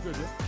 good ya.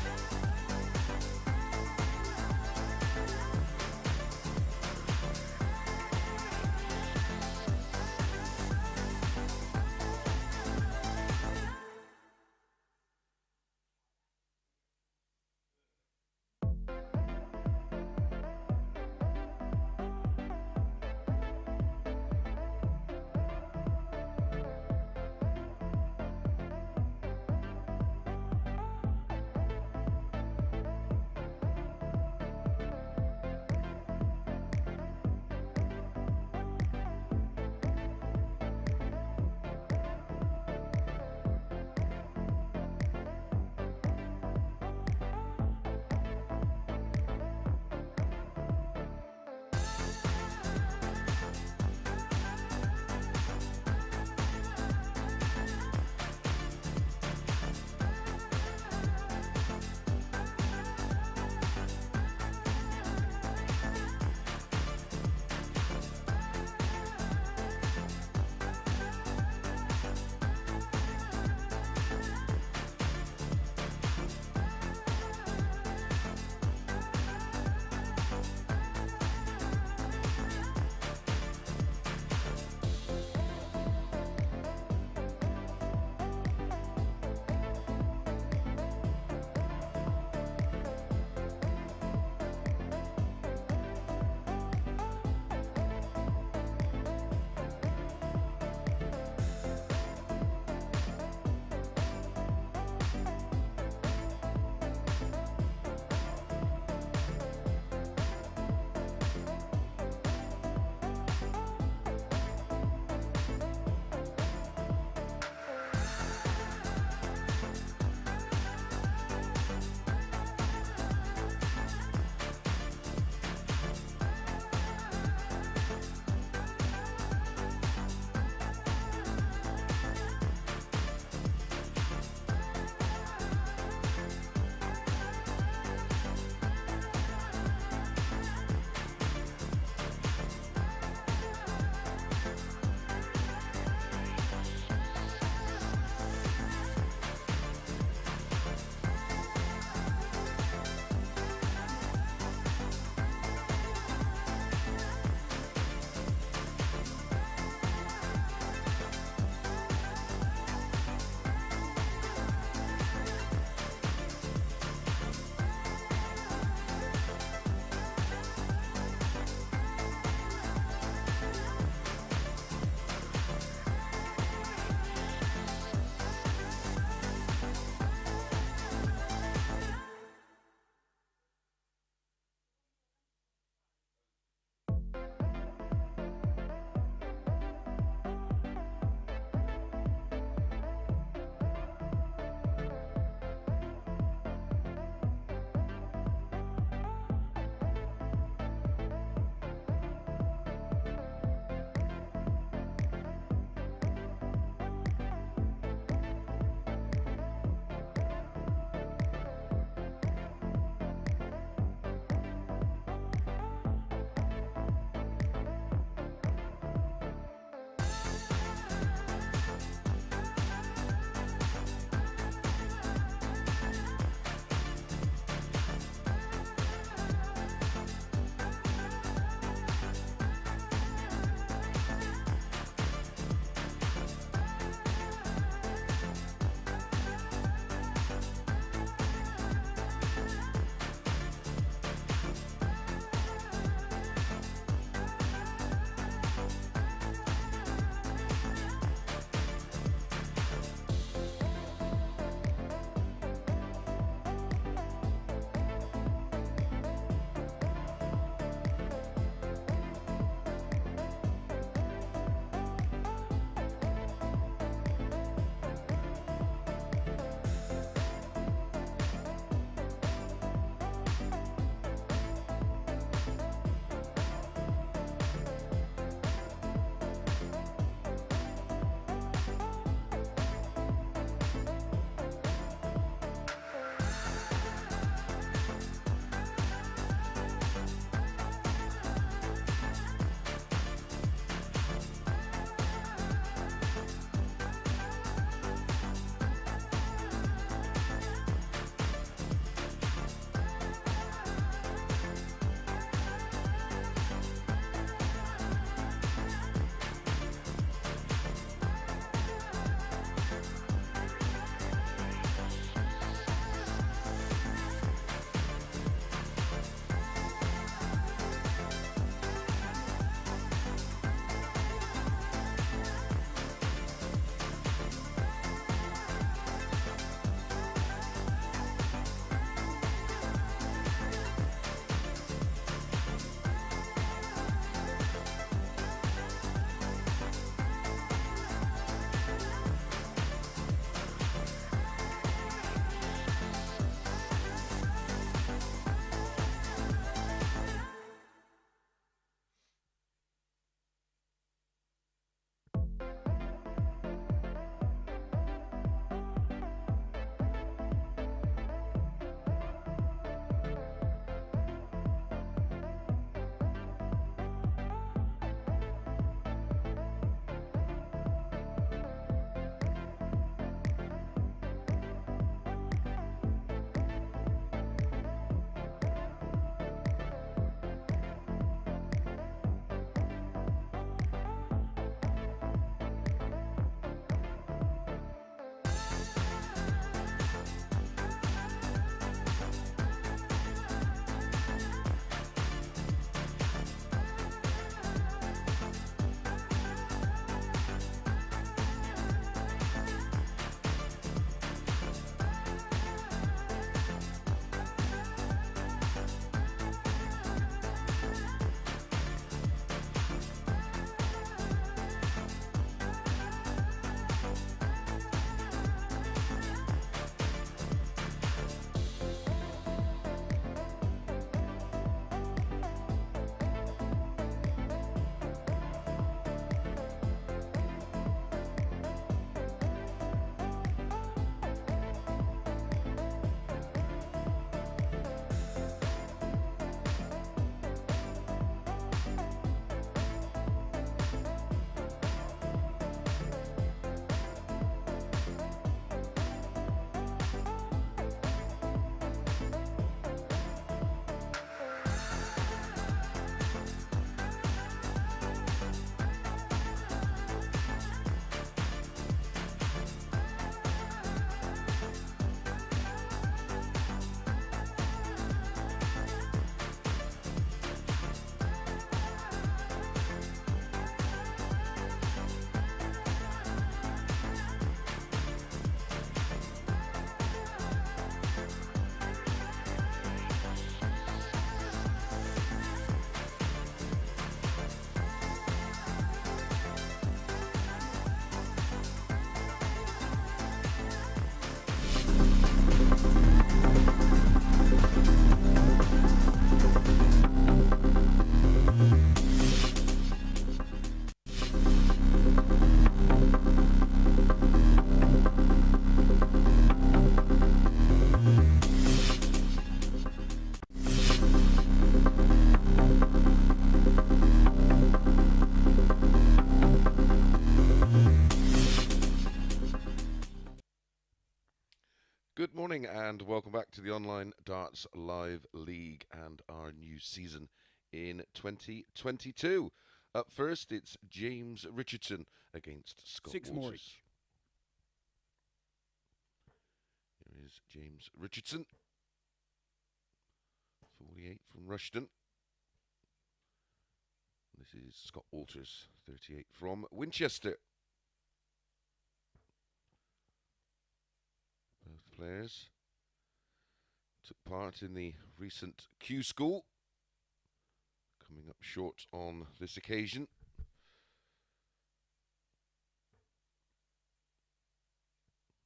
morning and welcome back to the online Darts Live League and our new season in 2022. Up first, it's James Richardson against Scott Walters. Here is James Richardson, 48 from Rushden. This is Scott Walters, 38 from Winchester. Both players took part in the recent Q School, coming up short on this occasion.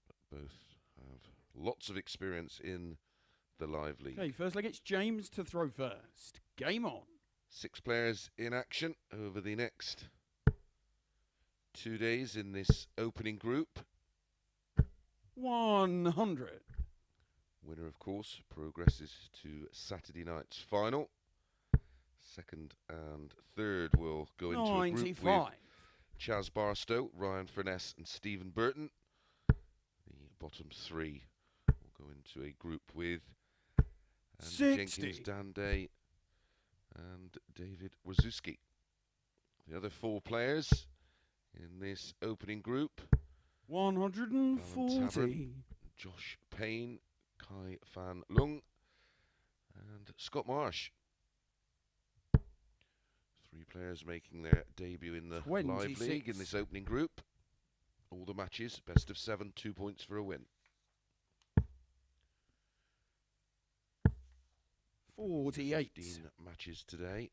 But both have lots of experience in the live league. Okay, first leg, it's James to throw first. Game on. 6 players in action over the next 2 days in this opening group. 100. Winner, of course, progresses to Saturday night's final. Second and third will go into 95. a group with Chaz Barstow, Ryan Furness and Stephen Burton. The bottom 3 will go into a group with Andy 60. Jenkins, Dan Day and David Wazuski. The other 4 players in this opening group: 140. Tavern, Josh Payne, Fan Leung and Scott Marsh. 3 players making their debut in the 26. live league in this opening group. All the matches, best of 7, 2 points for a win. 48. 15 matches today.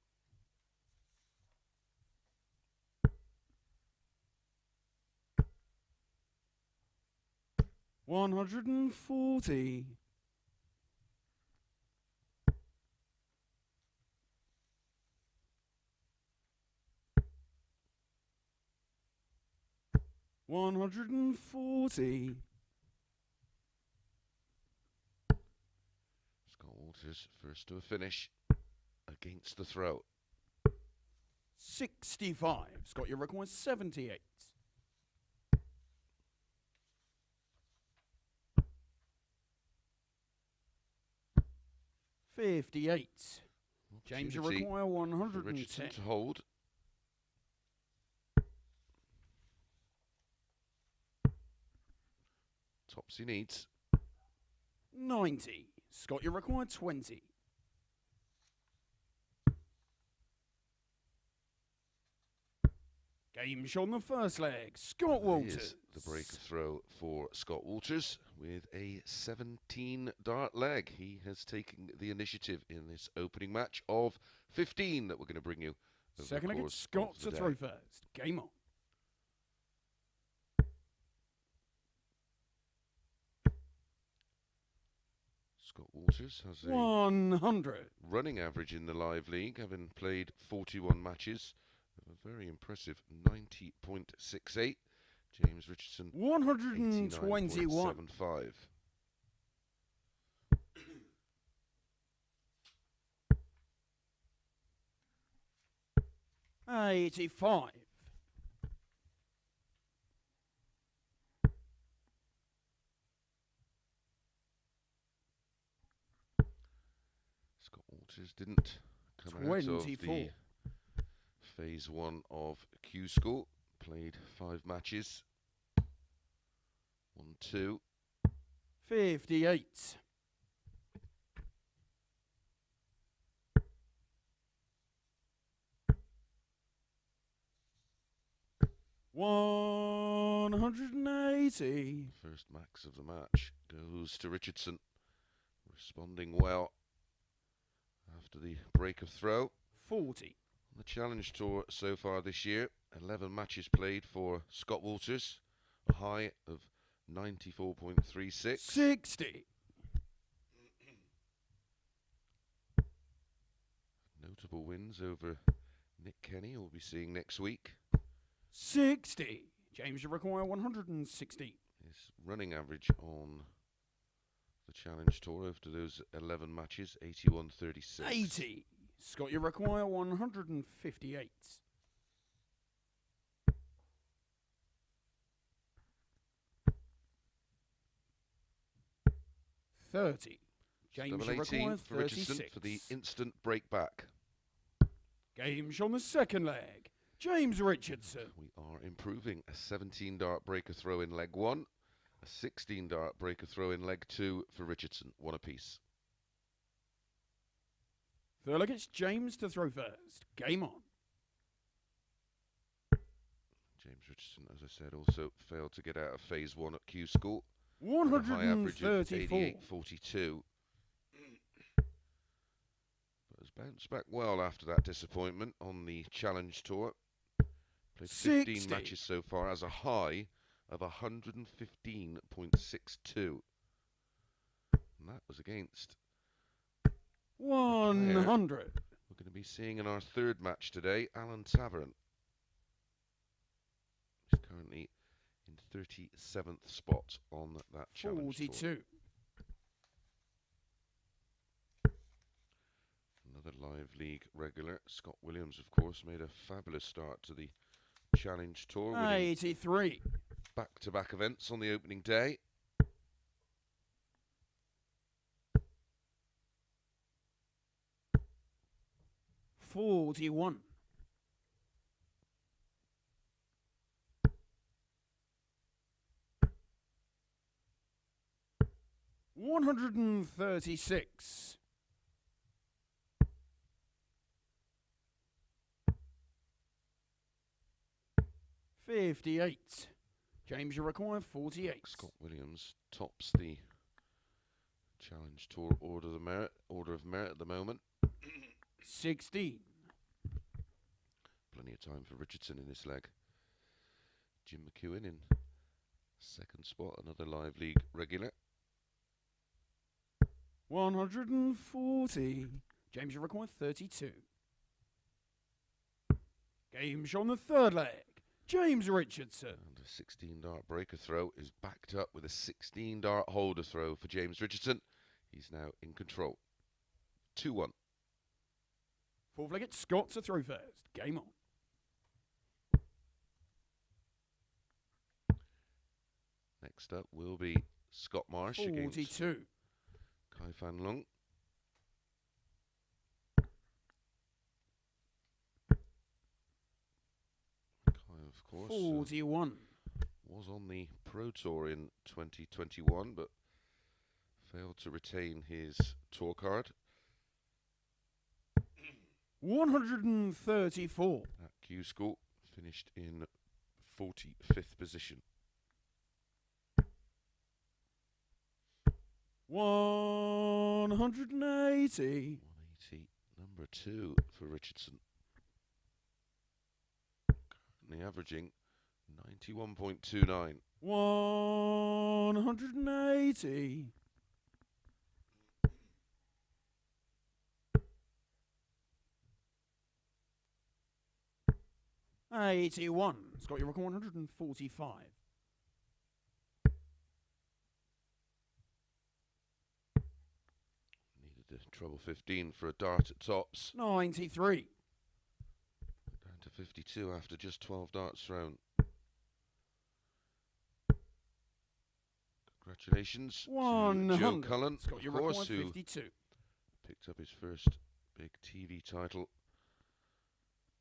140. 140. Scott Walters first to a finish against the throw. 65. Scott, your record was 78. 58. James, you require 110. To hold. Topsy needs 90. Scott, you require 20. Game shot on the first leg. Scott Walters. Here's the break throw for Scott Walters with a 17 dart leg. He has taken the initiative in this opening match of 15 that we're going to bring you. Second leg, it's Scott to throw first. Game on. Scott Walters has a 100. running average in the live league, having played 41 matches. A very impressive 90.68. James Richardson 121. 89.75. $85. Scott Walters didn't come out of 24. the Phase 1 of Q School. Played 5 matches. 1, 2. 58. 180. First max of the match goes to Richardson. Responding well after the break of throw. 40. On the Challenge Tour so far this year, 11 matches played for Scott Walters, a high of 94.36. 60. Notable wins over Nick Kenny, who we'll be seeing next week. 60. James, you require 160. His running average on the Challenge Tour after those 11 matches, 81.36. 80. Scott, you require 158. 30. James Double 18 require for Richardson 36. for the instant break back. Games on the second leg. James Richardson. We are improving. A 17 dart breaker throw in leg 1, a 16 dart breaker throw in leg 2 for Richardson, 1 apiece. Third leg, it's James to throw first. Game on. James Richardson, as I said, also failed to get out of phase 1 at Q School. With a high average of 88.42. But has bounced back well after that disappointment on the Challenge Tour. Played 15 60. matches so far, has a high of 115.62. And that was against 100. we're going to be seeing in our third match today, Alan Tavern. He's currently in 37th spot on that Challenge 42. Tour. Another live league regular, Scott Williams, of course, made a fabulous start to the Challenge Tour, winning 83. back-to-back events on the opening day. $41. $136. $58. James, you require 48. Scott Williams tops the Challenge Tour order of merit at the moment. 16. Plenty of time for Richardson in this leg. Jim McEwen in second spot, another live league regular. 140. James, you require 32. Games on the third leg. James Richardson. And a 16 dart breaker throw is backed up with a 16 dart holder throw for James Richardson. He's now in control. 2-1. Fourth leg, it's Scott to throw first. Game on. Next up will be Scott Marsh against 42. Fan Leung. Of course, 41. was on the Pro Tour in 2021, but failed to retain his tour card. 134. At Q School, finished in 45th position. 180. 180, number 2 for Richardson. Currently averaging 91.29. 180. 81. Scott, you reckon 145. Needed the treble 15 for a dart at tops. 93. Down to 52 after just 12 darts thrown. Congratulations to Joe Cullen, Scott, you of course, reckon who 52. picked up his first big TV title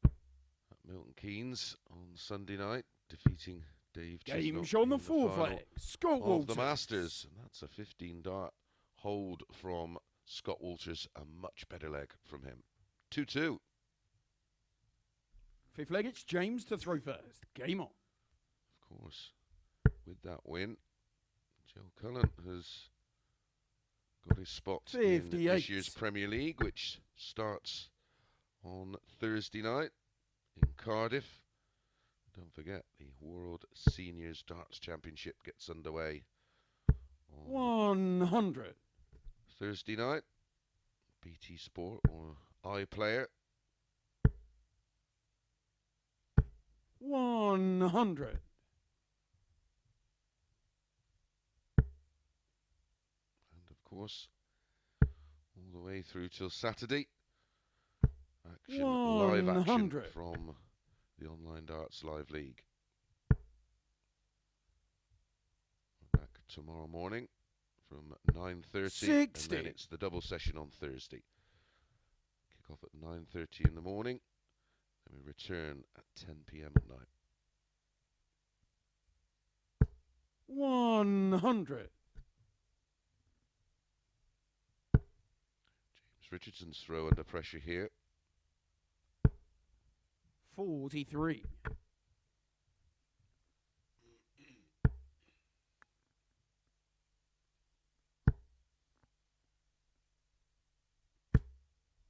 at Milton Keynes on Sunday night, defeating Dave Games Chestnut on the in fourth final leg. Scott of Walters. the Masters. And that's a 15 dart hold from Scott Walters, a much better leg from him. 2-2. Fifth leg, it's James to throw first. Game on. Of course, with that win, Joe Cullen has got his spot in 58. this year's Premier League, which starts on Thursday night in Cardiff. Don't forget, the World Seniors Darts Championship gets underway on 100. Thursday night. BT Sport or iPlayer. 100. And of course, all the way through till Saturday. Action, live action 100. from the Online Darts Live League. We're back tomorrow morning from 9:30, 60. and then it's the double session on Thursday. Kick off at 9:30 in the morning, and we return at 10 p.m. at night. 100. James Richardson's throw under pressure here. 43.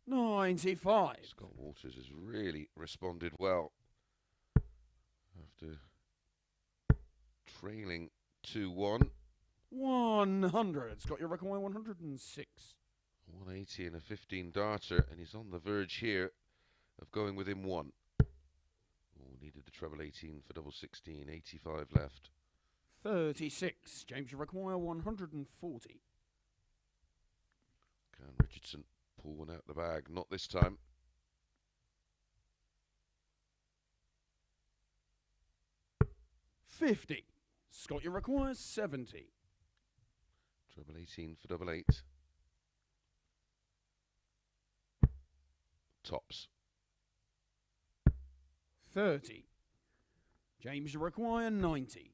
95. Scott Walters has really responded well after trailing 2-1. 100. Scott, your record 106. 180 and a 15 darter, and he's on the verge here of going within one. Oh, needed the treble 18 for double 16, 85 left. 36. James, you require 140. Can Richardson pull one out the bag? Not this time. $50. Scott, you require 70. Treble 18 for double 8. Tops. 30. James, you require 90.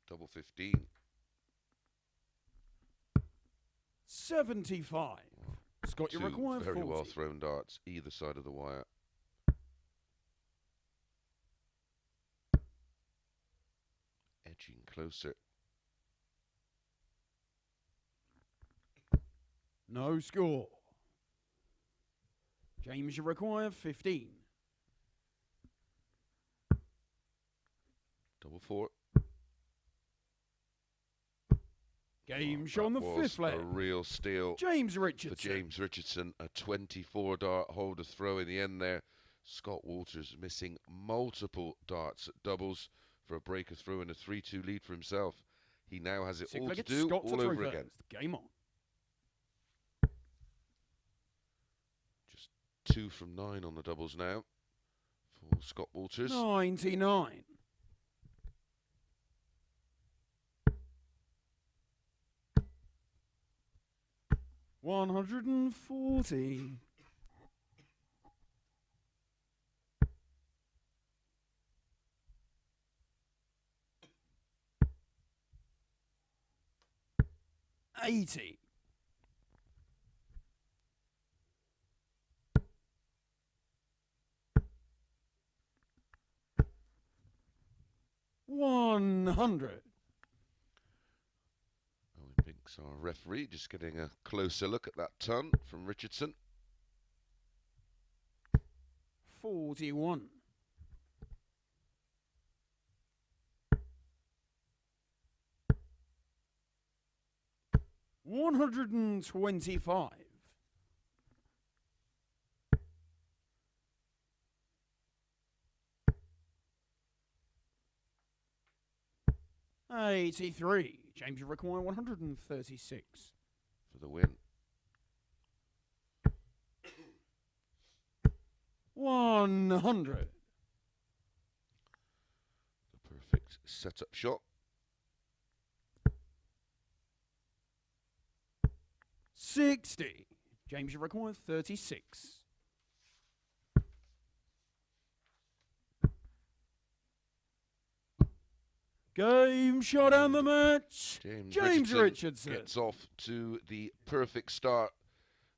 Double 15. 75. Scott, you Two require 40. very well thrown darts, either side of the wire. Edging closer. No score. James, you require 15. Double 4. Game shot on the fifth leg. A real steal. James Richardson. For James Richardson, a 24 dart holder throw in the end there. Scott Walters missing multiple darts at doubles for a breaker through and a 3-2 lead for himself. He now has it all to do Scott all over again. Game on. Just 2 from 9 on the doubles now for Scott Walters. 99. 140. 80. 100. Owen Binks, our referee, just getting a closer look at that ton from Richardson. 41. 125. 83. James, you require 136. For the win. 100. The perfect setup shot. 60. James, you require 36. Game shot and the match. James Richardson gets off to the perfect start,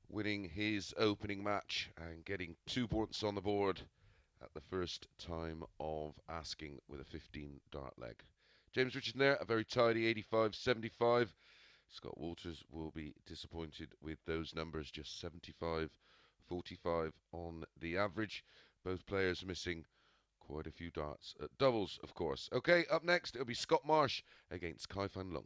winning his opening match and getting 2 points on the board at the first time of asking with a 15 dart leg. James Richardson there, a very tidy 85-75. Scott Walters will be disappointed with those numbers, just 75-45 on the average. Both players missing quite a few darts at doubles, of course. Okay, up next, it'll be Scott Marsh against Fan Leung.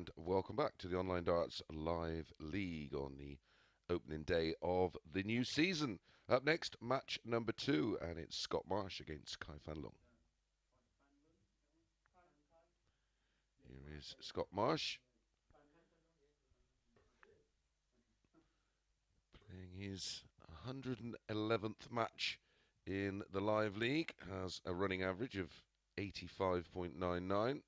and welcome back to the Online Darts Live League on the opening day of the new season. Up next, match number 2, and it's Scott Marsh against Fan Leung. Here is Scott Marsh playing his 111th match in the Live League, has a running average of 85.99.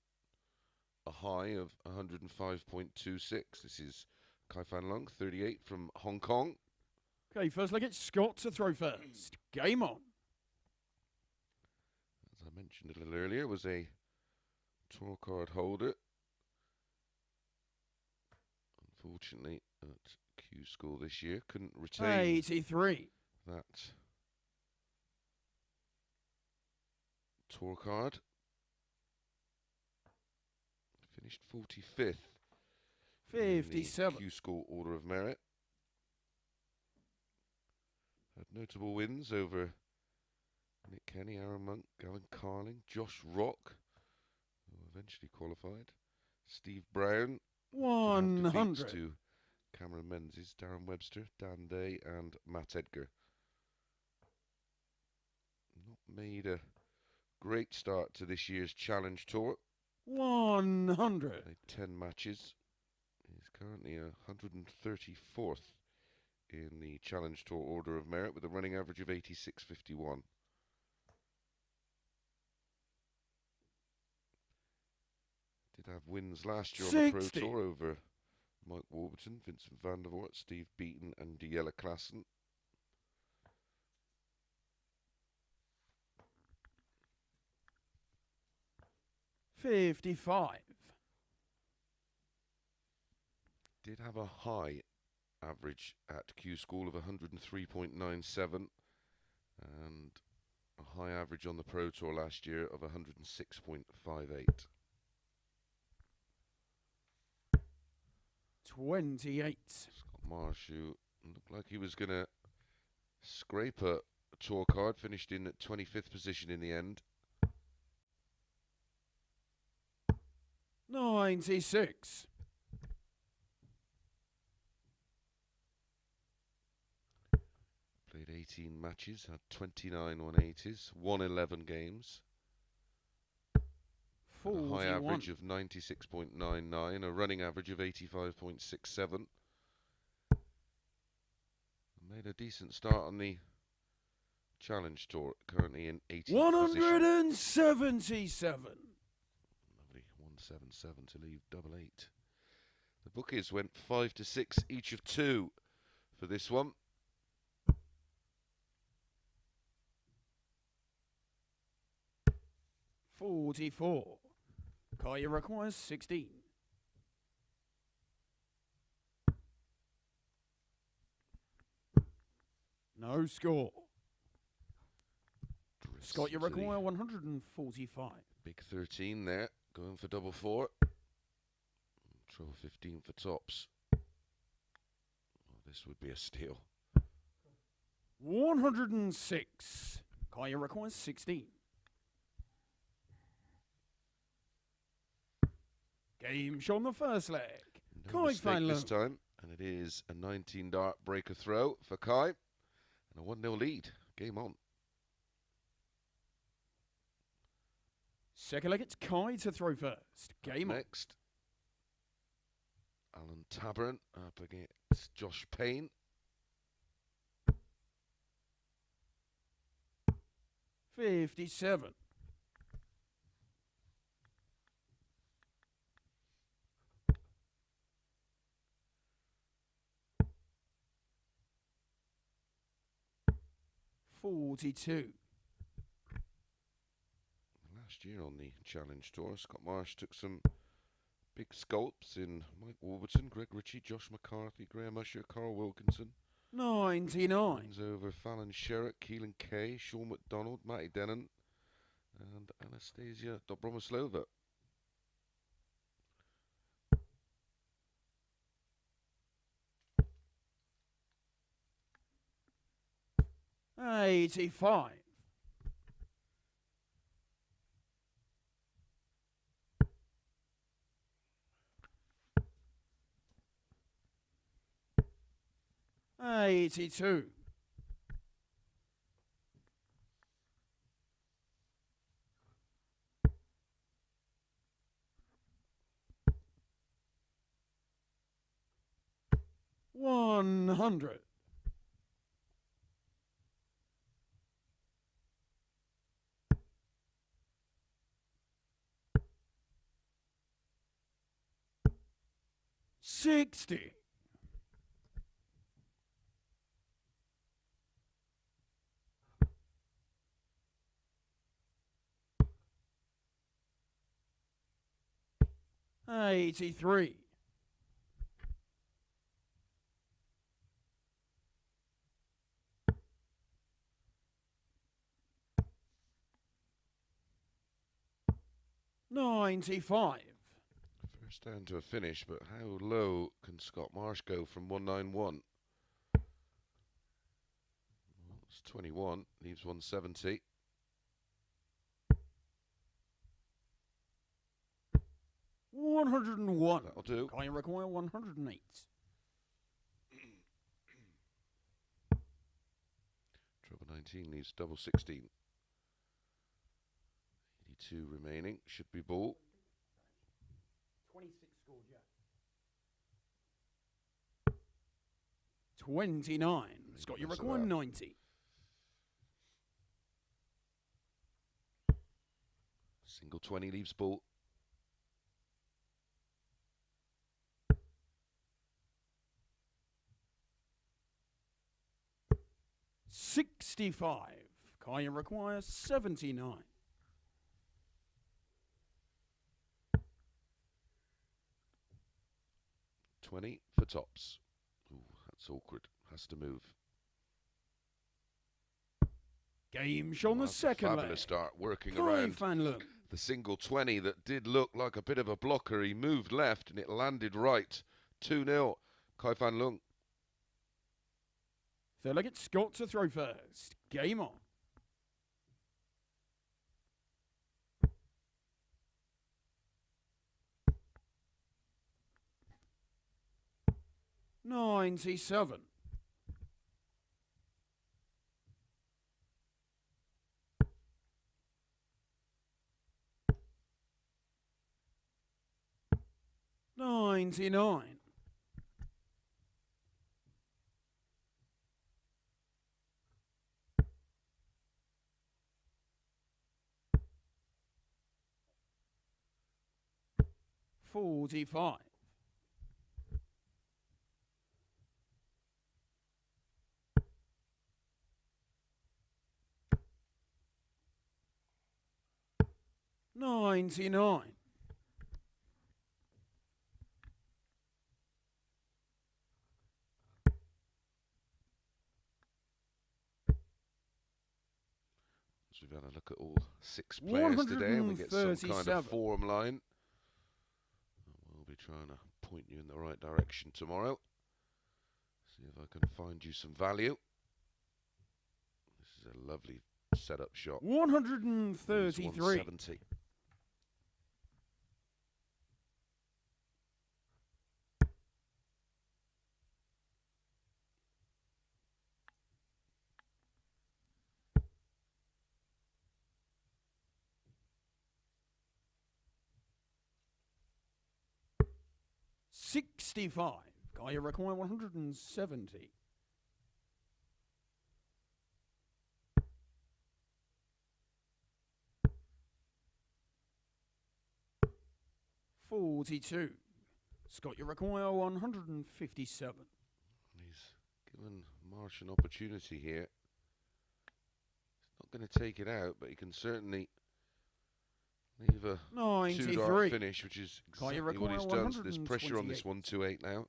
A high of 105.26. This is Fan Leung, 38 from Hong Kong. Okay, first leg, it's Scott to throw first. Game on. As I mentioned a little earlier, was a tour card holder. Unfortunately, at Q School this year, couldn't retain 83. that tour card. Finished 45th. 57. Q School Order of Merit. Had notable wins over Nick Kenny, Aaron Monk, Gavin Carling, Josh Rock, who eventually qualified, Steve Brown, 100. To Cameron Menzies, Darren Webster, Dan Day, and Matt Edgar. Not made a great start to this year's Challenge Tour. 100. Played 10 matches. He's currently 134th in the Challenge Tour Order of Merit with a running average of 86.51. Did have wins last year on the Pro 60. Tour over Mike Warburton, Vincent van der Voort, Steve Beaton, and Diella Klassen. $55. Did have a high average at Q School of 103.97 and a high average on the Pro Tour last year of 106.58. 28. Scott Marsh, who looked like he was going to scrape a tour card, finished in 25th position in the end. 96. Played 18 matches, had 29 180s, won 11 games. A high average of 96.99, a running average of 85.67. Made a decent start on the Challenge Tour, currently in 18th 177. Lovely, 177 to leave double 8. The bookies went 5 to 6, each of 2 for this one. $44. Kaya requires 16. No score. Scott, you require 145. Big 13 there, going for double 4. Triple 15 for tops. Oh, this would be a steal. 106. Kaya requires 16. Game show on the first leg. No mistake this time, and it is a 19 dart breaker throw for Kai, and a 1-0 lead. Game on. Second leg, it's Kai to throw first. Game on. Next, Alan Tabern up against Josh Payne. $57. $42. Last year on the Challenge Tour, Scott Marsh took some big sculpts in Mike Warburton, Greg Ritchie, Josh McCarthy, Graham Usher, Carl Wilkinson. 99. Wins over Fallon Sherritt, Keelan Kay, Sean McDonald, Matty Denon, and Anastasia Dobromoslova. $85. 82. $100. 60. 83. 95. First down to a finish, but how low can Scott Marsh go from 191? Well, it's 21, leaves 170. 101. That'll do. I require 108. Trouble 19 leaves double 16. 82 remaining, should be ball. 26 score, Jack. 29. Scott, you require 90. Single 20 leaves ball. 65. Kaya requires 79. 20 for tops. Ooh, that's awkward. Has to move. Game on the That's a second leg. fabulous start working Kai around Fan Leung. the single 20 that did look like a bit of a blocker. He moved left and it landed right. 2-0. Kai Fan Leung. Third leg, it's Scott to throw first. Game on. $97. 99. 45. 99. 'Cause we've had a look at all 6 players today and we get some kind of form line. We'll be trying to point you in the right direction tomorrow. See if I can find you some value. This is a lovely setup shot. 133. 170. $65. Guy, you require 170. 42. Scott, you require 157. He's given Marsh an opportunity here. He's not going to take it out, but he can certainly leave a 93. 2-dart finish, which is Guy, you exactly what he's require done. So there's pressure on this 128 now.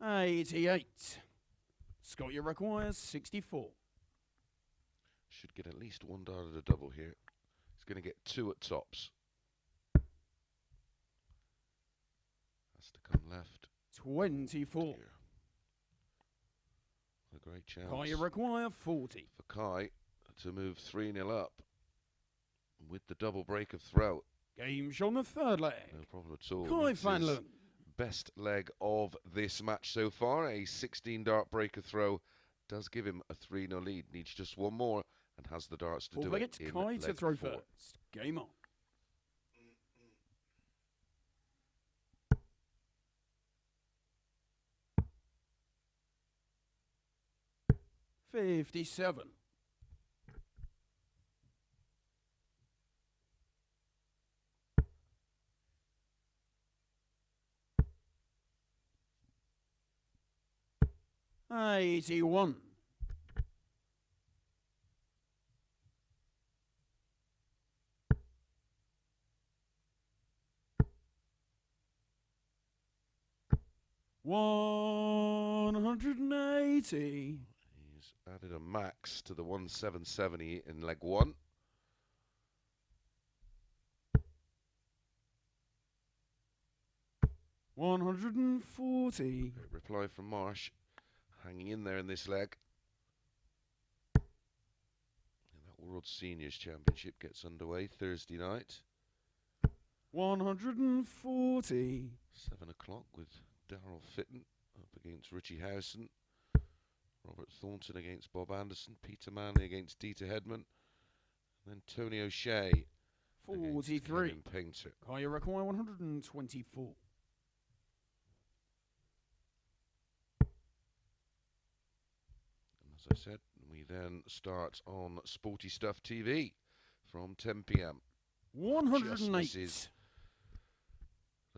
$88. Scott, you requires 64. Should get at least 1 dart at a double here. He's going to get 2 at tops. Has to come left. 24. Dear. A great chance Kai require 40. for Kai to move 3-0 up with the double break of throat. Game's on the third leg. No problem at all. Kai This Fan is Leung. best leg of this match so far. A 16 dart break of throw does give him a 3-0 lead. Needs just one more and has the darts to do it It's in Kai leg to throw 4. first. Game on. $57. $81. $180. He's added a max to the 1770 in leg 1. $140. Great reply from Marsh, hanging in there in this leg. And that World Seniors Championship gets underway Thursday night. 140. 7 o'clock with Darryl Fitton up against Richie Howson. Robert Thornton against Bob Anderson. Peter Manley against Dieter Hedman. And then Tony O'Shea 43. Kevin Painter. Kai require 124. And as I said, we then start on Sporty Stuff TV from 10 p.m. 108. Misses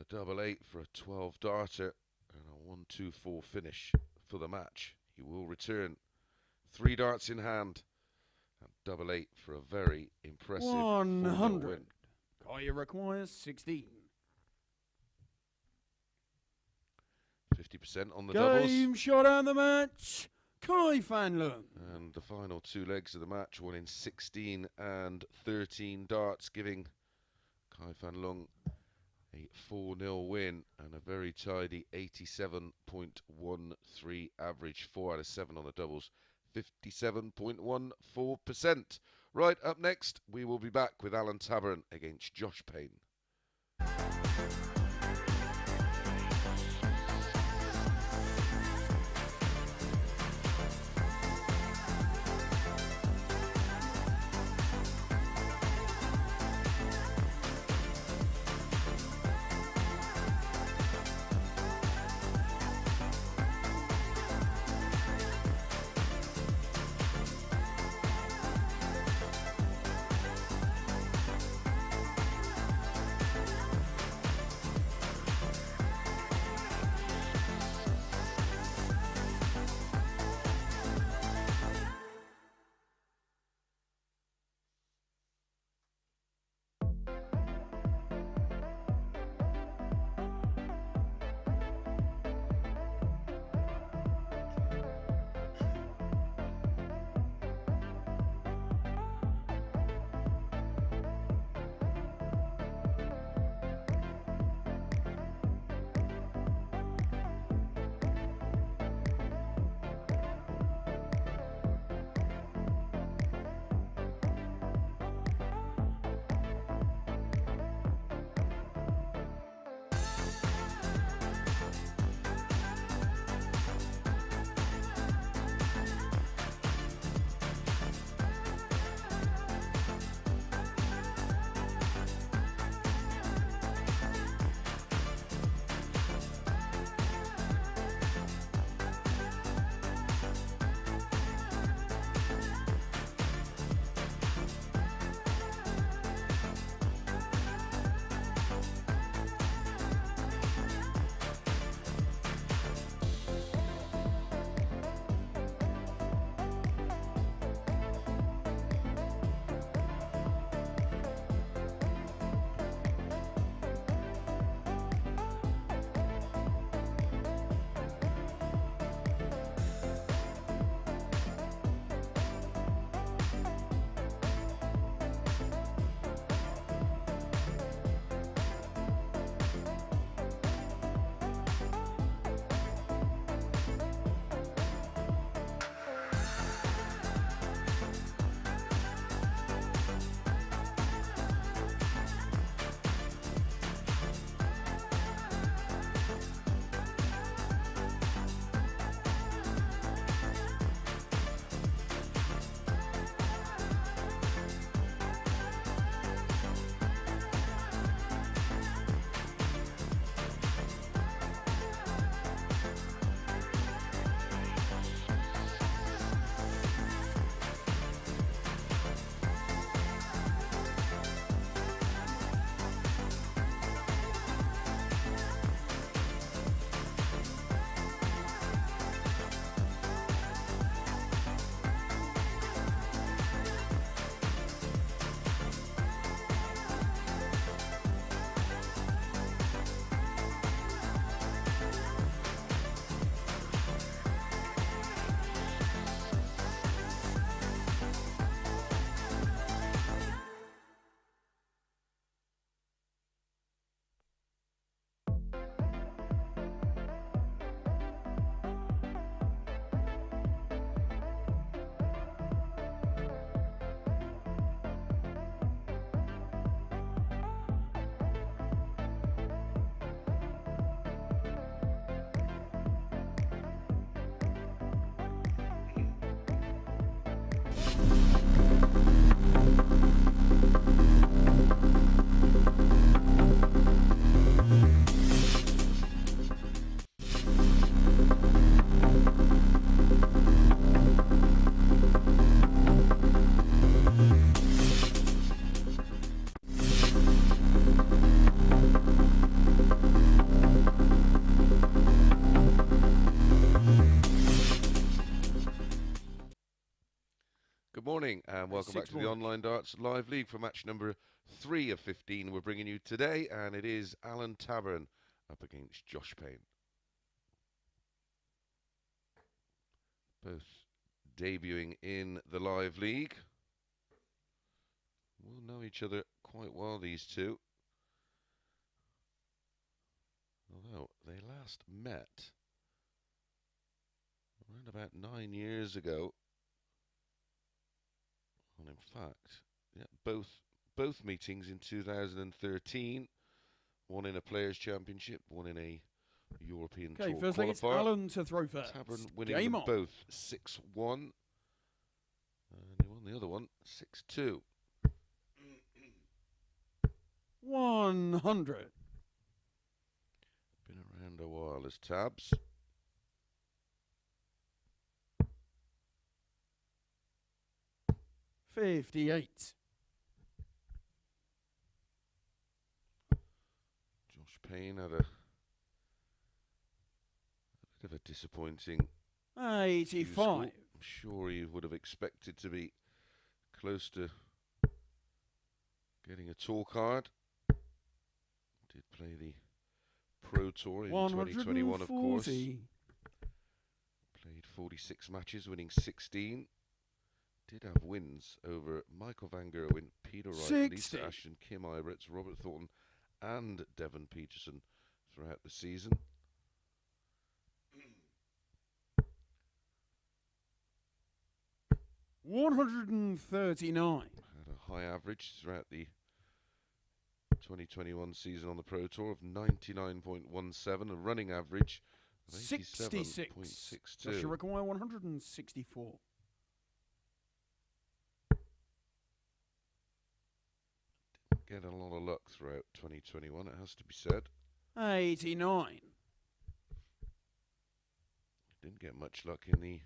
a double 8 for a 12 darter and a 1-2-4 finish for the match. He will return 3 darts in hand and double 8 for a very impressive 100. win. Kai requires 16. 50% on the doubles. Game shot out the match. Kai Fan Leung. And the final 2 legs of the match, one in 16 and 13 darts, giving Kai Fan Leung a 4-0 win and a very tidy 87.13 average, 4 out of 7 on the doubles, 57.14%. Right, up next, we will be back with Alan Tabern against Josh Payne. Good morning and welcome back to the Online Darts Live League for match number 3 of 15 we're bringing you today, and it is Alan Tabern up against Josh Payne. Both debuting in the Live League. We'll know each other quite well, these two. Although they last met around about 9 years ago. And in fact, yeah, both meetings in 2013, one in a Players' Championship, one in a European Tour first qualifier. leg, it's Alan to throw first. Tavern winning them both 6-1, and he won the other one 6-2. 100. Been around a while as Tabs. $58. Josh Payne had a bit of a disappointing 85. I'm sure he would have expected to be close to getting a tour card. Did play the Pro Tour in 2021, of course. Played 46 matches, winning 16. Did have wins over Michael Van Gerwen, Peter Wright, Lisa Ashton, Kim Ivetts, Robert Thornton and Devon Peterson throughout the season. $139. Had a high average throughout the 2021 season on the Pro Tour of 99.17, a running average of 87.62. Joshua require 164. Get a lot of luck throughout 2021, it has to be said. 89. Didn't get much luck in the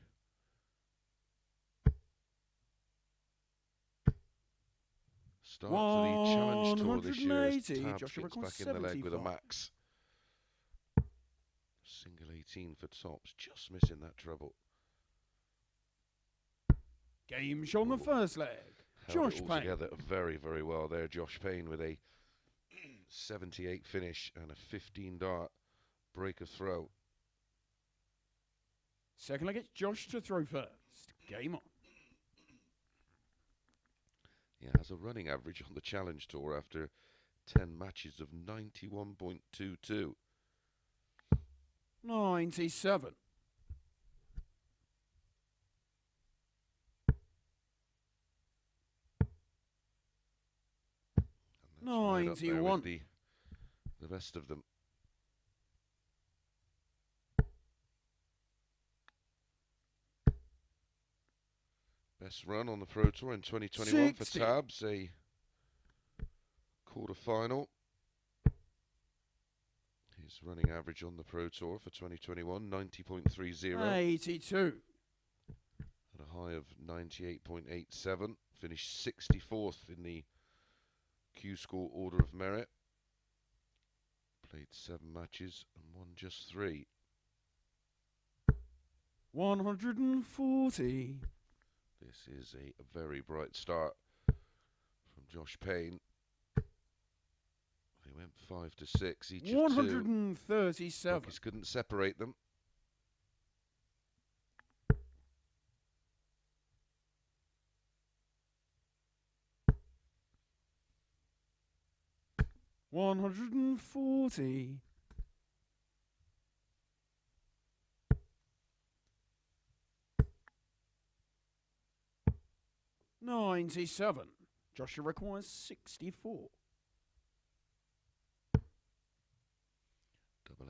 start to the Challenge Tour this year as Tabs gets back in the leg with a max. Single 18 for tops, just missing that treble. Game on the first leg. Held it all together very, very well there. Josh Payne with a 78 finish and a 15 dart break of throw. Second leg, it's Josh to throw first. Game on. Yeah, has a running average on the Challenge Tour after 10 matches of 91.22. 97. 91. The rest of them. Best run on the Pro Tour in 2021 for Tabs, a quarter-final. His running average on the Pro Tour for 2021, 90.30. 82. At a high of 98.87. Finished 64th in the Q-Score Order of Merit. Played 7 matches and won just 3. 140. This is a very bright start from Josh Payne. They went 5 to 6 each. 137. Rookies couldn't separate them. $140. 97. Joshua requires 64.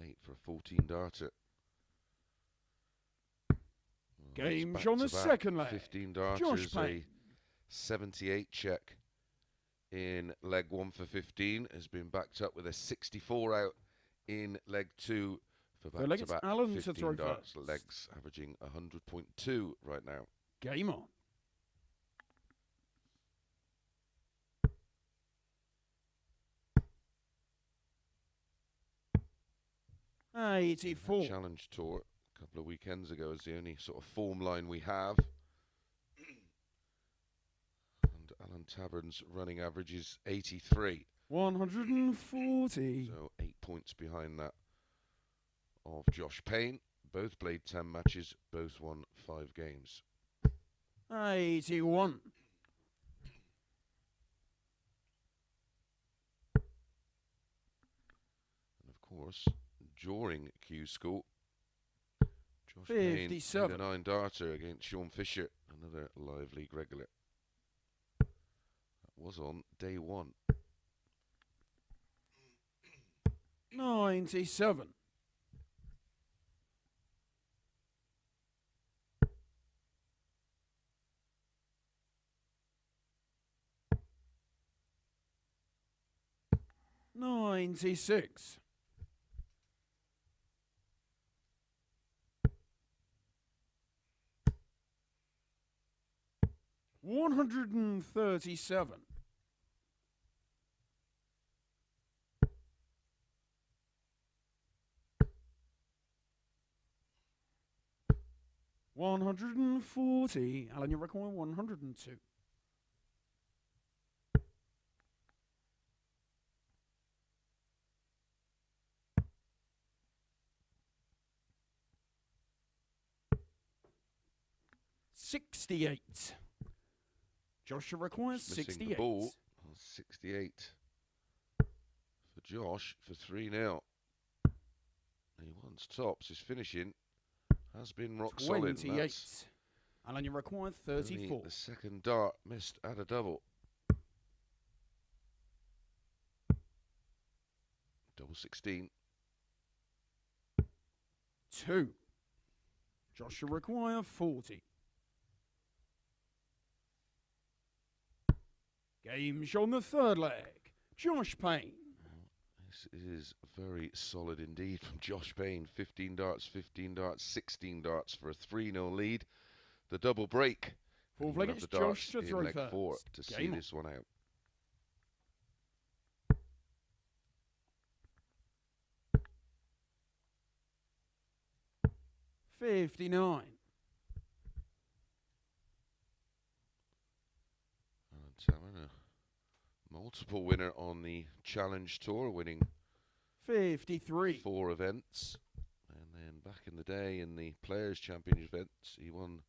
8 for a 14 darter. Game on the second leg. 15 darters, a 78 check in leg 1 for 15 has been backed up with a 64 out in leg 2 for back-to-back 15 darts. Legs averaging 100.2 right now. Game on. $84. Challenge Tour a couple of weekends ago is the only sort of form line we have. Alan Tabern's running average is 83. 140. So 8 points behind that of Josh Payne. Both played 10 matches, both won 5 games. 81. And of course, during Q School, Josh Payne made a 9-darter against Sean Fisher, another live league regular. That was on day 1. 97. 96. 137. 140. Alan, you require 102. 68. Joshua requires 68. The ball. 68 for Josh for 3-0. He wants tops. His finishing has been rock 28. solid. 28. Alan, you require 34. The second dart missed at a double. Double 16. 2. Joshua require 40. Games on the third leg. Josh Payne. This is very solid indeed from Josh Payne. 15 darts, 15 darts, 16 darts for a 3-0 lead. The double break. Fourth leg, it's Josh to throw leg first. 4 to see this one out. $59. Tavern, a multiple winner on the Challenge Tour, winning 53. 4 events. And then back in the day in the Players' Championship events, he won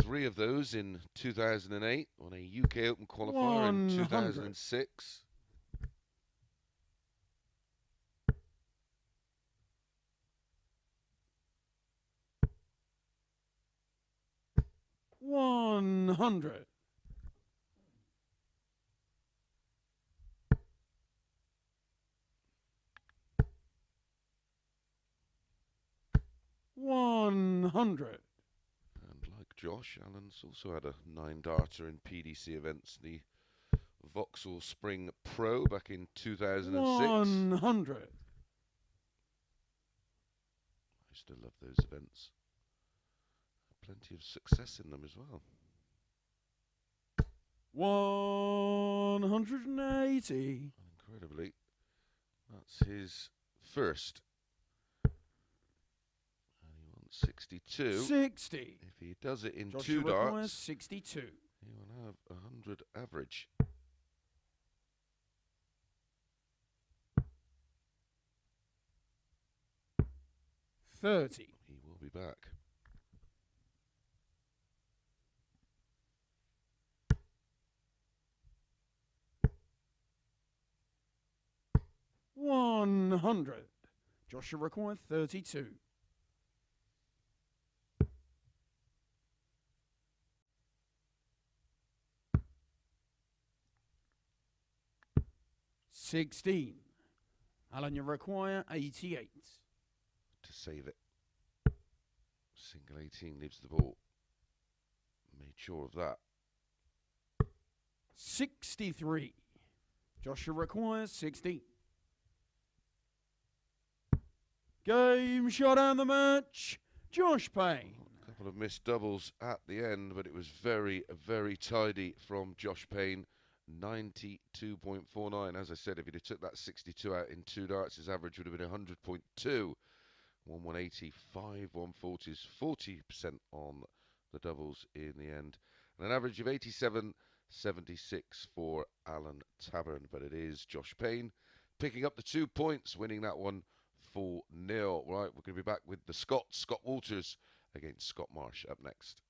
3 of those in 2008, won a UK Open qualifier in 2006. 100. 100. And like Josh, Alan's also had a 9-darter in PDC events, the Vauxhall Spring Pro back in 2006. 100. I used to love those events. Plenty of success in them as well. 180. Incredibly, that's his first. And he wants 62. 60. If he does it in Joshua 2 darts, 62. he will have 100 average. $30. He will be back. $100. Joshua required 32. $16. Alan, you require 88. To save it. Single 18 leaves the ball. Made sure of that. 63. Joshua requires 16. Game shot and the match. Josh Payne. A couple of missed doubles at the end, but it was very, very tidy from Josh Payne. 92.49. As I said, if he'd have took that 62 out in 2 darts, his average would have been 100.2. 180, 140s, 40% on the doubles in the end. And an average of 87, 76 for Alan Tabern. But it is Josh Payne picking up the 2 points, winning that one 4-0. Right, we're going to be back with the Scots, Scott Walters against Scott Marsh up next.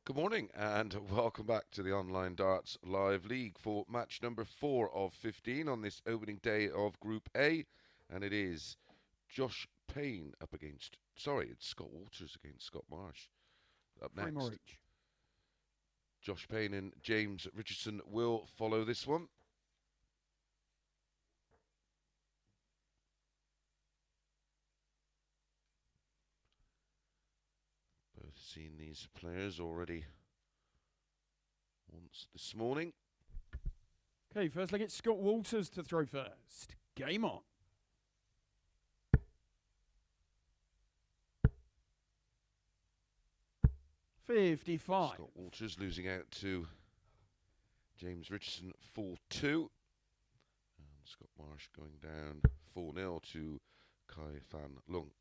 Good morning and welcome back to the Online Darts Live League for match number 4 of 15 on this opening day of Group A. And it is Josh Payne up against, it's Scott Walters against Scott Marsh. Up next, Josh Payne and James Richardson will follow this one. Both seen these players already once this morning. Okay, first leg, it's Scott Walters to throw first. Game on. .55. Scott Walters losing out to James Richardson 4-2. And Scott Marsh going down 4-0 to Fan Leung.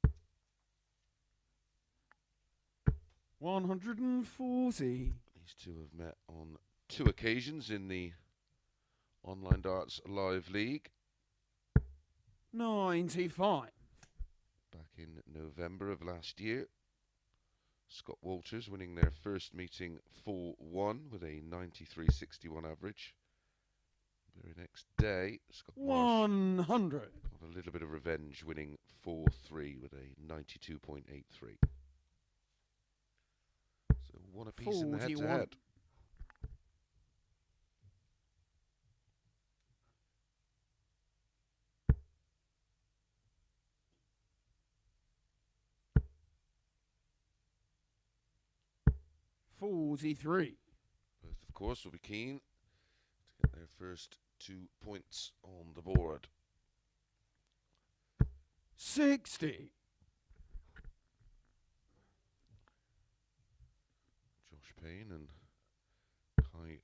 140. These two have met on 2 occasions in the Online Darts Live League. 95. Back in November of last year. Scott Walters winning their first meeting 4-1 with a 93.61 average. The very next day, Scott Marsh 100. got a little bit of revenge, winning 4-3 with a 92.83. So one apiece in the head-to-head. 43. Both, of course, will be keen to get their first 2 points on the board. 60. Josh Payne and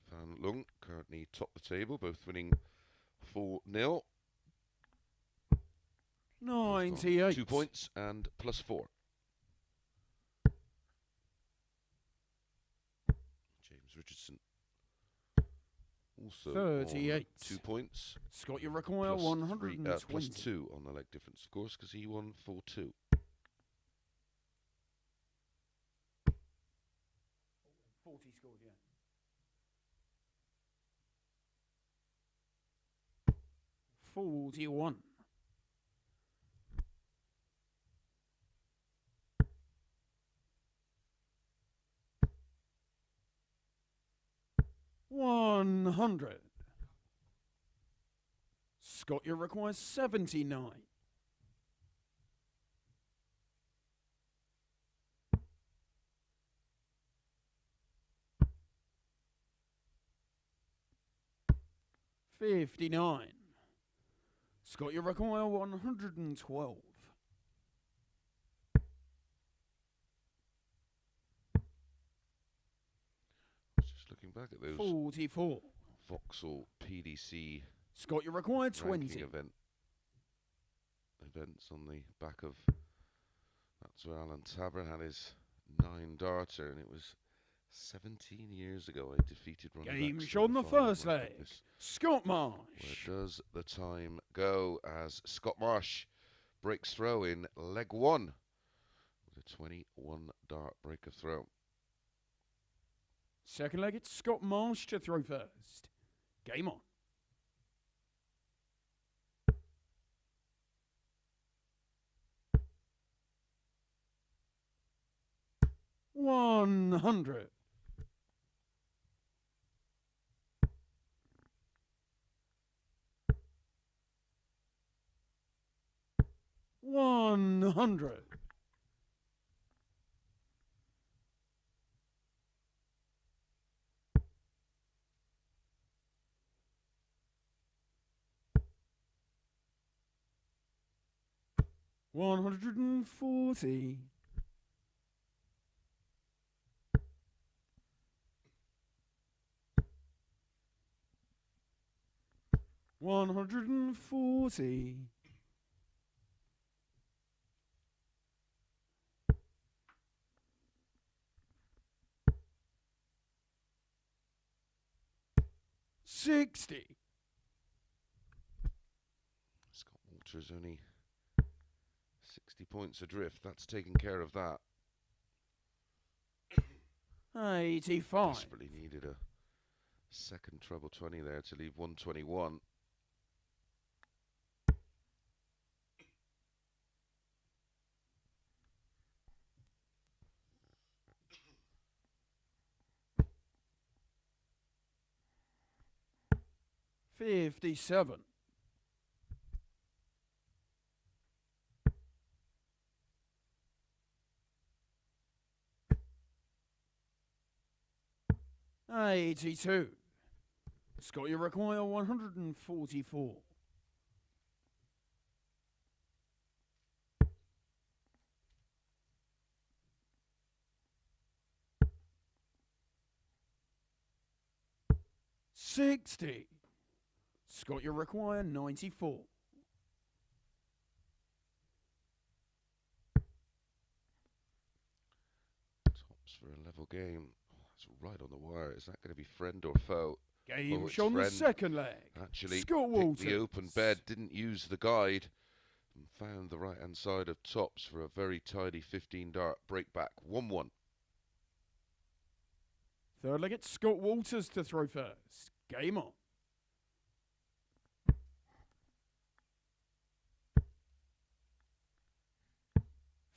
Fan Leung currently top the table, both winning 4-0. 98. 2 points and +4. James Richardson also 38. on 2 points. Scott, you require 120. +2 on the leg difference, of course, because he won 4-2. 40 scored, yeah. 41. 100. Scott, you require 79. 59. Scott, you require 112. Just looking back at those 44. Vauxhall PDC Scott, you require 20. Events on the back of, that's where Alan Tabern had his 9 darter, and it was 17 years ago I defeated running Game backs shot on the first final. leg. Scott Marsh. Where does the time go as Scott Marsh breaks throw in leg 1 with a 21 dart break of throw. Second leg, it's Scott Marsh to throw first. Game on. 100. 100. 140. 140. 60. Scott Walters only 60 points adrift. That's taking care of that. 85. Desperately needed a second treble 20 there to leave 121. 57. 82. Scott, you require 144. $60. Scott, you require 94. Tops for a level game. It's right on the wire. Is that going to be friend or foe? Game shot on the second leg. Actually, Scott picked Walters. the open bed, didn't use the guide, and found the right-hand side of tops for a very tidy 15 dart break back. 1-1. Third leg, it's Scott Walters to throw first. Game on.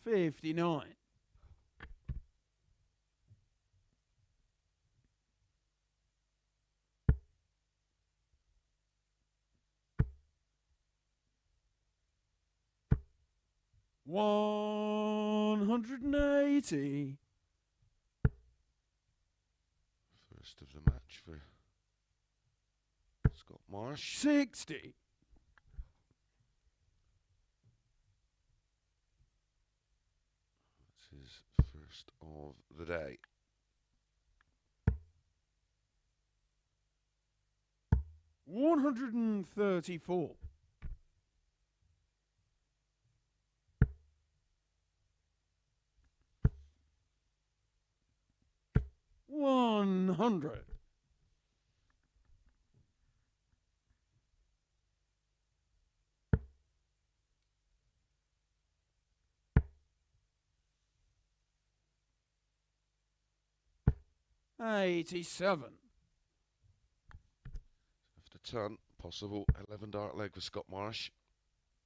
59. $180. First of the match for Scott Marsh. 60. That's his first of the day. $134. $100. $87. After ton, possible 11 dart leg for Scott Marsh.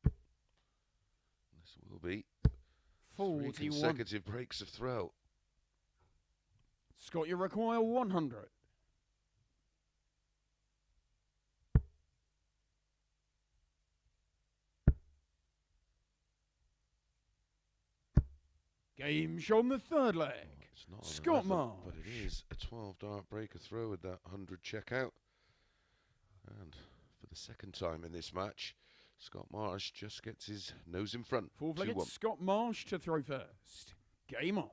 This will be 41. 3 consecutive breaks of throw. Scott, you require 100. Game show on the third leg. Oh, it's not Scott 11, Marsh. but it is a 12 dart break of throw with that 100 checkout. And for the second time in this match, Scott Marsh just gets his nose in front. Fourth leg, 2-1. it's Scott Marsh to throw first. Game on.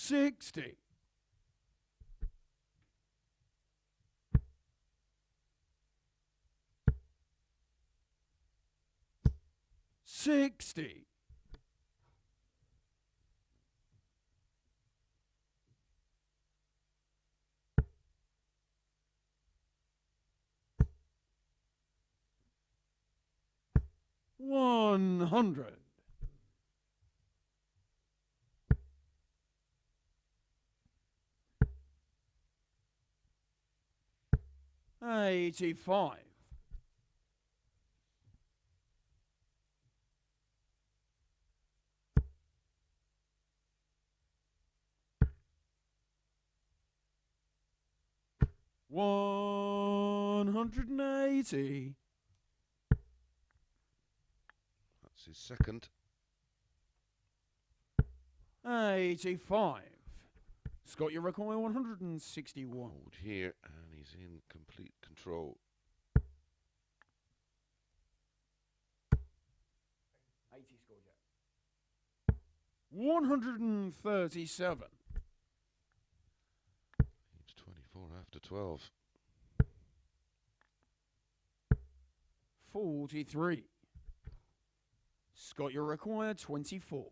$60. $60. $100. $85. $180. That's his second. 85. Scott, you require 161. Hold here, and he's in complete control. 80 scored yet. 137. He's 24 after 12. 43. Scott, you require 24.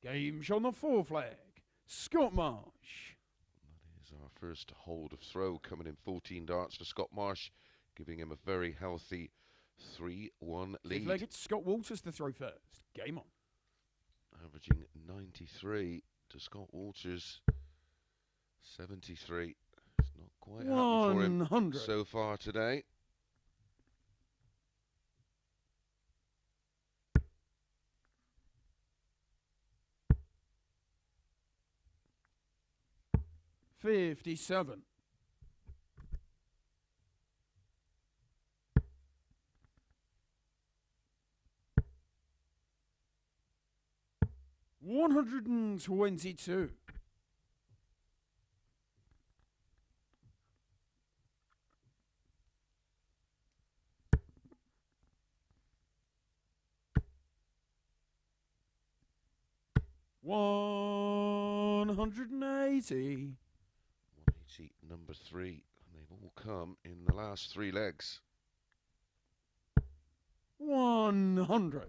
Game show on the fourth leg. Scott Marsh. That is our first hold of throw, coming in 14 darts for Scott Marsh, giving him a very healthy 3-1 lead. Fifth leg, it's Scott Walters to throw first. Game on. Averaging 93 to Scott Walters. 73. It's not quite happened for him 100. so far today. $57. $122. $180. 180, number 3. And they've all come in the last 3 legs. 100.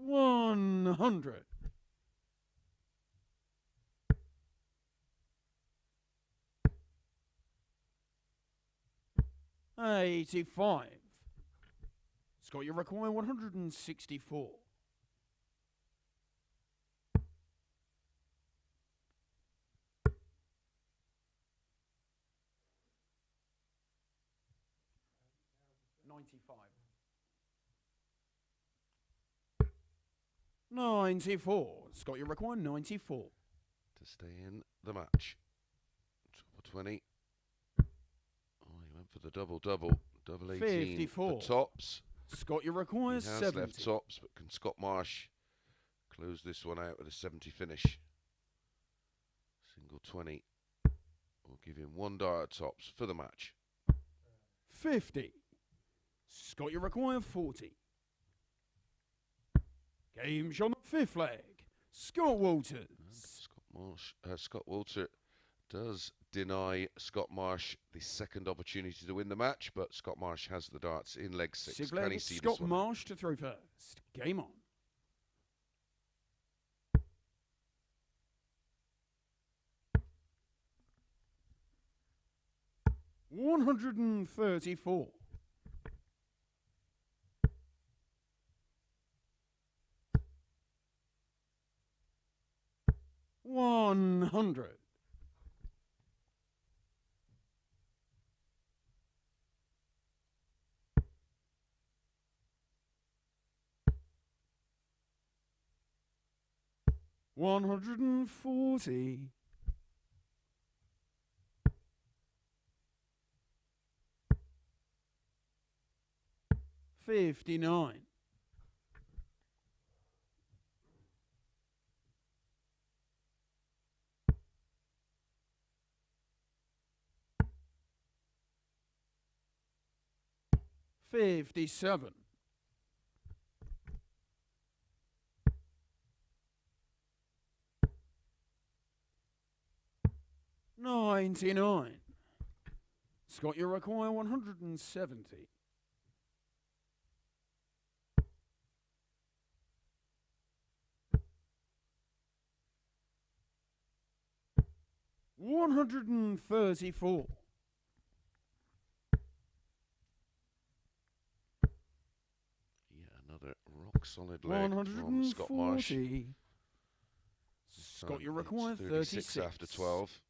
$100. 85. Scott, you require 164. 95. 94. Scott, you require 94. To stay in the match. Triple 20. Oh, he went for the double. Double 18. 54. The tops. Scott, you require He has 70. left tops, but can Scott Marsh close this one out with a 70 finish? Single 20. We'll give him one dart tops for the match. 50. Scott, you require 40. Game shot on the fifth leg. Scott Walters. Scott Walter does deny Scott Marsh the second opportunity to win the match, but Scott Marsh has the darts in leg 6. Sixth Can leg, he see Scott this one? Marsh to throw first. Game on. $134. 100. 140. 59. 57. 99. Scott, you require 170. 134. Another rock solid leg from Scott Marsh. Scott, you require 36 after 12.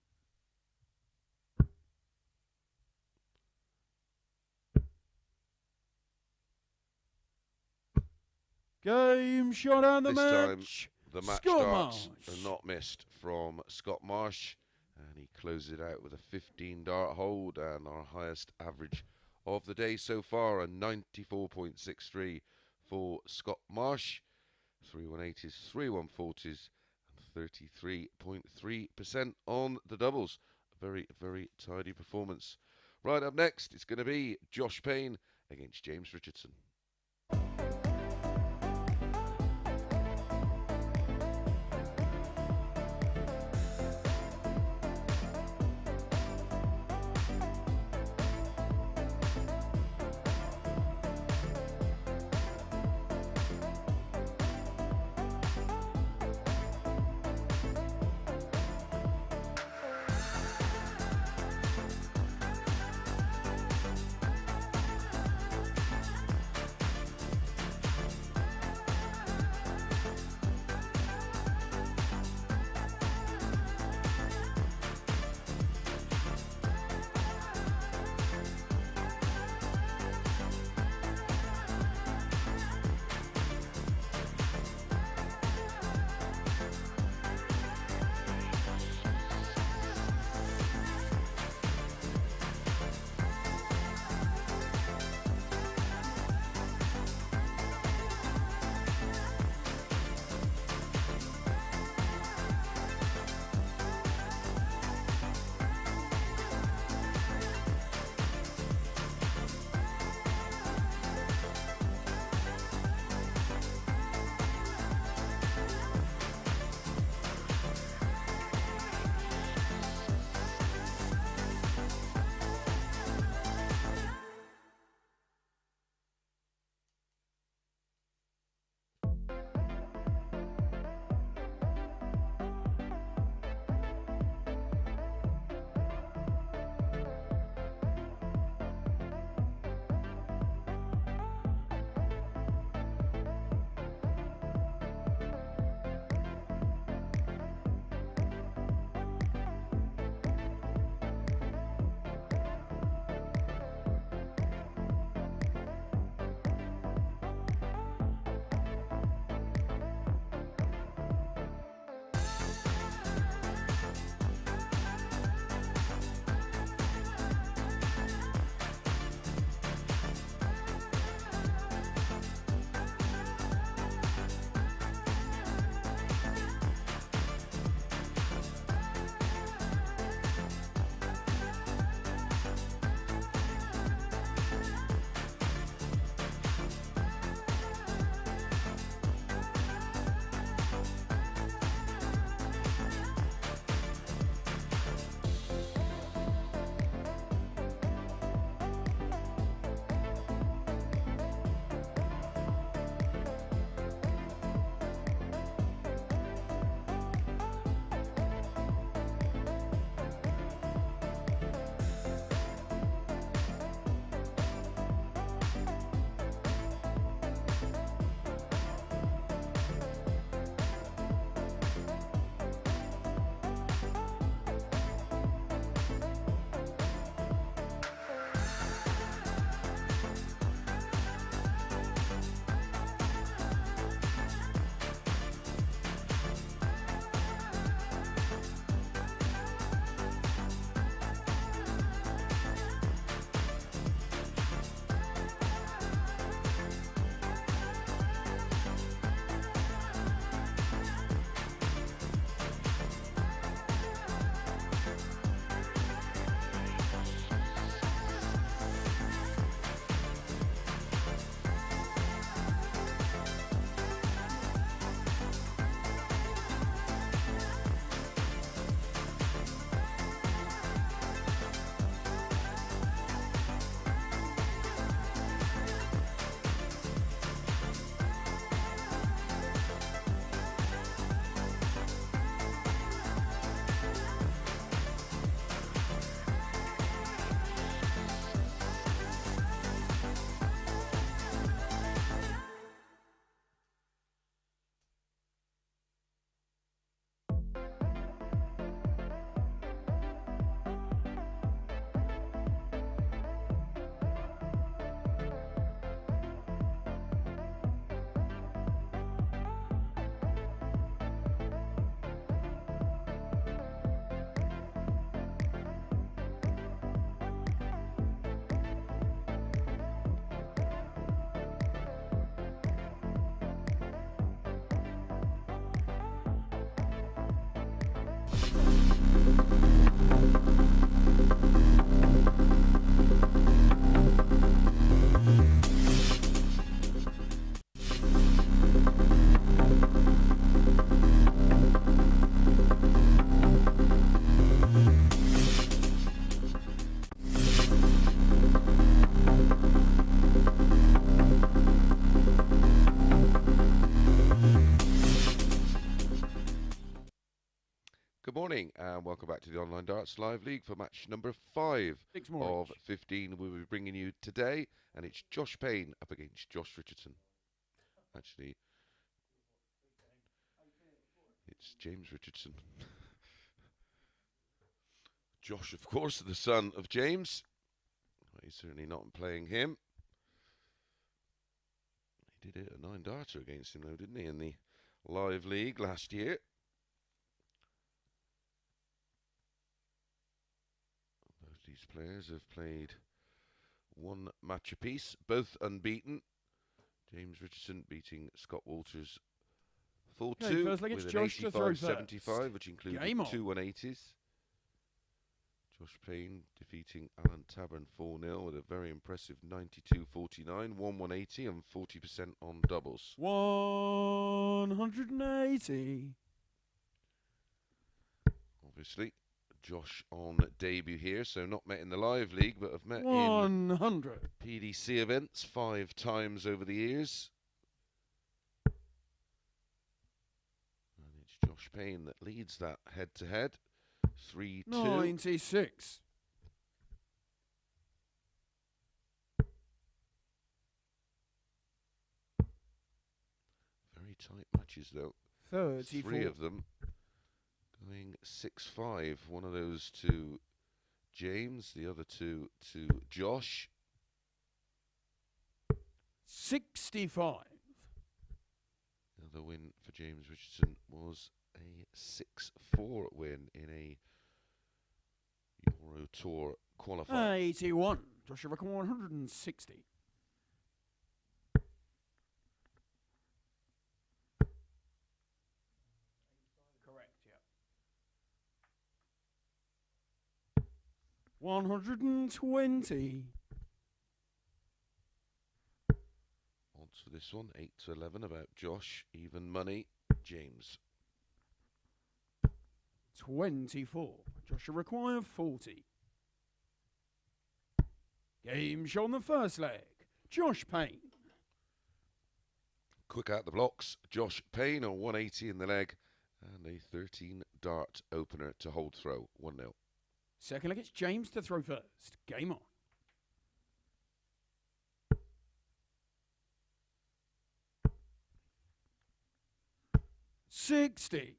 Game shot out the This match. time the match Scott darts Marsh. are not missed from Scott Marsh, and he closes it out with a 15 dart hold, and our highest average of the day so far, a 94.63 for Scott Marsh. 318s, 314s, and 33.3% on the doubles. A very, very tidy performance. Right up next, it's going to be Josh Payne against James Richardson. Good morning and welcome back to the Online Darts Live League for match number 5 of 15 we'll be bringing you today, and it's Josh Payne up against Josh Richardson. Actually, it's James Richardson. Josh, of course, the son of James. He's certainly not playing him. He did hit a 9-darter against him though, didn't he, in the Live League last year. These players have played one match apiece, both unbeaten. James Richardson beating Scott Walters 4-2 with an 85-75, which included 2 180s. Josh Payne defeating Alan Tabern 4-0 with a very impressive 92-49, 180 and 40% on doubles. 180. Obviously, Josh on debut here, so not met in the Live League, but have met 100 in PDC events 5 times over the years. And it's Josh Payne that leads that head-to-head, 3-2. 96. Very tight matches though. 34. 3 of them going 6-5. One of those to James, the other 2 to Josh. 65. The other win for James Richardson was a 6-4 win in a Euro Tour qualifier. 81. Joshua Rickon 160. Correct, yeah. 120. Odds for this one, 8-11 about Josh. Even money, James. 24. Joshua require 40. Game show on the first leg. Josh Payne. Quick out the blocks. Josh Payne on 180 in the leg and a 13-dart opener to hold throw, 1-0. Second leg, it's James to throw first. Game on. 60.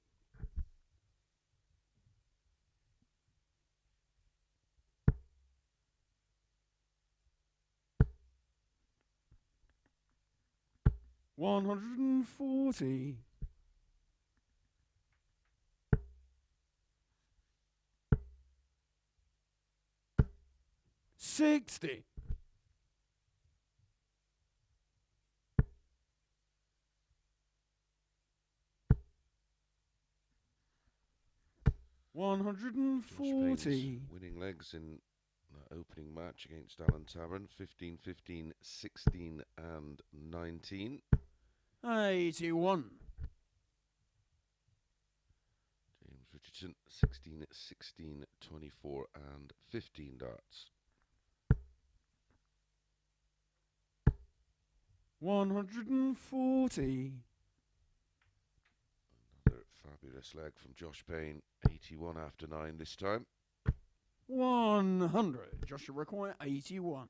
140. 60. 140. Winning legs in the opening match against Alan Tavern, 15, 15, 16 and 19. 81. James Richardson, 16, 16, 24 and 15 darts. 140. Another fabulous leg from Josh Payne, 81 after 9 this time. 100. Joshua require 81.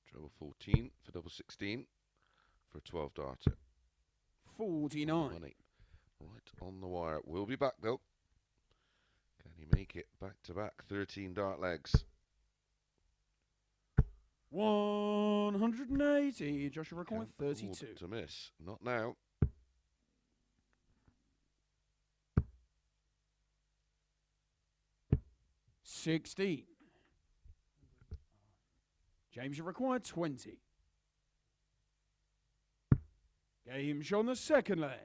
Treble 14 for double 16 for a 12 darter. 49. Money. Right on the wire. We'll be back though. Can he make it back to back 13 dart legs? 180. Joshua require 32. To miss. Not now. $16. James, you require 20. Game show on the second leg.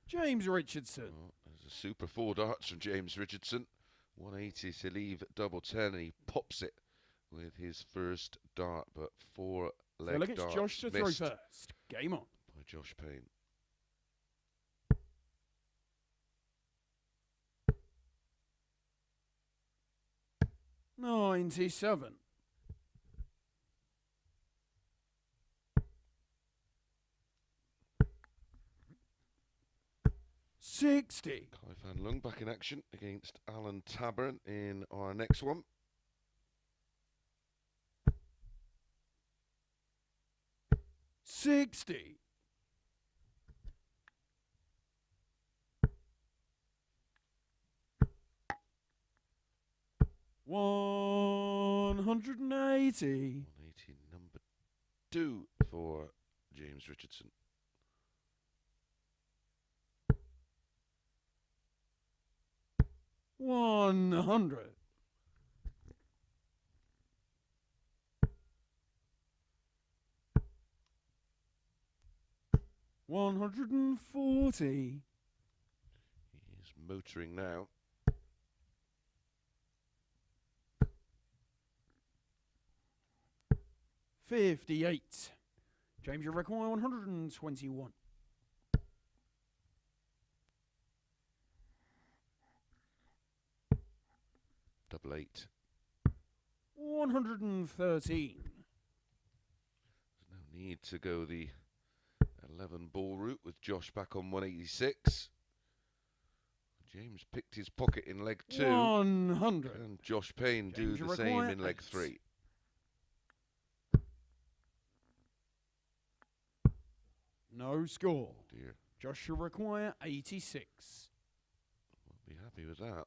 James Richardson. Oh, there's a super 4 darts from James Richardson. 180 to leave double 10, and he pops it with his first dart, but 4 leg Feel like it's darts Josh to throw missed first. Game on. by Josh Payne. $97. 60. Fan Leung back in action against Alan Tabern in our next one. $60. $180. 180, number 2 for James Richardson. $100. $140. He is motoring now. $58. James, you require 121. Double 8. 113. There's no need to go the 11 ball route with Josh back on 186. James picked his pocket in leg 2. 100. And Josh Payne James, do you the same require in leg 8. 3. No score. Dear, Josh, you require 86. we'll be happy with that.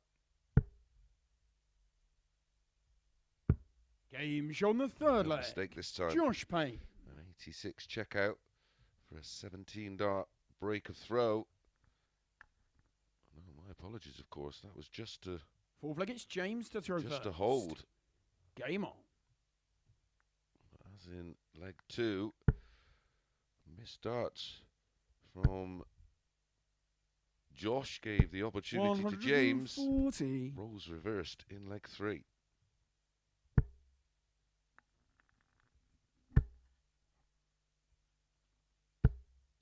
Game show on the third No leg. mistake this time. Josh Payne. An 86 checkout for a 17 dart break of throw. No, my apologies, of course. That was just a Fourth leg, it's James to throw just first. a hold. Game on. As in leg 2, missed darts from Josh gave the opportunity to James. 140. Roles reversed in leg 3.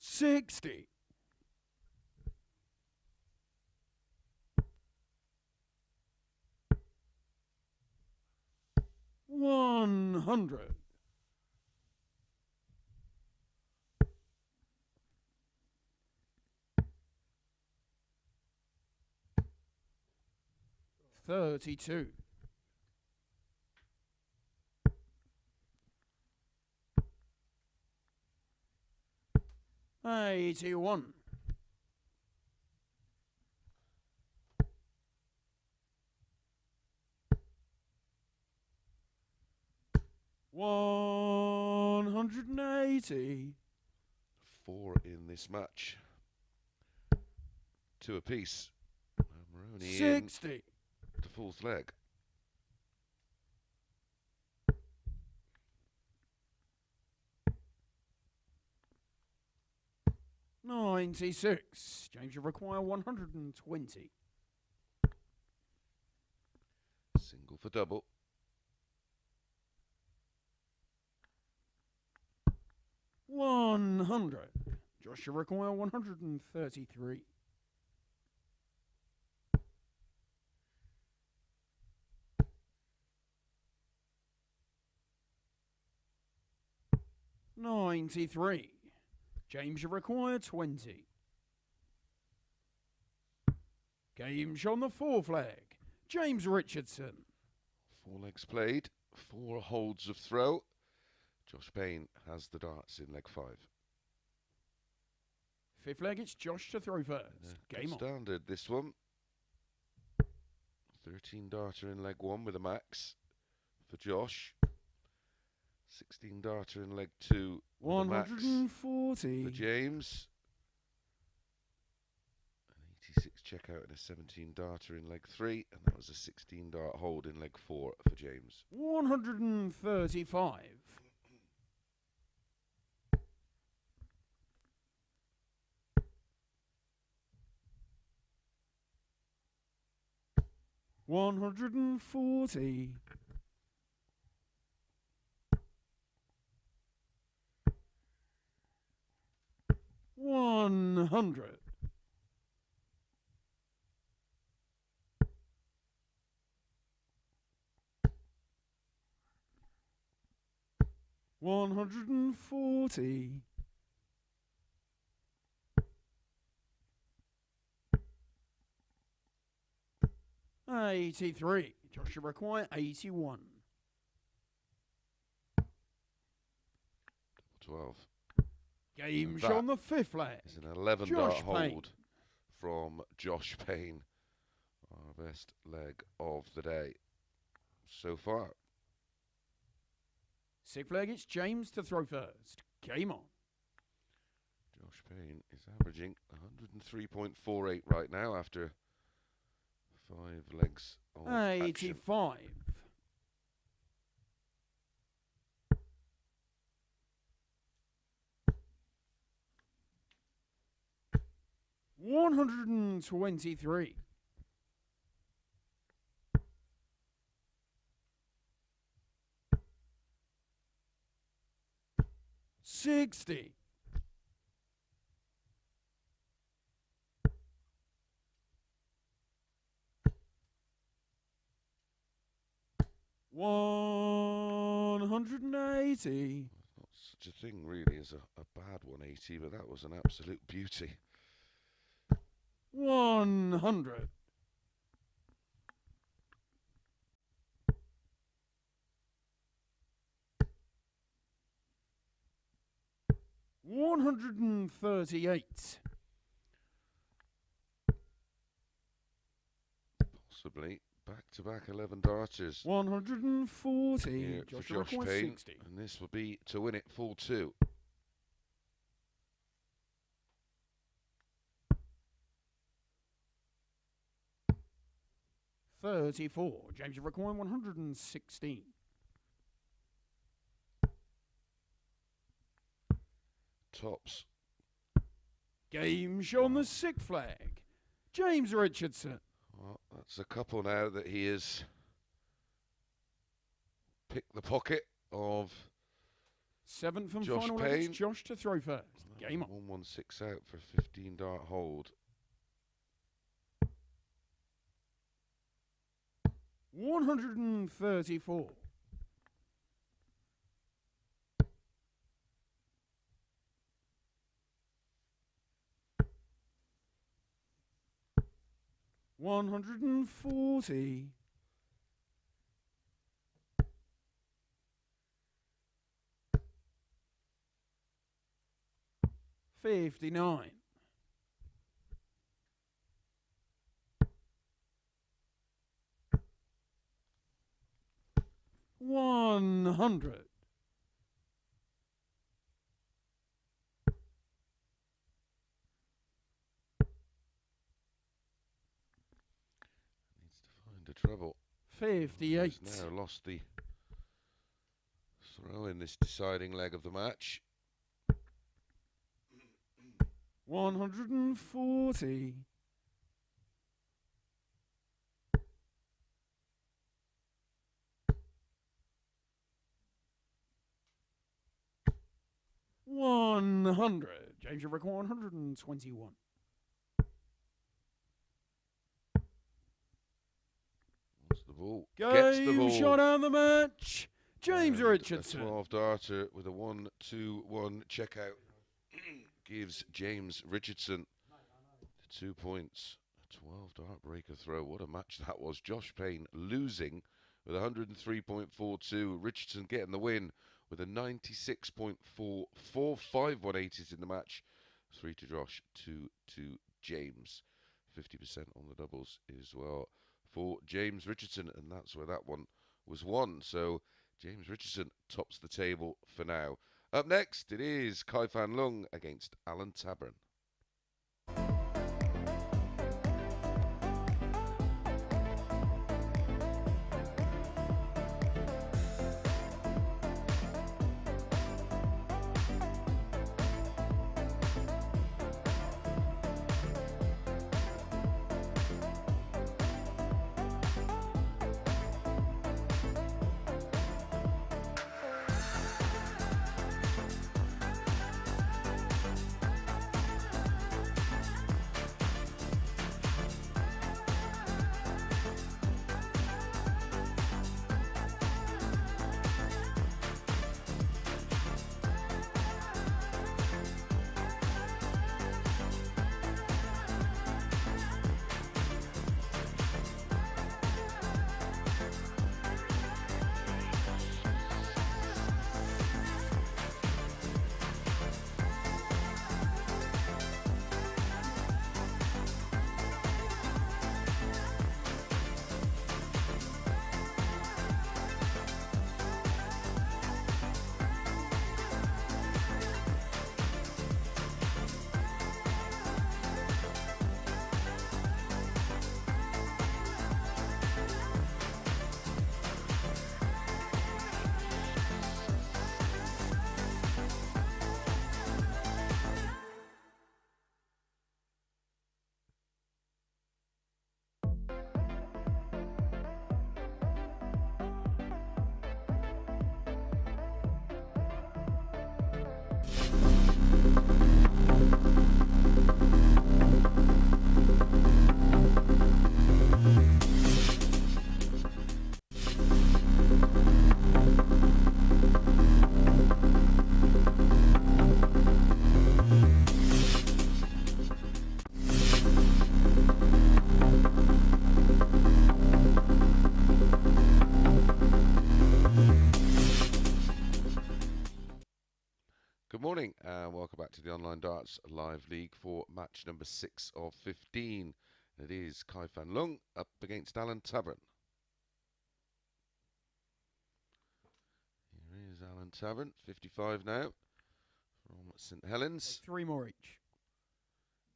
$60. $100. $32. $81. $180. 4 in this match. 2 apiece. Maroney in 60. to fourth leg. $96. James, you require 120. Single for double. $100. Josh, you require 133. $93. James, you require 20. Games on the fourth leg. James Richardson. 4 legs played. 4 holds of throw. Josh Payne has the darts in leg 5. Fifth leg, it's Josh to throw first. Game on. Standard this one. 13 darter in leg 1 with a max for Josh. 16 darter in leg 2 with a max 140. for James. An 86 checkout and a 17 darter in leg 3, and that was a 16 dart hold in leg 4 for James. 135. 140. 100. 140. 83. Joshua require 81. 12. Game show on the 5th leg. It's an 11 dart hold from Josh Payne. Our best leg of the day so far. 6th leg, it's James to throw first. Game on. Josh Payne is averaging 103.48 right now after 5 legs of 85. Action. 123. 60. 180. Not such a thing really as a bad 180, but that was an absolute beauty. 100. 138. Possibly back-to-back 11 darters. 140. Here for Josh Payne, 60. and this will be to win it full 2. 34. James requiring 116. Tops. Game show on the 6th flag. James Richardson. Well, that's a couple now that he has picked the pocket of 7th and Josh final Payne. leg, it's Josh to throw first. Game on. 116 out for 15 dart hold. 134. 140. 59. 100. Treble. 58. He's now lost the throw in this deciding leg of the match. 140. 100. James, you record 121. The ball. Game Gets the ball. shot out of the match. James Richardson. A 12 darter with a 1-2-1 checkout gives James Richardson the 2 points. A 12 dart breaker throw. What a match that was. Josh Payne losing with 103.42. Richardson getting the win with a 96.44. 5 180s in the match. 3 to Josh, 2 to James. 50% on the doubles as well for James Richardson, and that's where that one was won. So James Richardson tops the table for now. Up next, it is Fan Leung against Alan Tabern. Good morning and welcome back to the Online Darts Live League for match number 6 of 15. It is Fan Leung up against Tavern. Here is Tavern, 55 now, from St Helens. 3 more each.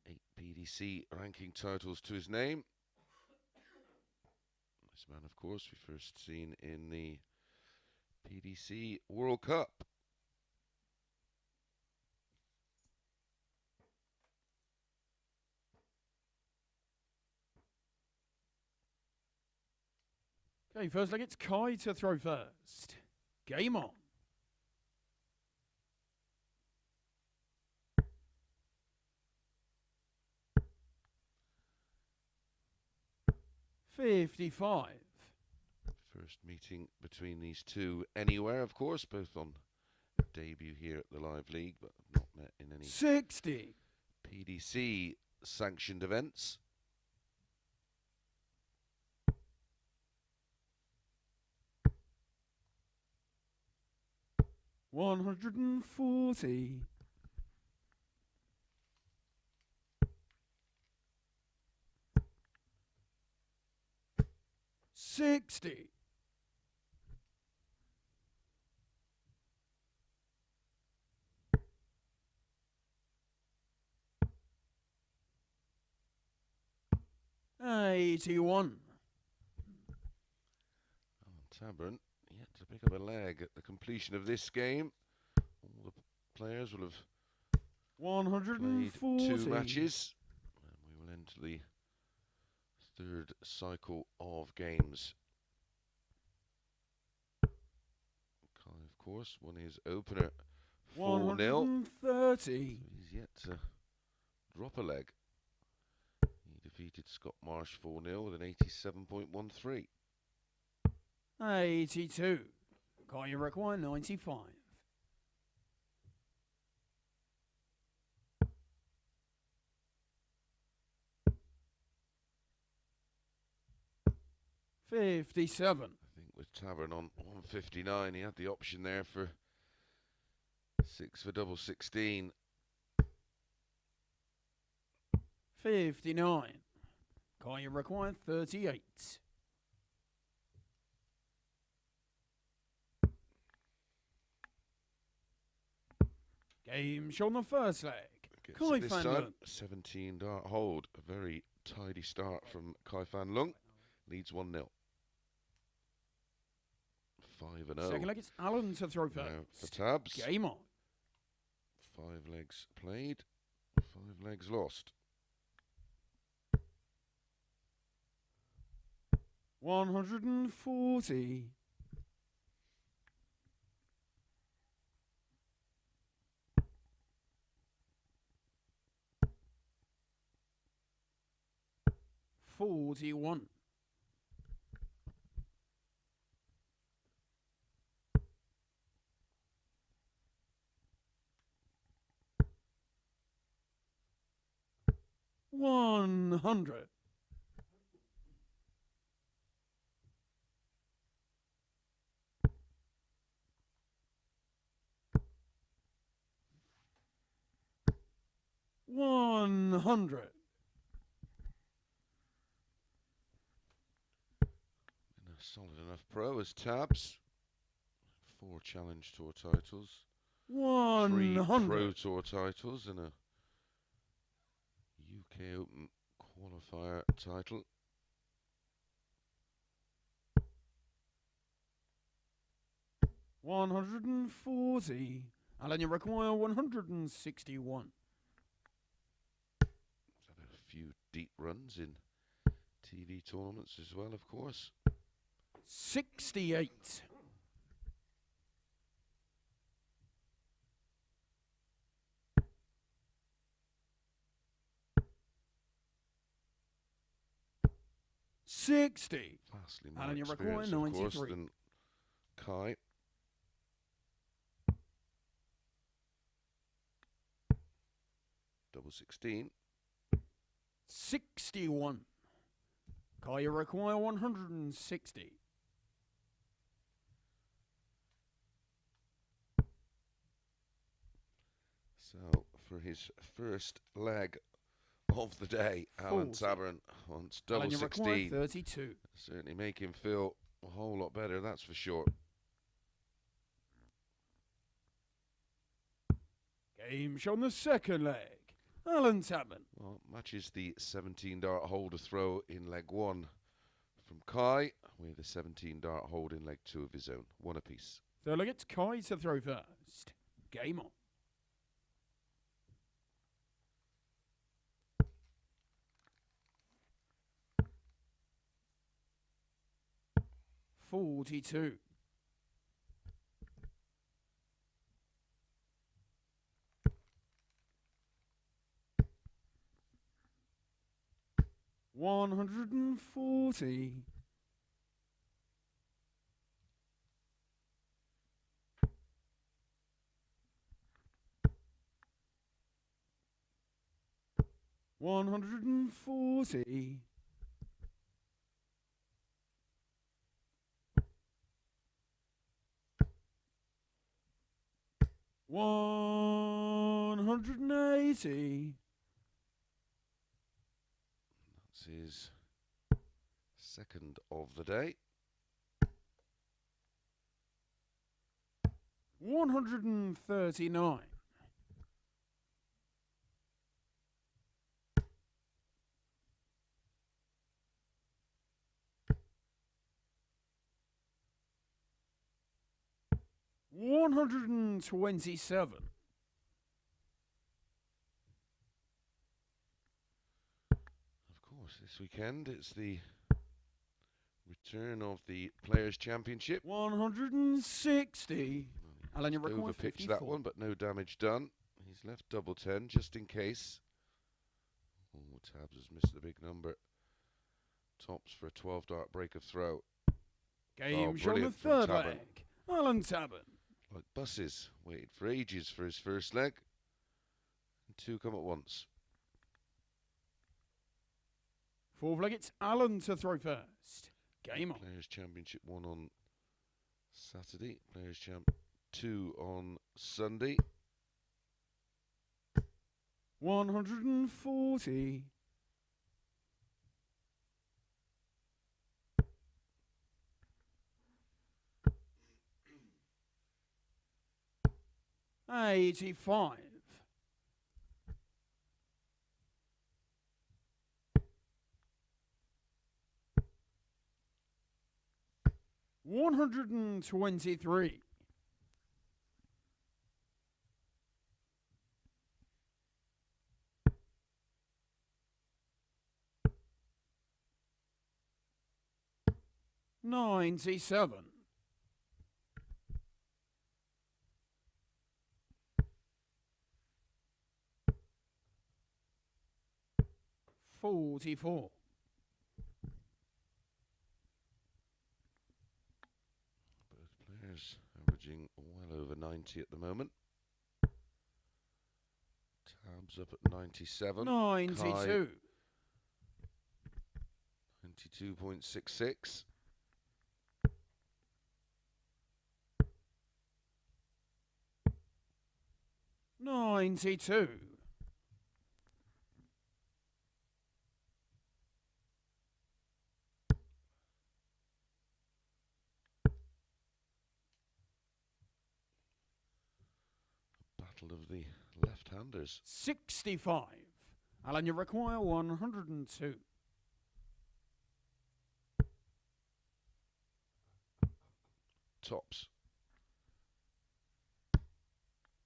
8 PDC ranking titles to his name. This man, of course, we first seen in the PDC World Cup. Okay, first leg, it's Kai to throw first. Game on. $55. First meeting between these two anywhere, of course, both on debut here at the Live League, but not met in any 60. PDC sanctioned events. $140. $60. $81. Tabern yet to pick up a leg at the completion of this game. All the players will have 140. played 2 matches, and we will enter the 3rd cycle of games. Kai, of course, won his opener 4-0. 130. He's yet to drop a leg. He defeated Scott Marsh 4-0 with an 87.13. 82. Kai, you require 95. $57. I think with Tavern on 159, he had the option there for 6 for double 16. 59. Kai, you require 38. Game shown the first leg. Kai This Fan time, Leung. 17 dart hold. A very tidy start from Fan Leung. Leads 1-0. 5-0. Second leg, it's Alan to throw Now for first. Tabs. Game on. 5 legs played, 5 legs lost. 140. $41. $100. $100. And a solid enough pro as Tabs. 4 Challenge Tour titles. 3 $100. Pro Tour titles and a UK Open qualifier title. $140. Alan, you require 161. He's had a few deep runs in TV tournaments as well, of course. 68. $60. Vastly more Alan, you require experience, of course, 93. than Kai. Double 16. 61. Kai, you require 160. So, for his first leg of the day, Alan 40. Tabern wants double Alan, you require 16. 32. Certainly make him feel a whole lot better, that's for sure. Game shown the second leg. Alan Tabern. Well, matches the 17 dart hold to throw in leg 1 from Kai, with a 17 dart hold in leg 2 of his own, one apiece. Third leg, it's Kai to throw first. Game on. $42. $140. $140. $180. That's his second of the day. 139. $127. Of course, this weekend it's the return of the Players' Championship. 160. Alan, you require Overpitched 54. that one, but no damage done. He's left double 10 just in case. Oh, Tabs has missed the big number. Tops for a 12 dart break of throw. Game shown the brilliant from third Tabern. leg. Alan Tabern. Like buses, waited for ages for his first leg. And two come at once. Fourth leg, it's Alan to throw first. Game on. Players' Championship 1 on Saturday. Players' Champ 2 on Sunday. 140. $85. $123. $97. $44. Both players averaging well over 90 at the moment. Tabs up at 97. 92. 92.66. $92. Battle of the left-handers. 65. Alan, you require 102. Tops.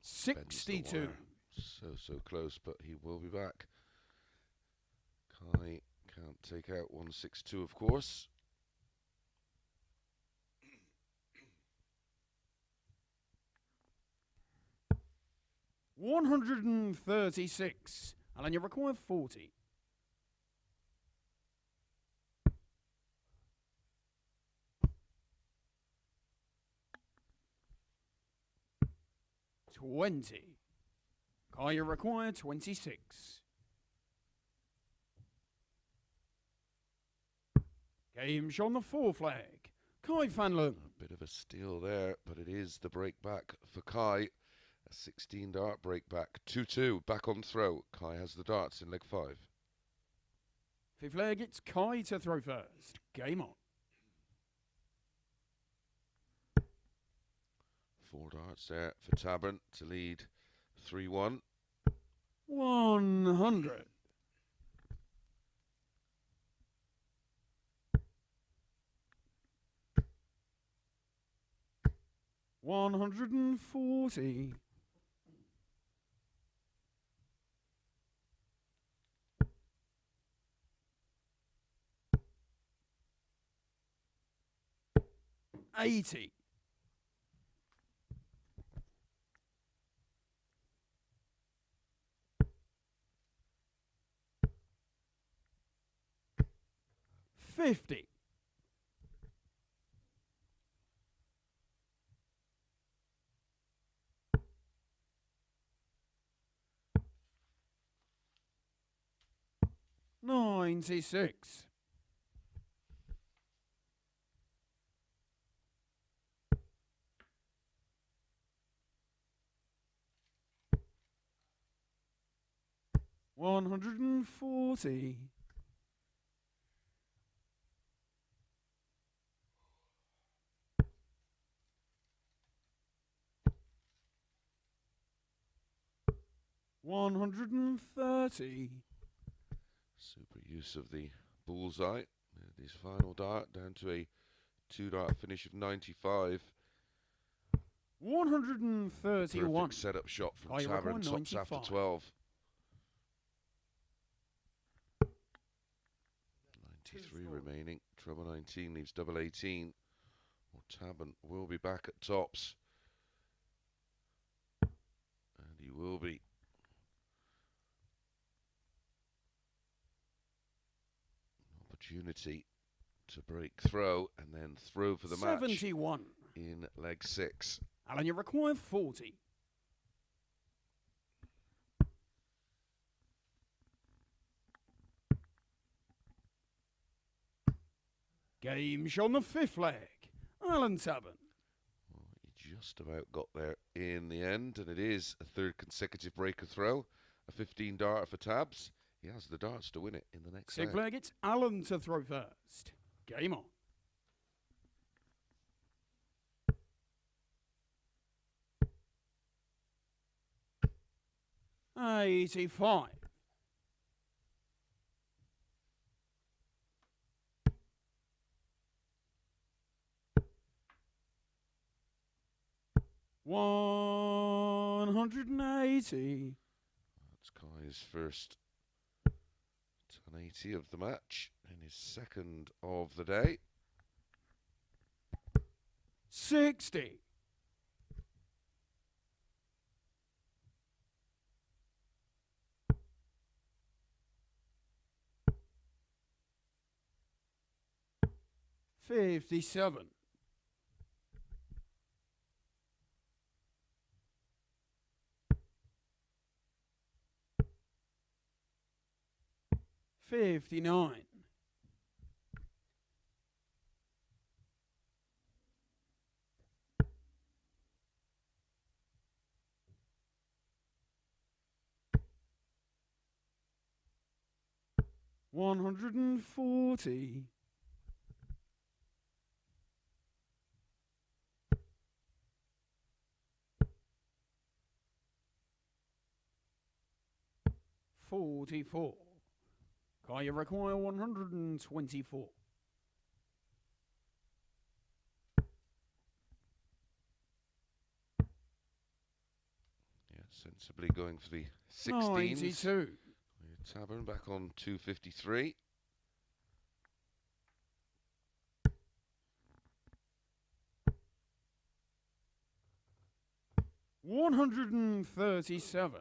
62. So close, but he will be back. Kai can't take out 162, of course. $136. Alan, you require 40. $20. Kai, you require 26. Game shown the fourth flag. Kai Fan Leung. A bit of a steal there, but it is the break back for Kai. A 16 dart break back. 2-2. Back on throw. Kai has the darts in leg 5. Fifth leg, it's Kai to throw first. Game on. 4 darts there for Tabern to lead 3-1. 100. 140. 80. 50. 96. 140. 130. Super use of the bullseye. His final dart down to a 2-dart finish of 95. 131. Perfect setup shot from Kai Tavern. record Tops 95. after 12. 93 remaining. Treble 19 leaves double 18. Well, Tabern will be back at tops. And he will be. Opportunity to break throw and then throw for the 71. match in leg 6. Alan, you require 40. Game on the fifth leg. Alan Tabern. Well, he just about got there in the end, and it is a 3rd consecutive breaker throw. A 15 darter for Tabs. He has the darts to win it in the next Sixth leg. leg, it's Alan to throw first. Game on. 85. 180. That's Kai's first 1080 of the match and his second of the day. 60. 57. 59. 140. 44. Kai, you require 124. Yeah, sensibly going for the 16s. 92. Tabern back on 253. 137.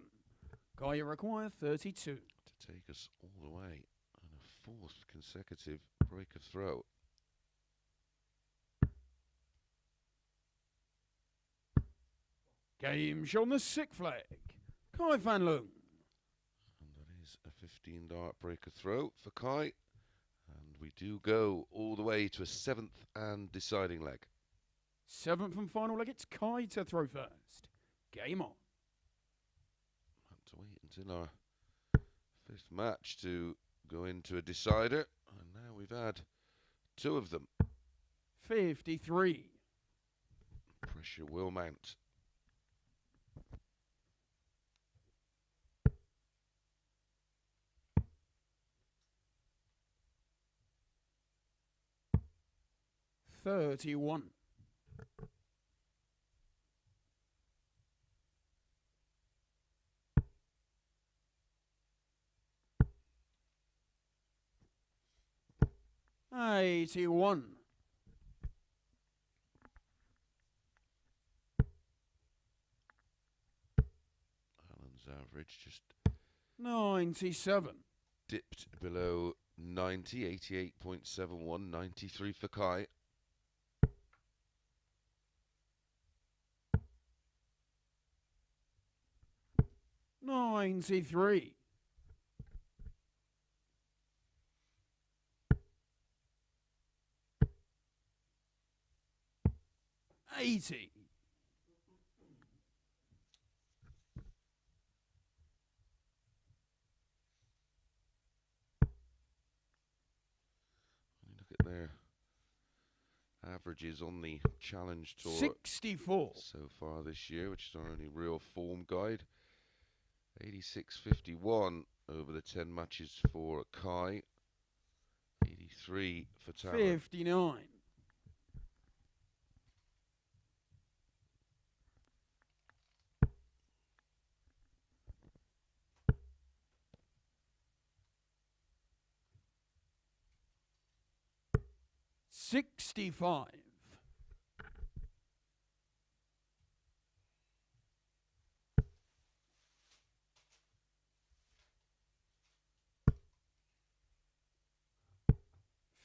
Kai, you require 32. To take us all the way on a 4th consecutive break of throw. Game on the sixth flag. Kai Fan Leung. And that is a 15 dart break of throw for Kai. And we do go all the way to a 7th and deciding leg. 7th and final leg, it's Kai to throw first. Game on. in our fifth match to go into a decider, and now we've had two of them. 53. Pressure will mount. $31. 81. Alan's average just 97. dipped below 90, 88.71, 93 for Kai. $93. 80. Look at their averages on the Challenge Tour 64. so far this year, which is our only real form guide. 86.51 over the 10 matches for Kai. 83 for Tavern. 59. $65.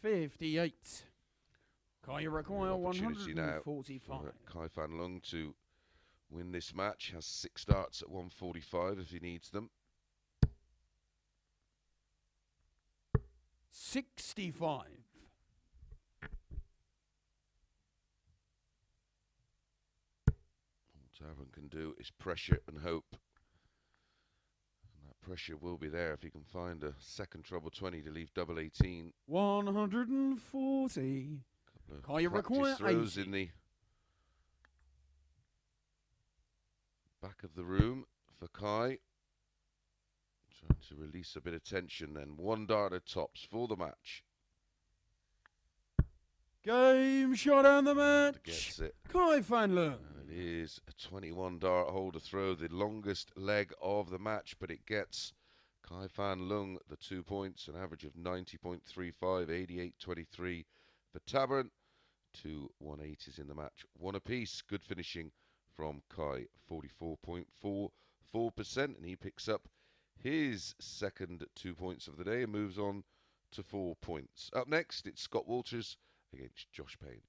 $58. Kai require Opportunity now 145. for Kai Fan Leung to win this match. Has 6 darts at 145 if he needs them. 65. All Tavern can do is pressure and hope. And that pressure will be there if he can find a second treble 20 to leave double 18. 140. Kai require Throws 80. in the back of the room for Kai. Trying to release a bit of tension then. 1 dart at tops for the match. Game shot on the match. Gets it. Kai Fan Leung. And it is a 21 dart hole to throw, the longest leg of the match, but it gets Kai Fan Leung the 2 points, an average of 90.35, 88.23 for Tabern. 2 180s in the match, 1 apiece. Good finishing from Kai, 44.44%, and he picks up his second 2 points of the day and moves on to 4 points. Up next, it's Scott Walters against Josh Payne.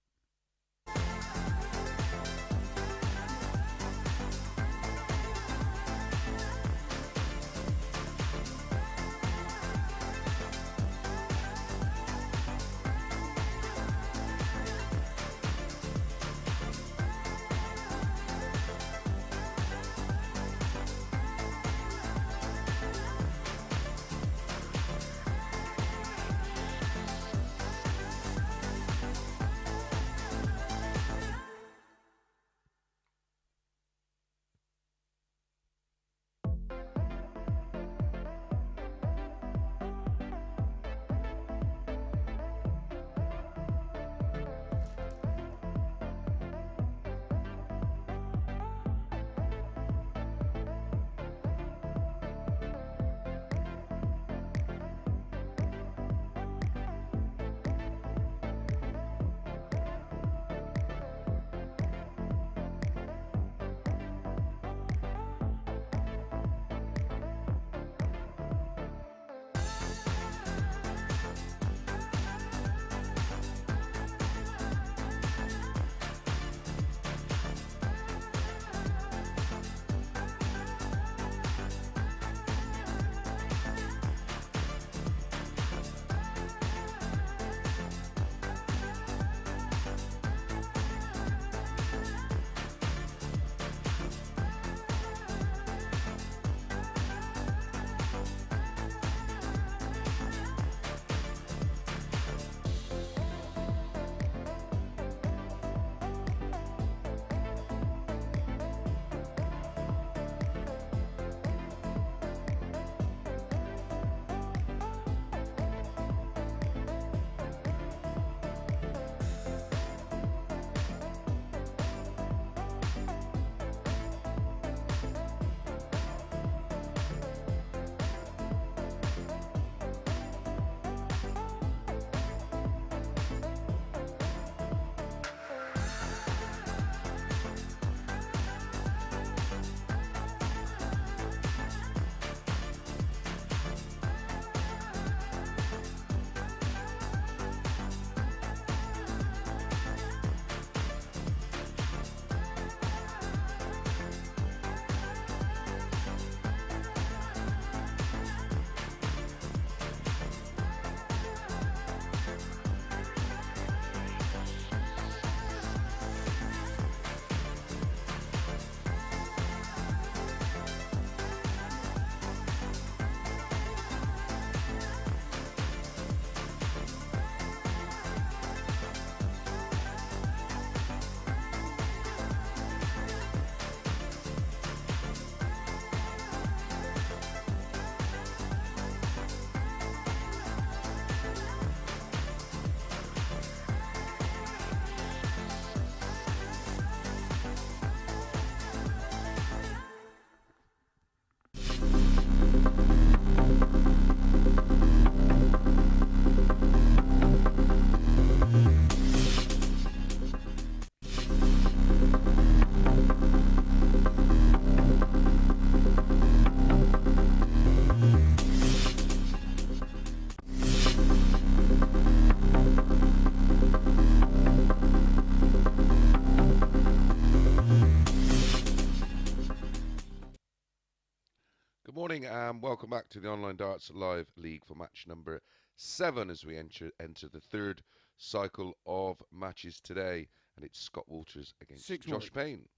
Morning and welcome back to the Online Darts Live League for match number 7 as we enter the third cycle of matches today, and it's Scott Walters against Josh Payne.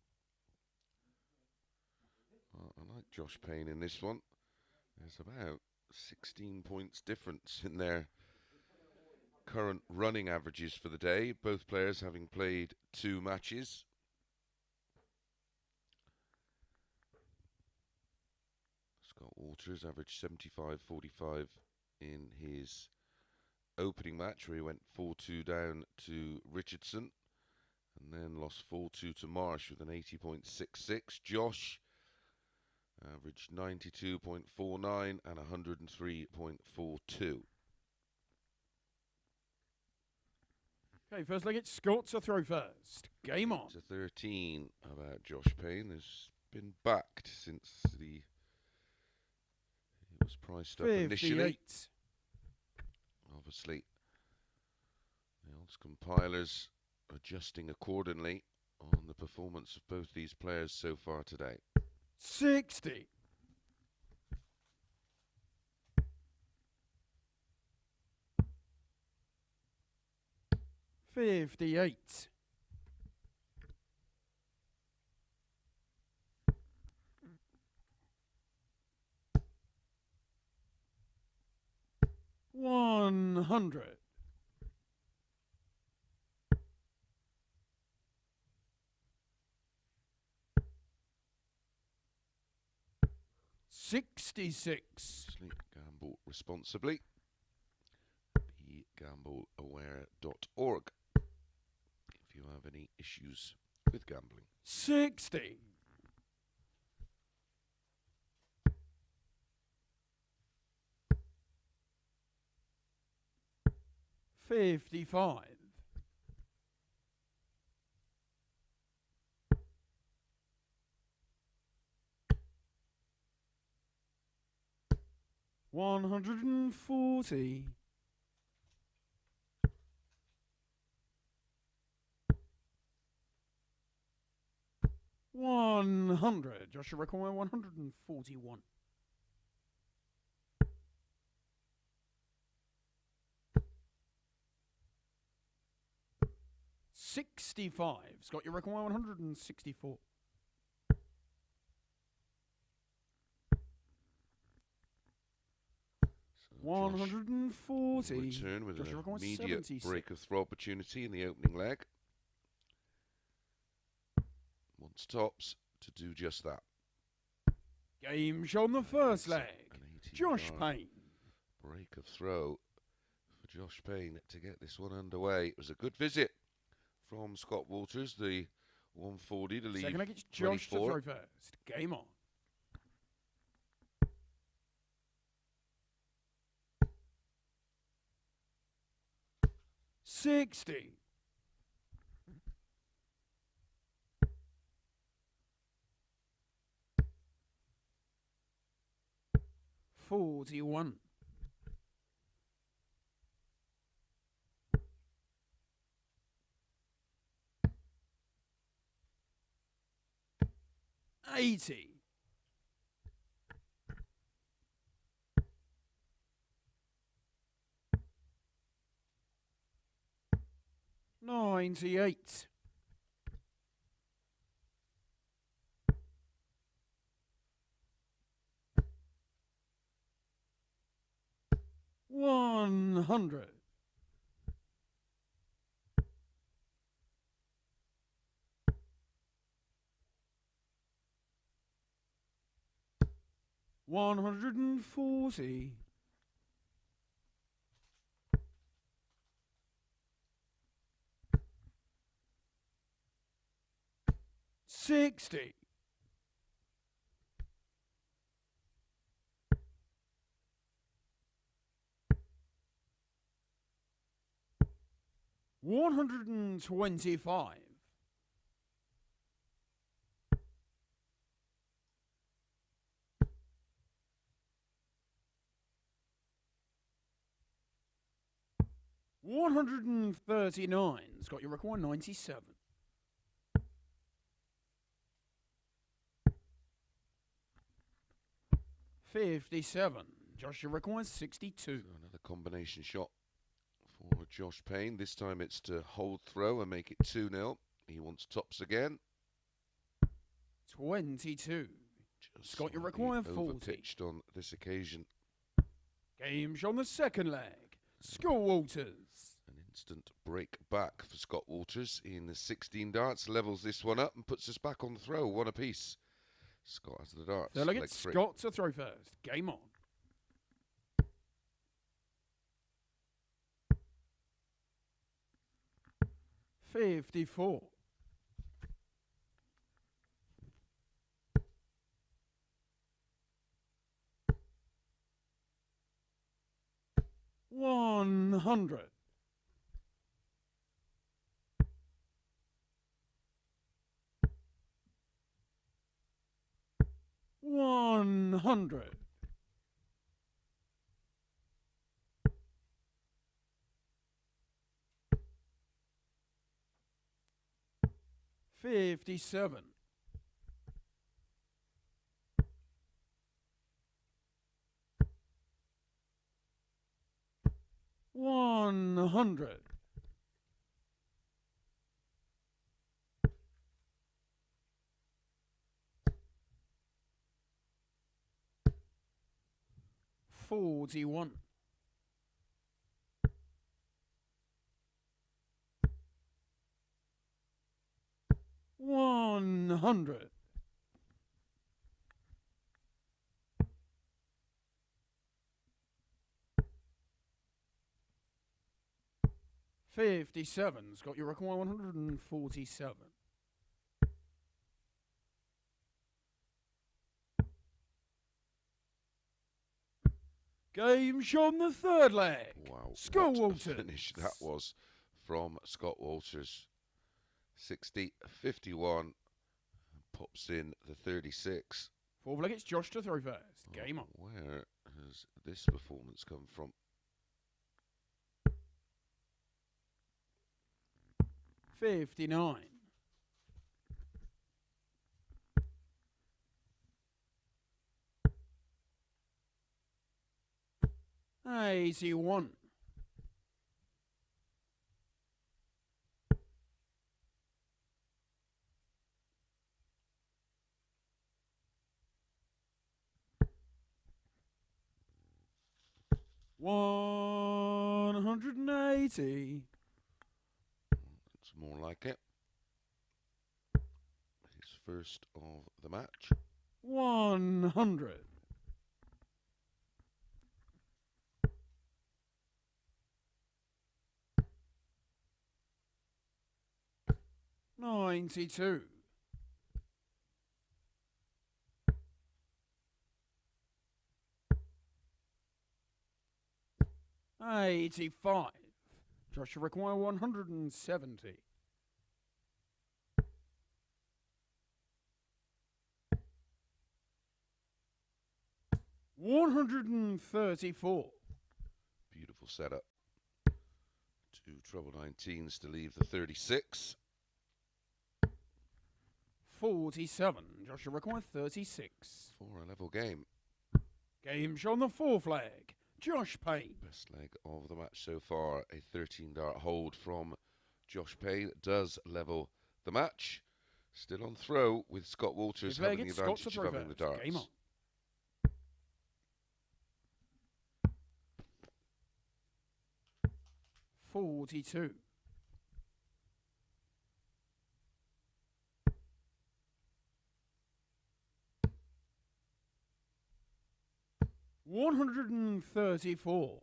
I like Josh Payne in this one. There's about 16 points difference in their current running averages for the day, both players having played 2 matches. Scott Walters averaged 75.45 in his opening match, where he went 4-2 down to Richardson and then lost 4-2 to Marsh with an 80.66. Josh averaged 92.49 and 103.42. Okay, first leg, it's Scott to throw first. Game on. To 13 about Josh Payne. Has been backed since he was priced up initially. Obviously, the odds compilers adjusting accordingly on the performance of both these players so far today. 60. 58. 100. 66. Gamble responsibly. BeGambleAware.org if you have any issues with gambling. 60. 55. 140. 100. Joshua require 141. 65. Scott, you reckon 164. 140. Return with an immediate break of throw opportunity in the opening leg. Wants tops to do just that. Game show on the first leg. Josh Payne. Break of throw for Josh Payne to get this one underway. It was a good visit from Scott Walters, the 140 to leave. Second leg, it's Josh 24. To throw first. Game on. 60. 41. 80. 98. 100. 140. 60. 125. 139. Scott, you require 97. 50. 57. Joshua requires 62. So another combination shot for Josh Payne. This time it's to hold throw and make it 2-0. He wants tops again. 22. Just Scott, you slightly require 40. overpitched on this occasion. Game's on the second leg. Scott Walters. An instant break back for Scott Walters in the 16 darts. Levels this one up and puts us back on the throw. One apiece. Scott has the darts. They'll look leg at three. Scott to throw first. Game on. $54. 100. 100. 57. 100. 41. 100. 57's got your require 147. Game's on the third leg. Wow, Scott what a Walters. finish that was from Scott Walters. 60, 51, pops in the 36. Fourth leg, it's Josh to throw first. Game on. Where has this performance come from? 59. 81. 180. It's more like it. His first of the match. 100. 92. 85. Josh require 170. 134. Beautiful setup. Two treble 19s to leave the 36. 47. Josh require 36. For a level game. Game's on the fourth leg. Josh Payne. Best leg of the match so far. A 13 dart hold from Josh Payne does level the match. Still on throw with Scott Walters His leg, having the it's Scott to advantage throw of having the first. darts. Game on. 42. 134.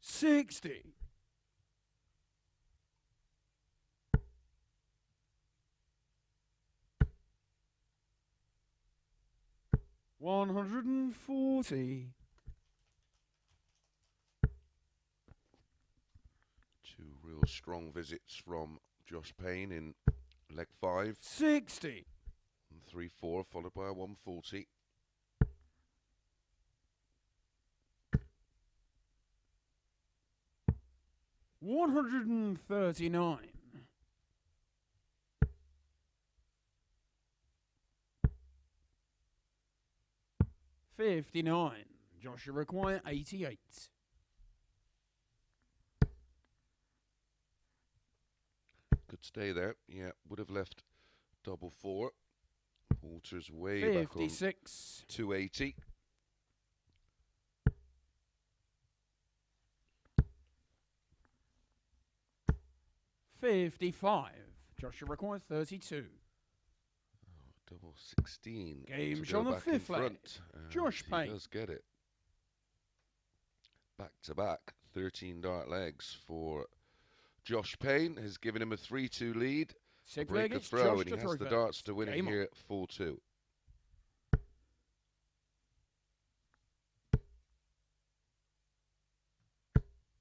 60. 140. Two real strong visits from Josh Payne in leg 5. 60. 3-4 followed by a 140. 139. 59. Joshua require 88. Good stay there. Yeah, would have left double 4. Walters way 56. back on 280. $55. Joshua require 32. Double 16. Game to shot go on the back in 5th leg. front, and Josh Payne. He does get it. Back to back, 13 dart legs for Josh Payne. Has given him a 3-2 lead. Sixth Break leg, a it's throw, Josh and he to has throw the first. darts to win it Game on. here at 4-2.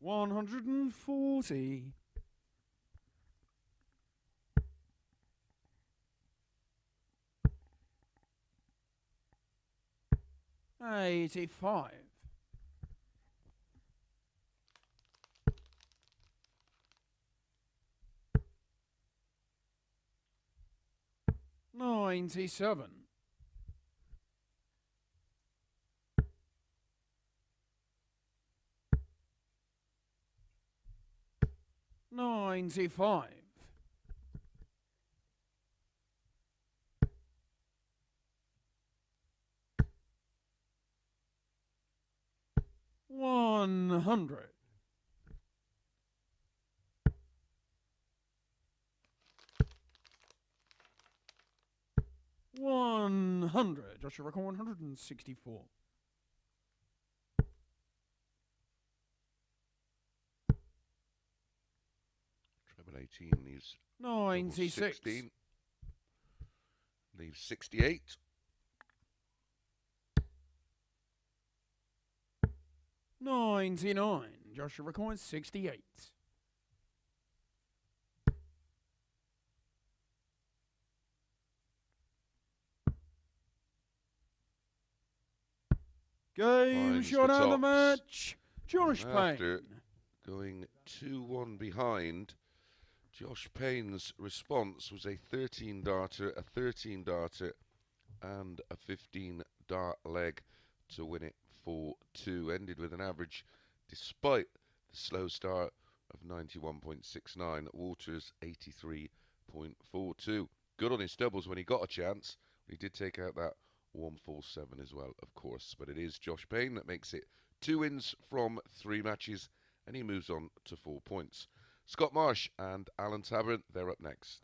$140. $85. $97. $95. $100. $100. Joshua record 164. Treble 18 leaves 96. 16. Leaves 68. $99. Joshua record 68. Game Finds shot the out of the tops. match. Josh And Payne. after going 2-1 behind, Josh Payne's response was a 13 darter, a 13 darter, and a 15 dart leg to win it 4-2. Ended with an average, despite the slow start, of 91.69. Walters 83.42. Good on his doubles when he got a chance. He did take out that 147 as well, of course. But it is Josh Payne that makes it 2 wins from 3 matches, and he moves on to 4 points. Scott Marsh and Alan Tabern, they're up next.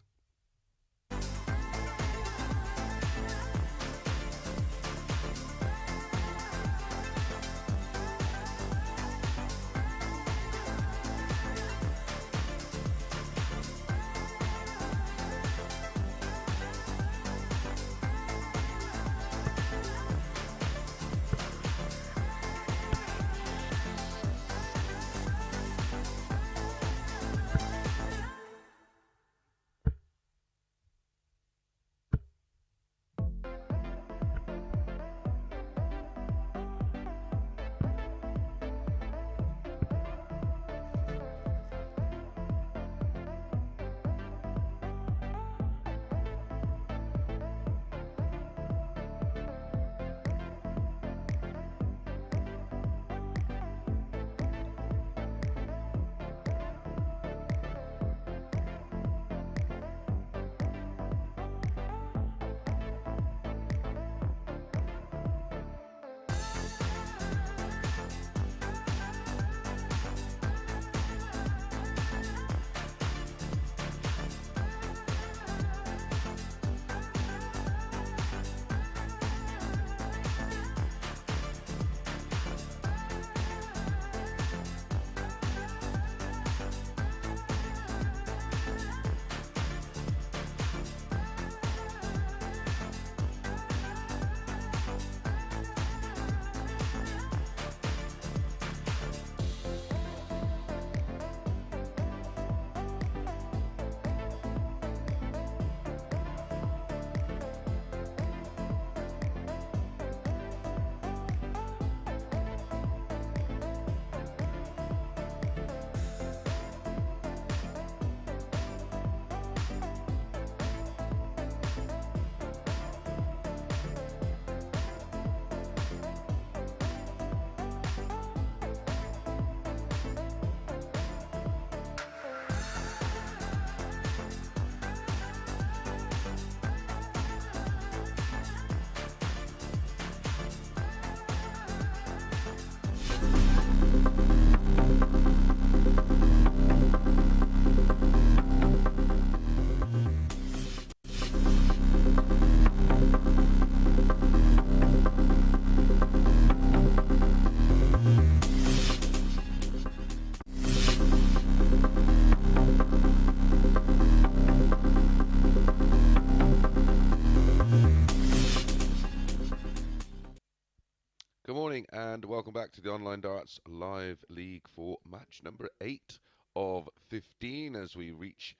Good morning and welcome back to the Online Darts Live League for match number 8 of 15 as we reach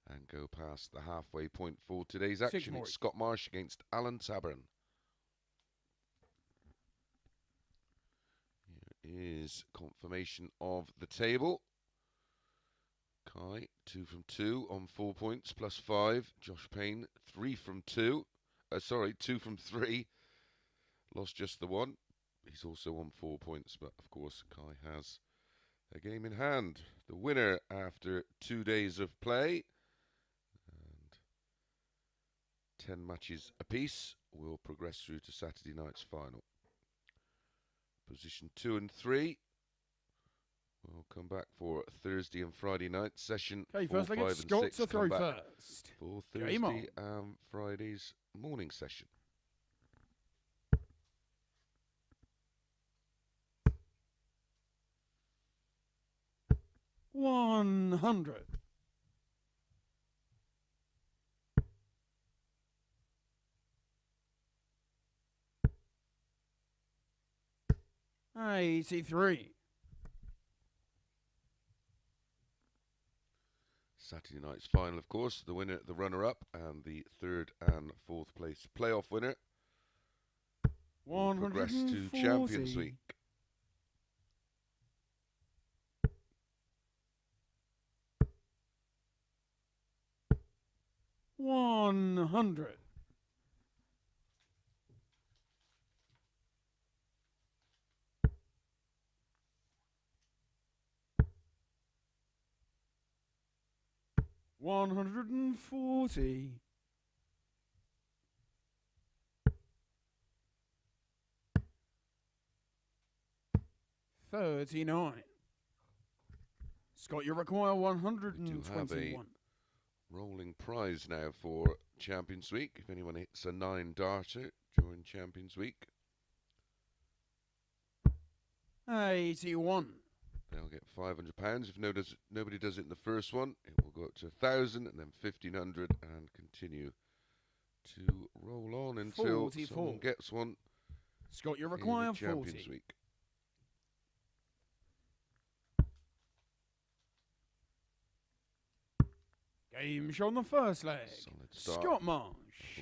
and go past the halfway point for today's action. It's Scott Marsh against Alan Tabern. Here is confirmation of the table. Kai, 2 from 2 on 4 points, plus 5. Josh Payne, 3 from 2. 2 from 3. Lost just the one. He's also on 4 points, but of course Kai has a game in hand. The winner after 2 days of play and 10 matches apiece will progress through to Saturday night's final. Position 2 and 3 will come back for Thursday and Friday night session. Okay, 4, first 5 leg, and Scott 6 to throw come back first. for Thursday and Friday's morning session. $100. $83. Saturday night's final, of course, the winner, the runner-up, and the 3rd and 4th place playoff winner will progress to Champions Week. $100. $140. $39. Scott, you require 121. Rolling prize now for Champions Week. If anyone hits a 9 darter during Champions Week, 81. they'll get £500. If nobody does it in the first one, it will go up to 1,000 and then 1,500 and continue to roll on until 44. someone gets one. Scott, you require Champions 40. Week. Game show on the first leg. Solid start. Scott Marsh.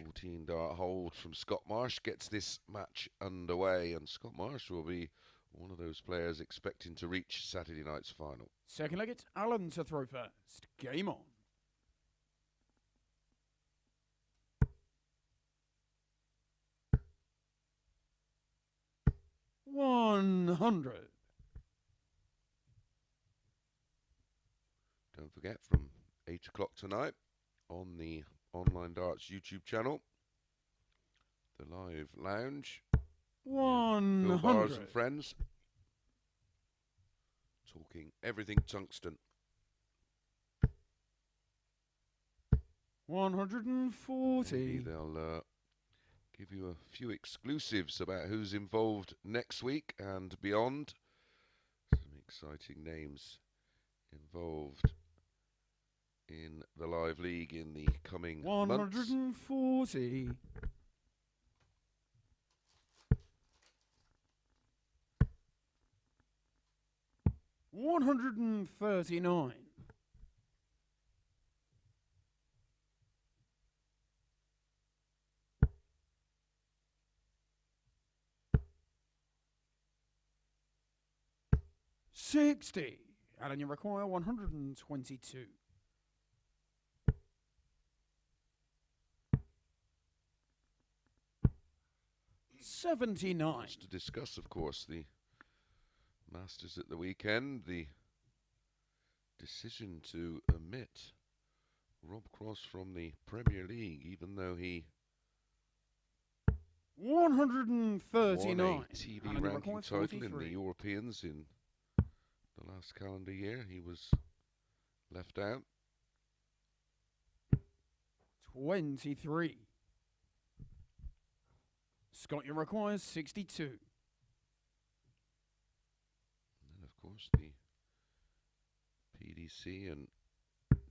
14 dart hold from Scott Marsh gets this match underway, and Scott Marsh will be one of those players expecting to reach Saturday night's final. Second leg, it's Alan to throw first. Game on. $100. Don't forget, from 8 o'clock tonight on the Online Darts YouTube channel, the live lounge, Phil Bars and friends, talking everything tungsten. 140. Maybe they'll give you a few exclusives about who's involved next week and beyond. Some exciting names involved in the live league in the coming 140. months. $139. $60. Alan, you require 122. $79. Much to discuss, of course, the Masters at the weekend, the decision to omit Rob Cross from the Premier League, even though he 139. won a TV ranking title in the Europeans in The last calendar year he was left out. 23. Scott, you require 62. And of course the PDC and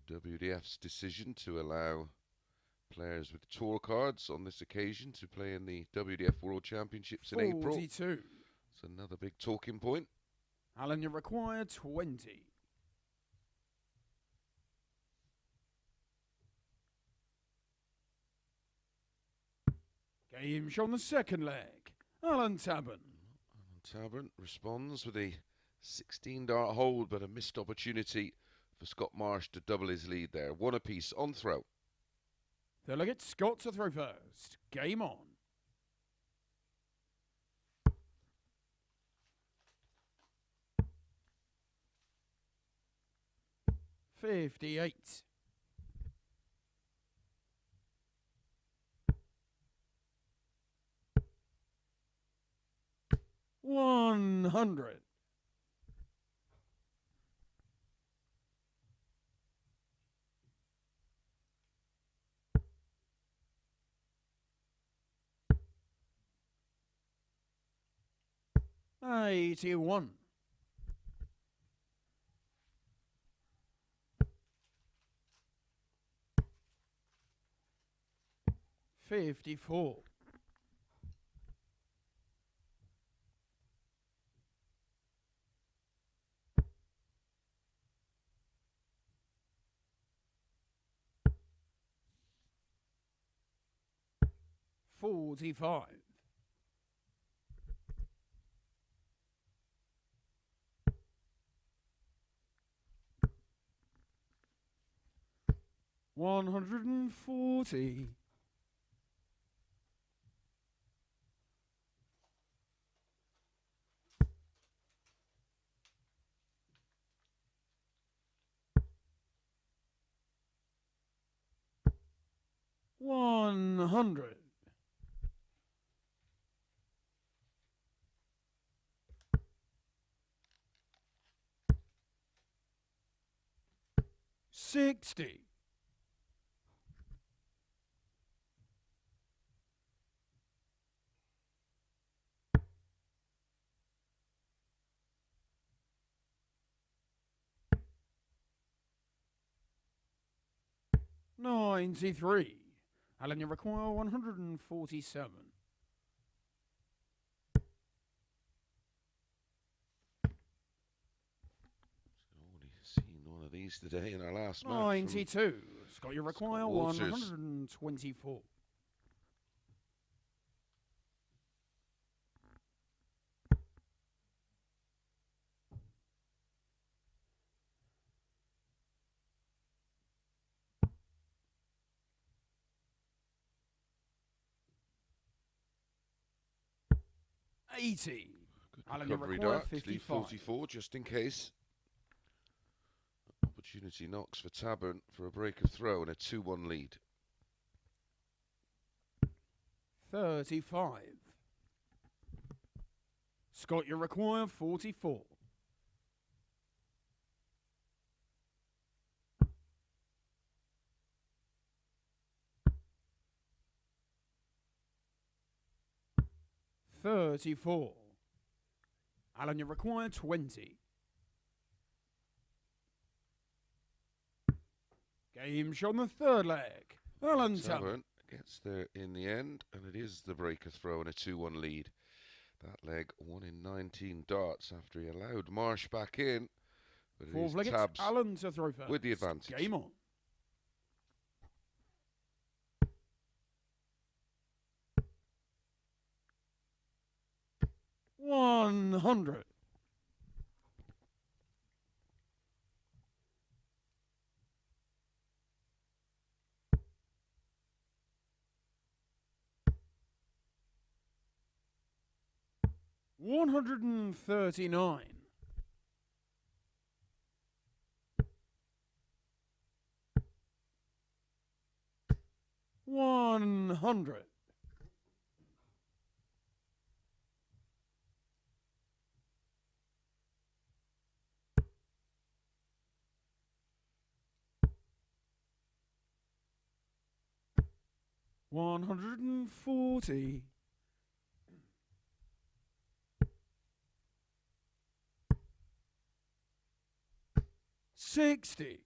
WDF's decision to allow players with tour cards on this occasion to play in the WDF World Championships in April. 42. It's another big talking point. Alan, you require 20. Game show on the second leg. Alan Tabern. Tavern responds with a 16-dart hold, but a missed opportunity for Scott Marsh to double his lead there. One apiece on throw. They'll get Scott to throw first. Game on. $58. 100. $81. 54. 45. 140. 100. 60. 93. Alan, you require 147. Already seen one of these today in our last match. 92. Scott, you require Scott Walters. 124. $80. Good Alan, you recovery require dart, lead 55. 44 just in case. Opportunity knocks for Tabern for a break of throw and a 2-1 lead. 35. Scott, you require 44. $34. Alan, you require 20. Game show on the third leg. Alan Tabern. Tavern gets there in the end, and it is the breaker throw and a 2-1 lead. That leg 1 in 19 darts after he allowed Marsh back in. But it is Tabs Alan to throw first. with the advantage. Game on. $100. 139. 100. 140. 60.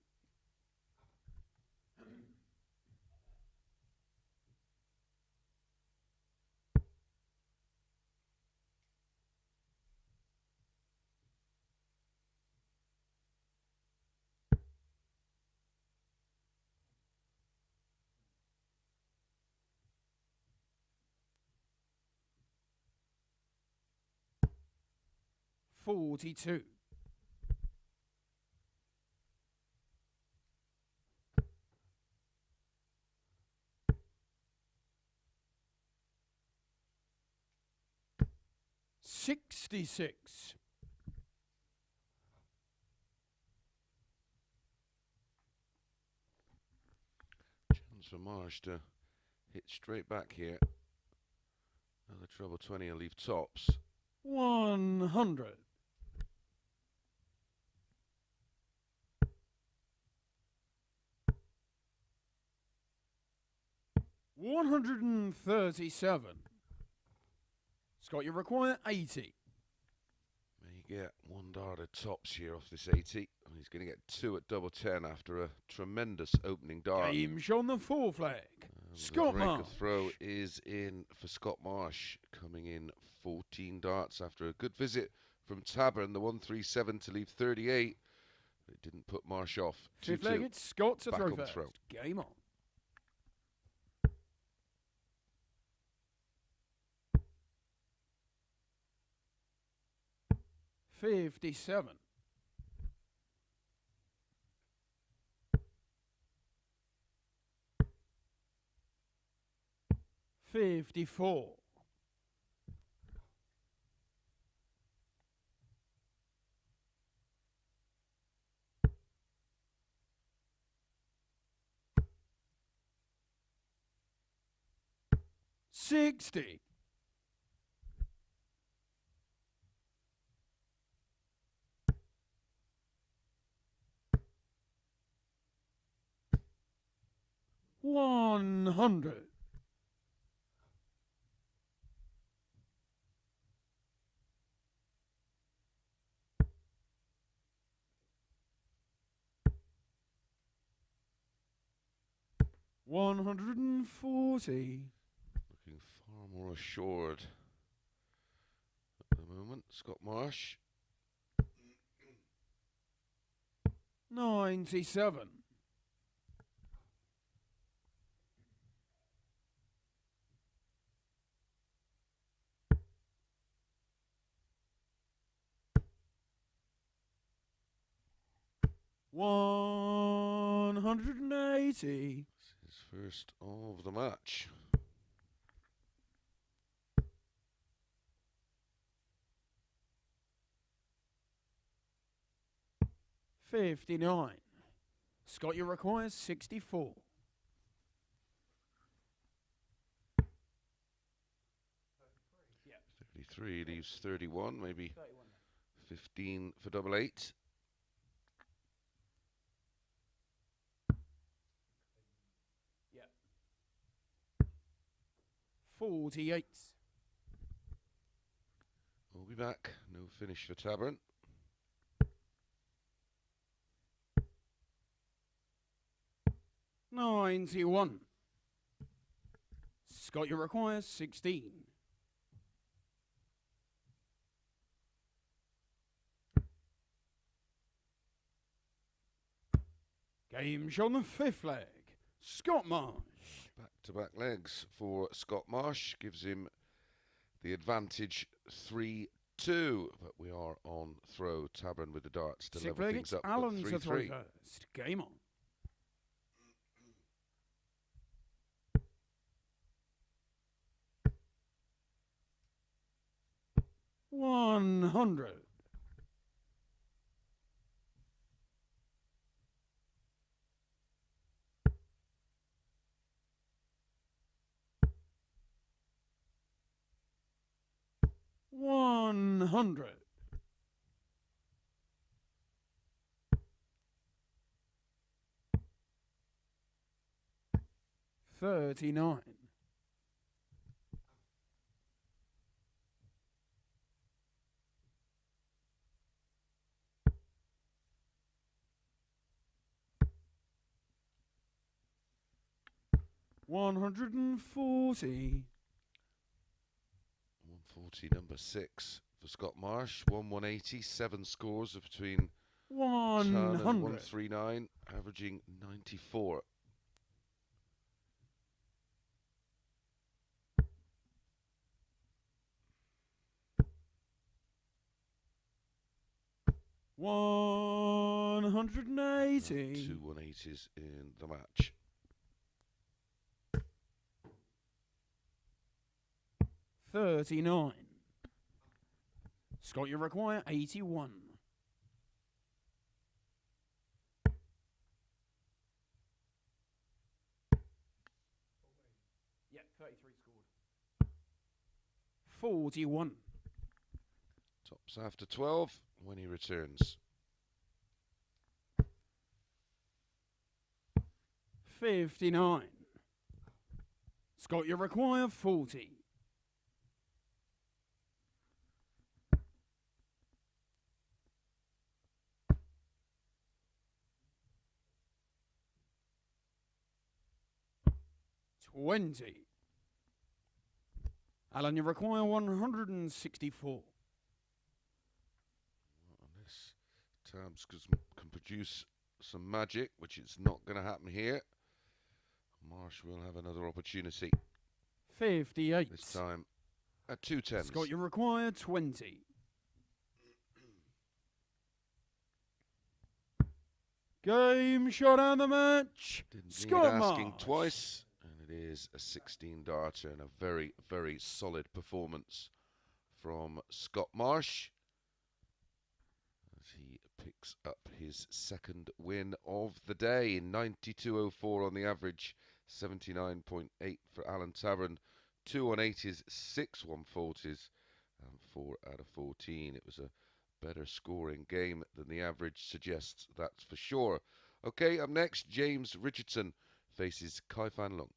42. 66. 'Chance for Marsh to hit straight back here. Another treble 20 will leave tops. 100. 137. Scott, you require 80. May get one dart at tops here off this 80. And he's going to get two at double 10 after a tremendous opening dart. Game's on the 4 flag. Scott the break Marsh. of throw is in for Scott Marsh, coming in 14 darts after a good visit from Tabern, the 137 to leave 38. But it didn't put Marsh off. 5th leg, it's Scott to back throw on first. throw. Game on. $57. 54. 60. 100. 140. Looking far more assured at the moment, Scott Marsh. 97. 180. His first of the match. $59. Scott, you require 64. 33 leaves 31, maybe 15 for double 8. Yeah. 48. We'll be back. No finish for Tavern. $91. Scott, you require 16. Game's on the 5th leg. Scott Marsh. Back-to-back legs for Scott Marsh. Gives him the advantage 3-2. But we are on throw. Tavern with the darts to 6th level leg, things it's up Allen at to throw 3-3. first. Game on. $100. 100. 39. 140. 140, number 6 for Scott Marsh. 180, 7 scores of between 100. 10 and 139, averaging 94. $180. 2 180s in the match. $39. Scott, you require 81. Yeah, 33 scored. 41. Tops after 12 when he returns. 59. Scott, you require 40. $20. Alan, you require 164. Unless Tabs can produce some magic, which is not going to happen here. Marsh will have another opportunity. 58. This time at 2 10s. Scott, you require 20. Game shot out of the match. Didn't Scott need asking Marsh. twice, and it is a 16 darter and a very, very solid performance from Scott Marsh as he picks up his second win of the day in 92.04 on the average, 79.8 for Alan Tavern, 2 180s, 6 140s, and 4 out of 14. It was a better scoring game than the average suggests, that's for sure. Okay, up next, James Richardson faces Fan Leung.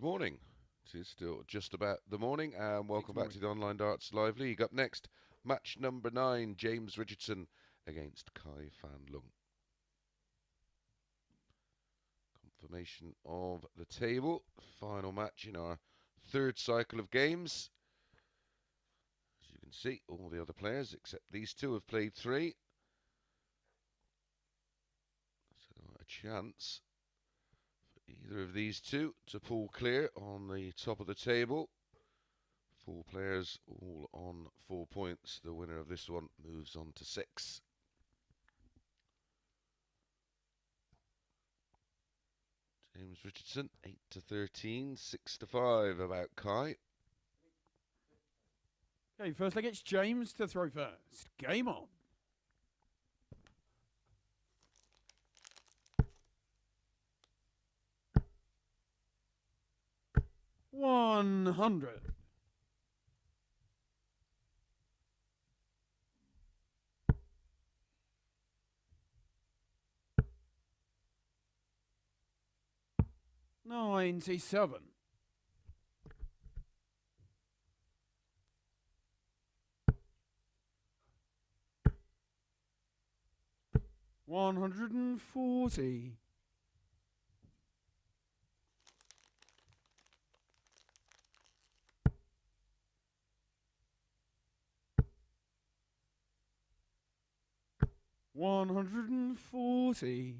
Morning. It is still just about the morning, and welcome back to the Online Darts Live League. Up next, match number 9, James Richardson against Fan Leung. Confirmation of the table. Final match in our third cycle of games. As you can see, all the other players except these two have played 3. a chance for either of these two to pull clear on the top of the table. 4 players all on 4 points. The winner of this one moves on to 6. James Richardson, 8-13, 6-5 about Kai. Okay, first leg, it's James to throw first. Game on. $100. $97. $140. $140.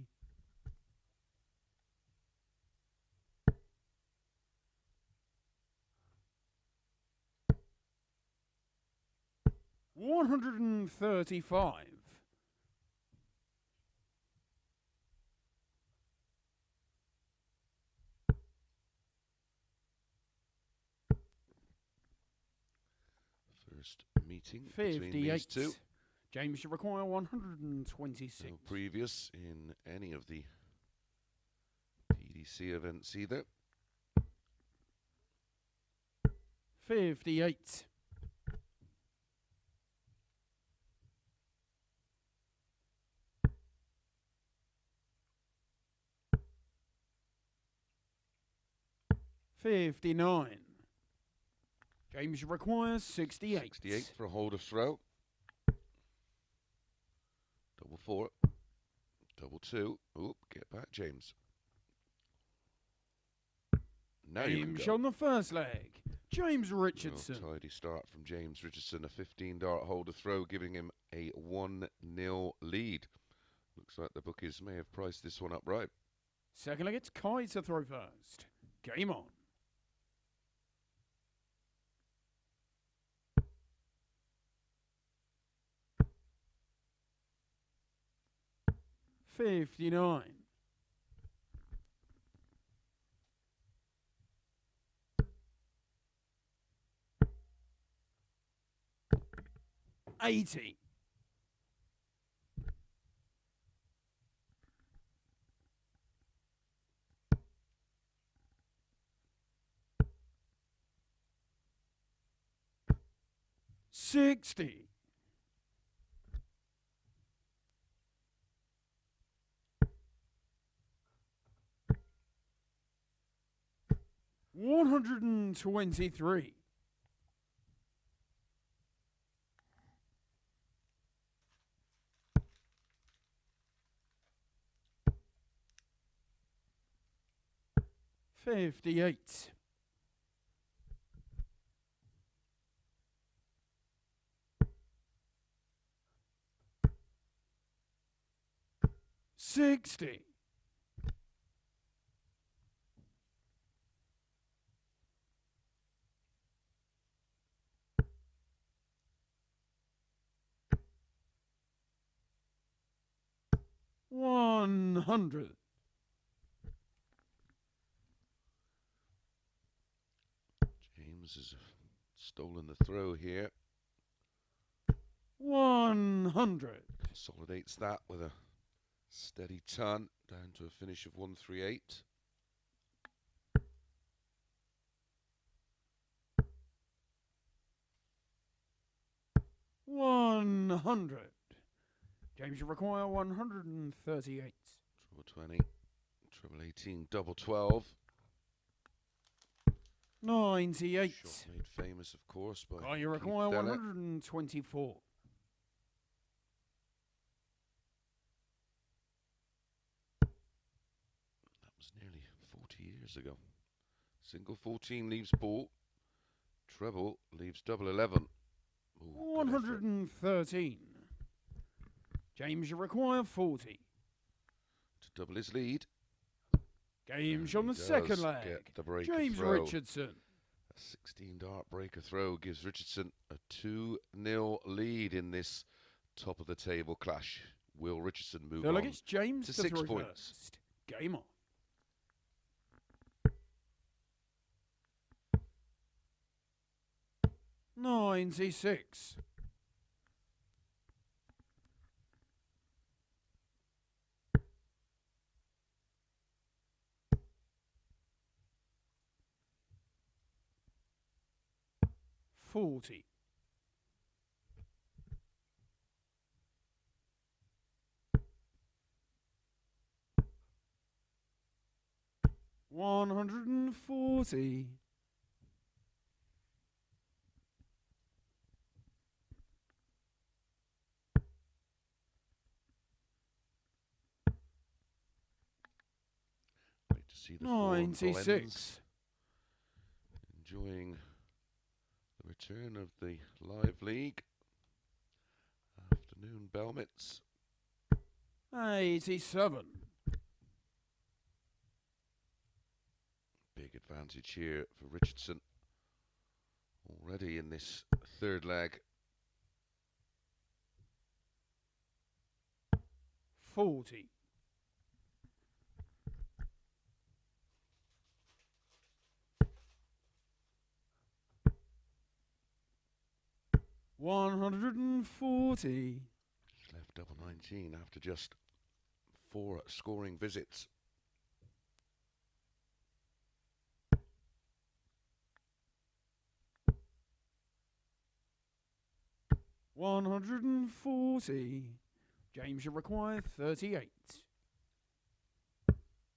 $135. First meeting between these two. James should require 126. No previous in any of the PDC events either. 58. $59. James requires 68. 68 for a hold of throw. Double 4. Double 2. Oop, get back, James. Now you can James go. on the first leg. James Richardson. Oh, tidy start from James Richardson. A 15 dart hold of throw, giving him a 1-0 lead. Looks like the bookies may have priced this one up right. Second leg, it's Kai to throw first. Game on. $59. $80. $60. $123. $58. $60. $100. James has stolen the throw here. 100. Consolidates that with a steady turn down to a finish of 138. $100. James, you require 138. Treble 20. Treble 18. Double 12. 98. Shot made famous, of course, by Oh, you Keith require Dennett. 124. That was nearly 40 years ago. Single 14 leaves ball. Treble leaves double 11. Ooh, good effort. 113. James, you require 40. double his lead. Game's And on the he does second leg. get the breaker James throw. Richardson. A 16 dart breaker throw gives Richardson a 2-0 lead in this top of the table clash. Will Richardson move Feel like on it's James to to 6 throw points? first. Game on. $96. $40. $140. Wait to see the form blends. 96. Enjoying the return of the live league. Afternoon bell mitts. 87. Big advantage here for Richardson. Already in this third leg. 40. $140. Left double 19 after just 4 scoring visits. $140. James should require 38.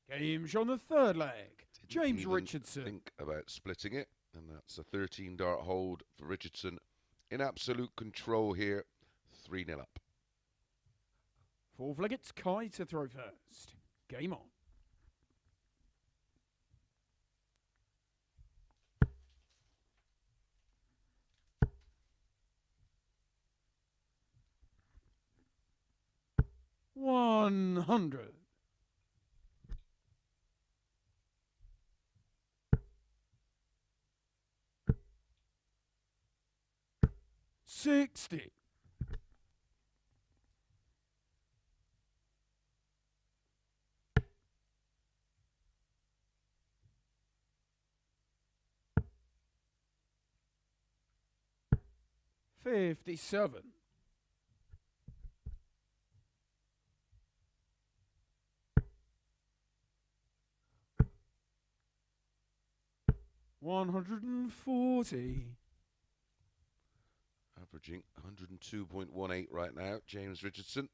Game's on the third leg. Didn't James even Richardson. think about splitting it, and that's a 13 dart hold for Richardson. In absolute control here, 3-0 up. Fourth leg, it's Kai to throw first. Game on. $100. $60. $57. $140. Averaging 102.18 right now, James Richardson.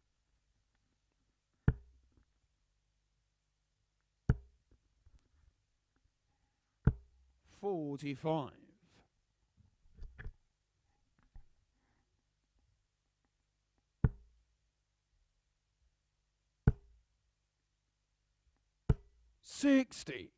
$45. $60.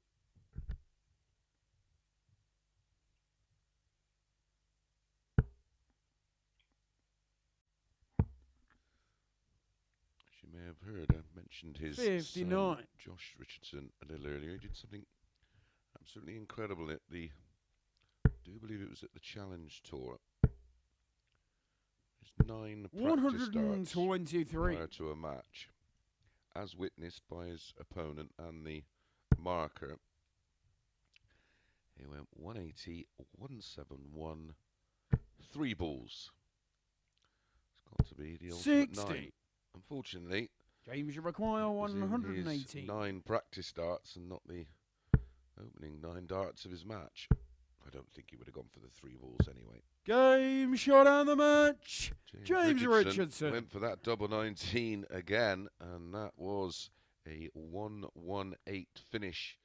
As you may have heard, I mentioned his 59. son, Josh Richardson, a little earlier. He did something absolutely incredible at the, I do believe it was at the Challenge Tour. His 9 practice darts 123. prior to a match, as witnessed by his opponent and the marker. He went 180, 171, 3 balls. It's got to be the ultimate 60. 9. Unfortunately, James, you require it was in 180. his 9 practice darts and not the opening 9 darts of his match. I don't think he would have gone for the 3 balls anyway. Game shot on the match. James Richardson. Went for that double 19 again, and that was a 118 finish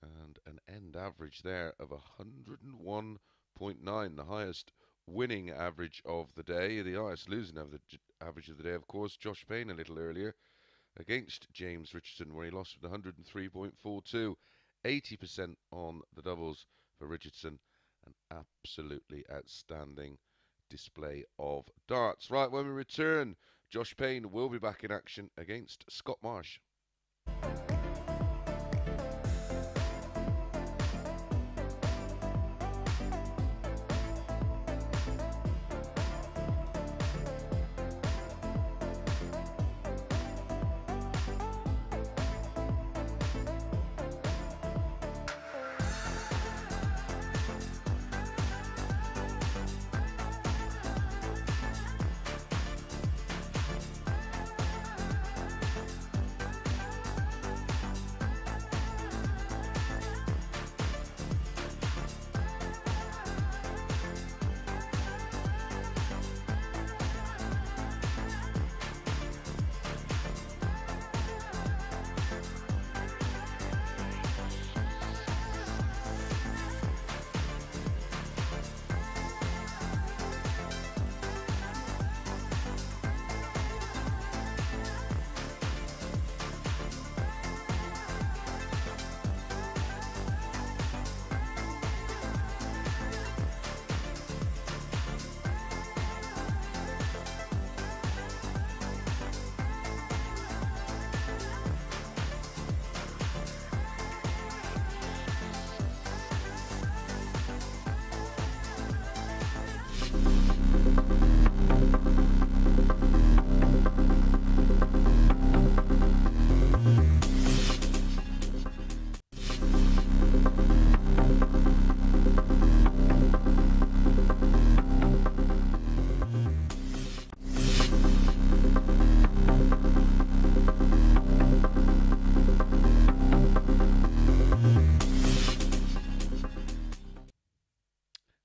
and an end average there of 101.9, the highest winning average of the day. The highest losing average of the day, of course, Josh Payne a little earlier against James Richardson, where he lost with 103.42. 80% on the doubles for Richardson. An absolutely outstanding display of darts. Right, when we return, Josh Payne will be back in action against Scott Marsh.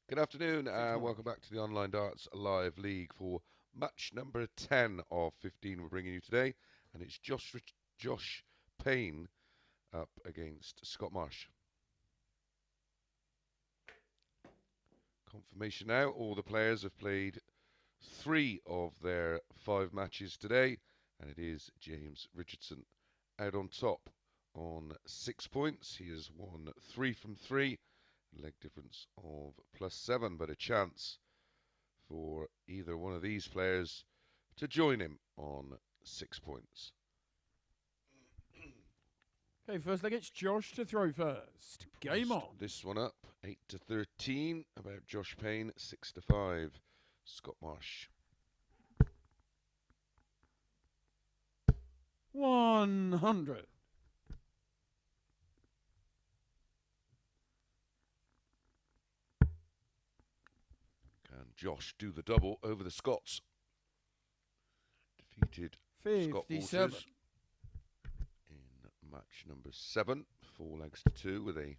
Good afternoon and welcome back to the Online Darts Live League for match number 10 of 15 we're bringing you today, and it's Josh Payne up against Scott Marsh. Confirmation now, all the players have played 3 of their 5 matches today, and it is James Richardson out on top on 6 points. He has won 3 from 3. Leg difference of +7, but a chance for either one of these players to join him on 6 points. Okay, first leg, it's Josh to throw first. Game on. This one up, 8-13, about Josh Payne, 6-5, Scott Marsh. 100. Can Josh do the double over the Scots? Defeated Scott 57. Waters in match number 7, 4 legs to 2 with a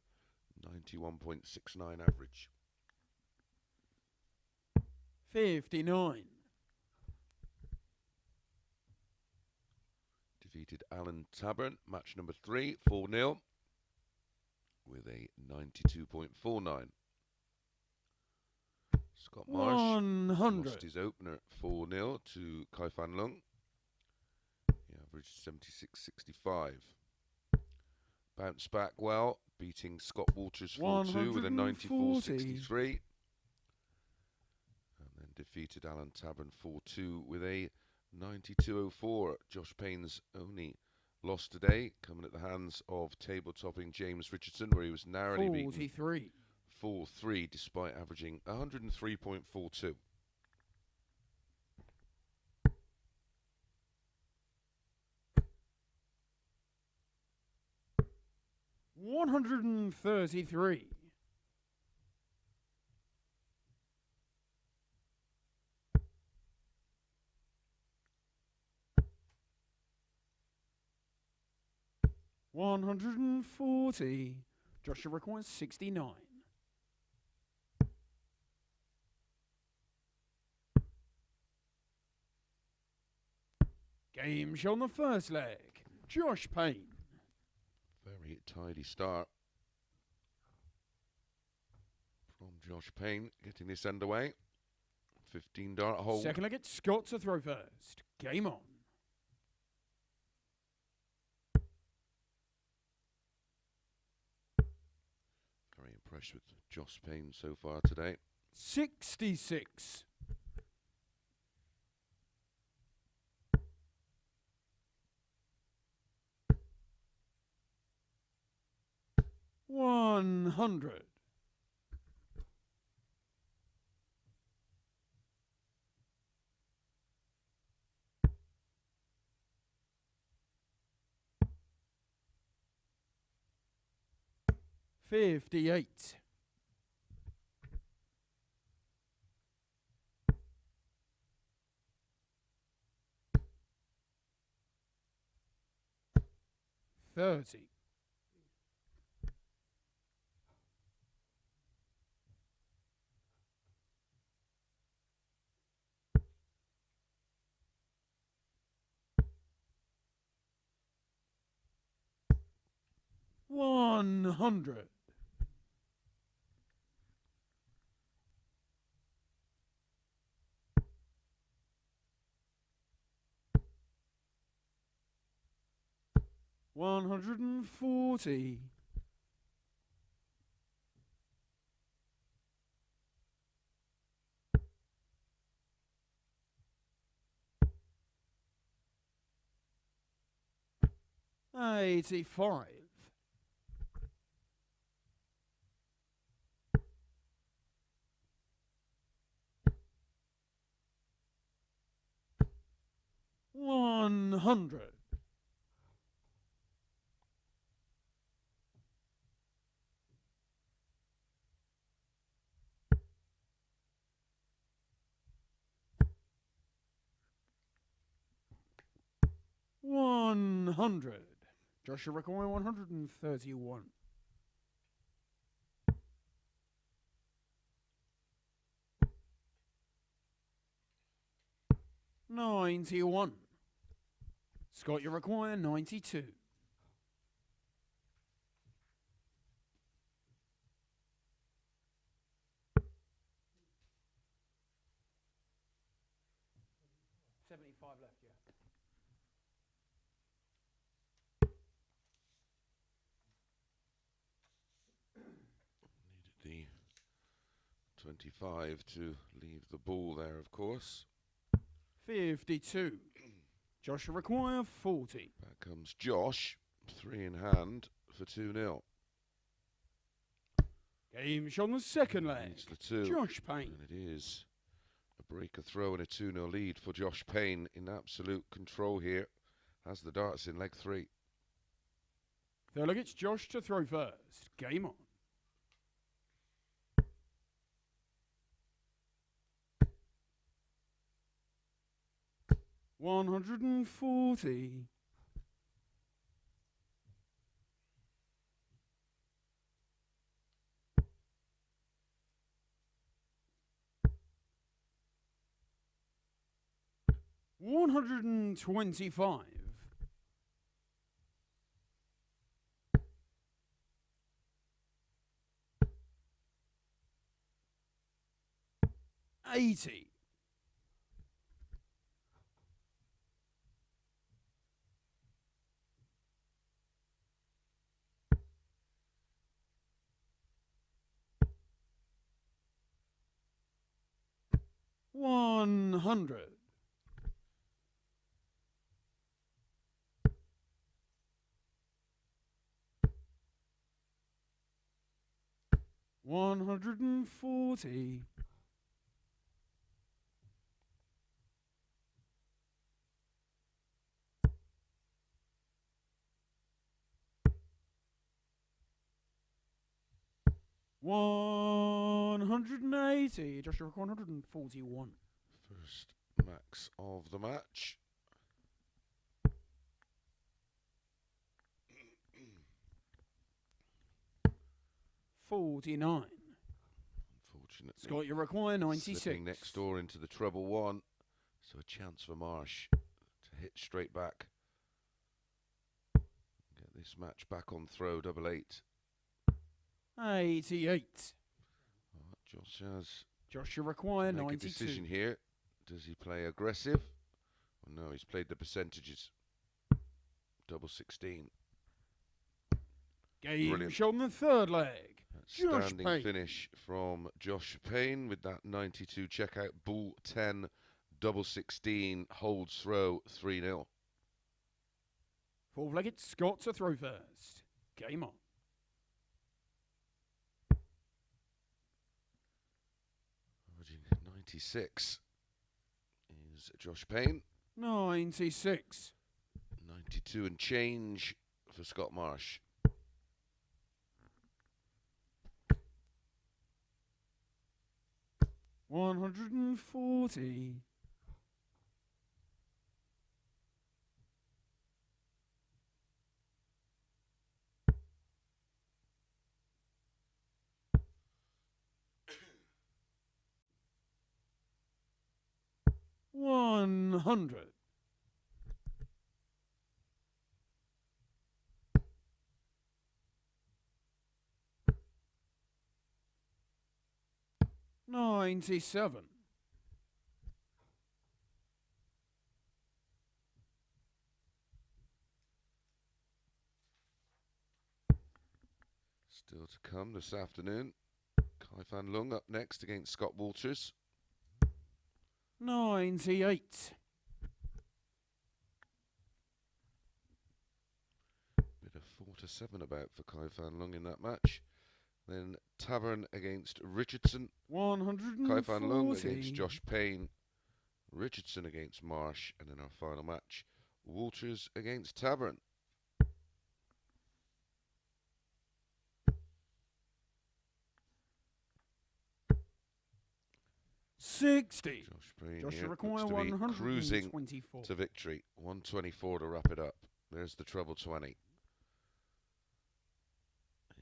91.69 average. 59. Defeated Alan Tabern, match number 3, 4-0 with a 92.49. Scott Marsh 100. lost his opener 4-0 to Fan Leung. He averaged 76.65. Bounced back well, beating Scott Waters 4-2 with a 94.63. And then defeated Alan Tabern 4-2 with a 92.04. Josh Payne's only loss today, coming at the hands of table-topping James Richardson, where he was narrowly beaten 4-3 despite averaging 103.42. $133. 140. Joshua requires 69. Game show on the first leg. Josh Payne. Very tidy start from Josh Payne, getting this underway. 15 dart hole. Second leg, it's Scott to throw first. Game on. Very impressed with Josh Payne so far today. 66. 100. 58. 30. 100. 140. 85. 100. $100. Joshua require 131. $91. Scott, you require 92. $75 left, yeah. Needed the 25 to leave the ball there, of course. 52. Joshua require 40. Back comes Josh, 3 in hand for 2-0. Game shot on the second leg. Needs the 2. Josh Payne. And it is a breaker throw and a 2-0 lead for Josh Payne, in absolute control here. Has the darts in leg 3. Third leg, it's Josh to throw first. Game on. $140. $125. $80. $100. $140. $180. Joshua, 141. First max of the match. $49. Unfortunately, Scott, you require 96. slipping next door into the treble 1. So a chance for Marsh to hit straight back. Get this match back on throw, double 8. 88. Josh has Joshua require to make 92. a decision here. Does he play aggressive? Oh, no, he's played the percentages. Double 16. Game Brilliant. shot on the third leg. Josh Standing Payne. finish from Josh Payne with that 92 checkout. Bull 10, double 16, holds throw 3-0. Fourth leg, it's Scott to throw first. Game on. Averaging 96 is Josh Payne. 96. 92 and change for Scott Marsh. $140. $100. $97. Still to come this afternoon. Fan Leung up next against Scott Walters. 98. Bit of 4-7 about for Fan Leung in that match. Then Tavern against Richardson. Fan Leung against 140. Josh Payne. Richardson against Marsh. And then our final match, Walters against Tabern. $60. Josh Payne Josh, here you require looks to be cruising 124. to victory. 124 to wrap it up. There's the treble 20.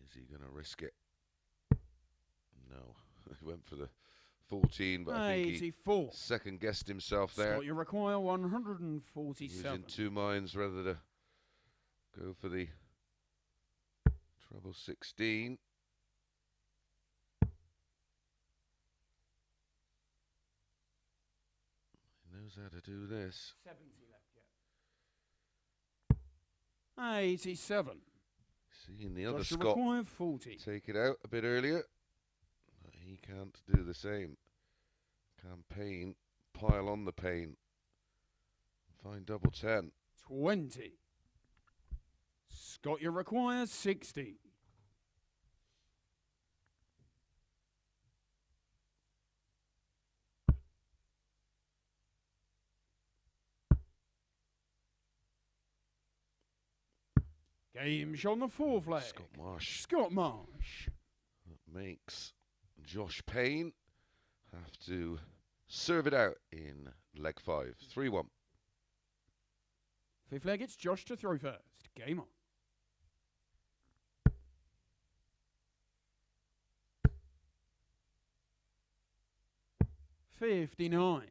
Is he going to risk it? No. He went for the 14, but I think he 84. second guessed himself there. Scott, you require He was 147. in two minds whether to go for the treble 16. He knows how to do this. 70 left yet. 87. Seeing the other Josh, you Scott require 40. take it out a bit earlier. But he can't do the same. Can Payne pile on the pain? Find double 10. 20. Scott, you require 60. Game shot on the 4 flag. Scott Marsh. Scott Marsh. That makes Josh Payne have to serve it out in leg 5. 3-1. 5th leg, it's Josh to throw first. Game on. $59.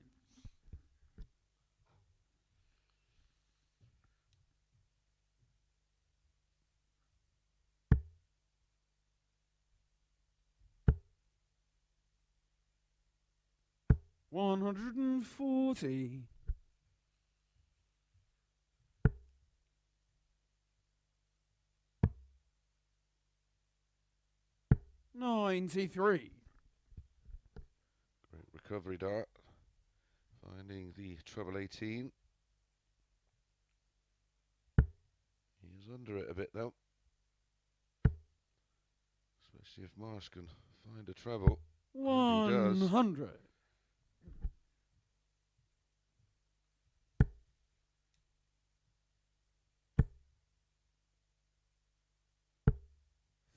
$140. $93. Great recovery dart. Finding the treble 18. He's under it a bit though. Especially if Marsh can find a treble. And he does. 100.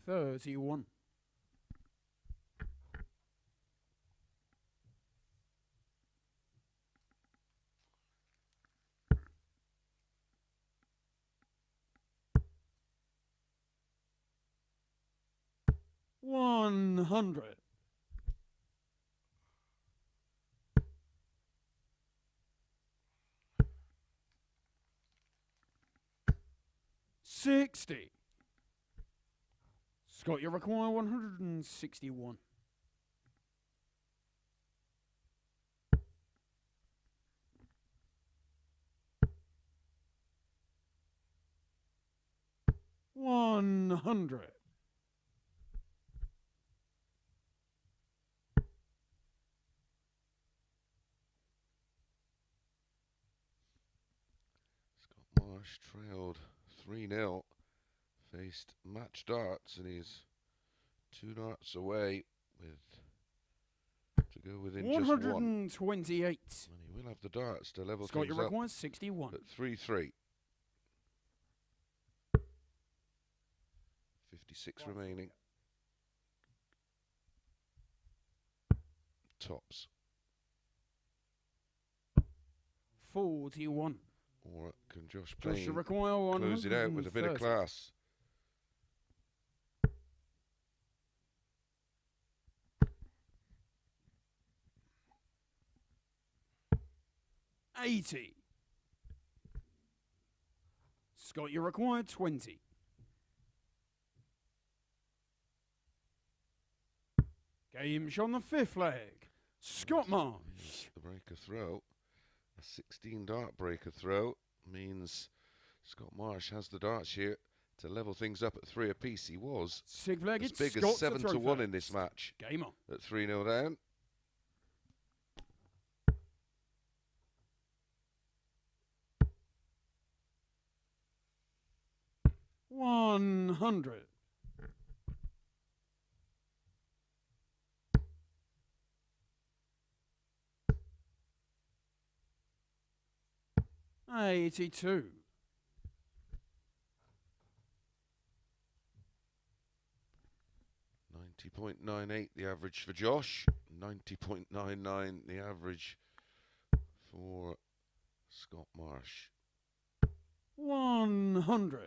$31. $100. $60. Scott, you require 161. $100. Scott Marsh trailed 3-0. Faced match darts, and he's 2 darts away to go within just 1. 128. And he will have the darts to level Scott, you things up require 61. at 3-3. 56 remaining. Tops. 41. Or can Josh Josh, you Payne require 130. close it out with a bit of class? $80. Scott, you require 20. Game shot on the 5th leg. Scott Marsh. The breaker throw. A 16 dart breaker throw means Scott Marsh has the darts here to level things up at 3 apiece. He was 6th leg, as it's big Scott as 7 to 1 in this match. Game on. At 3-0 down. $100. 82. 90.98 the average for Josh. 90.99 the average for Scott Marsh. 100.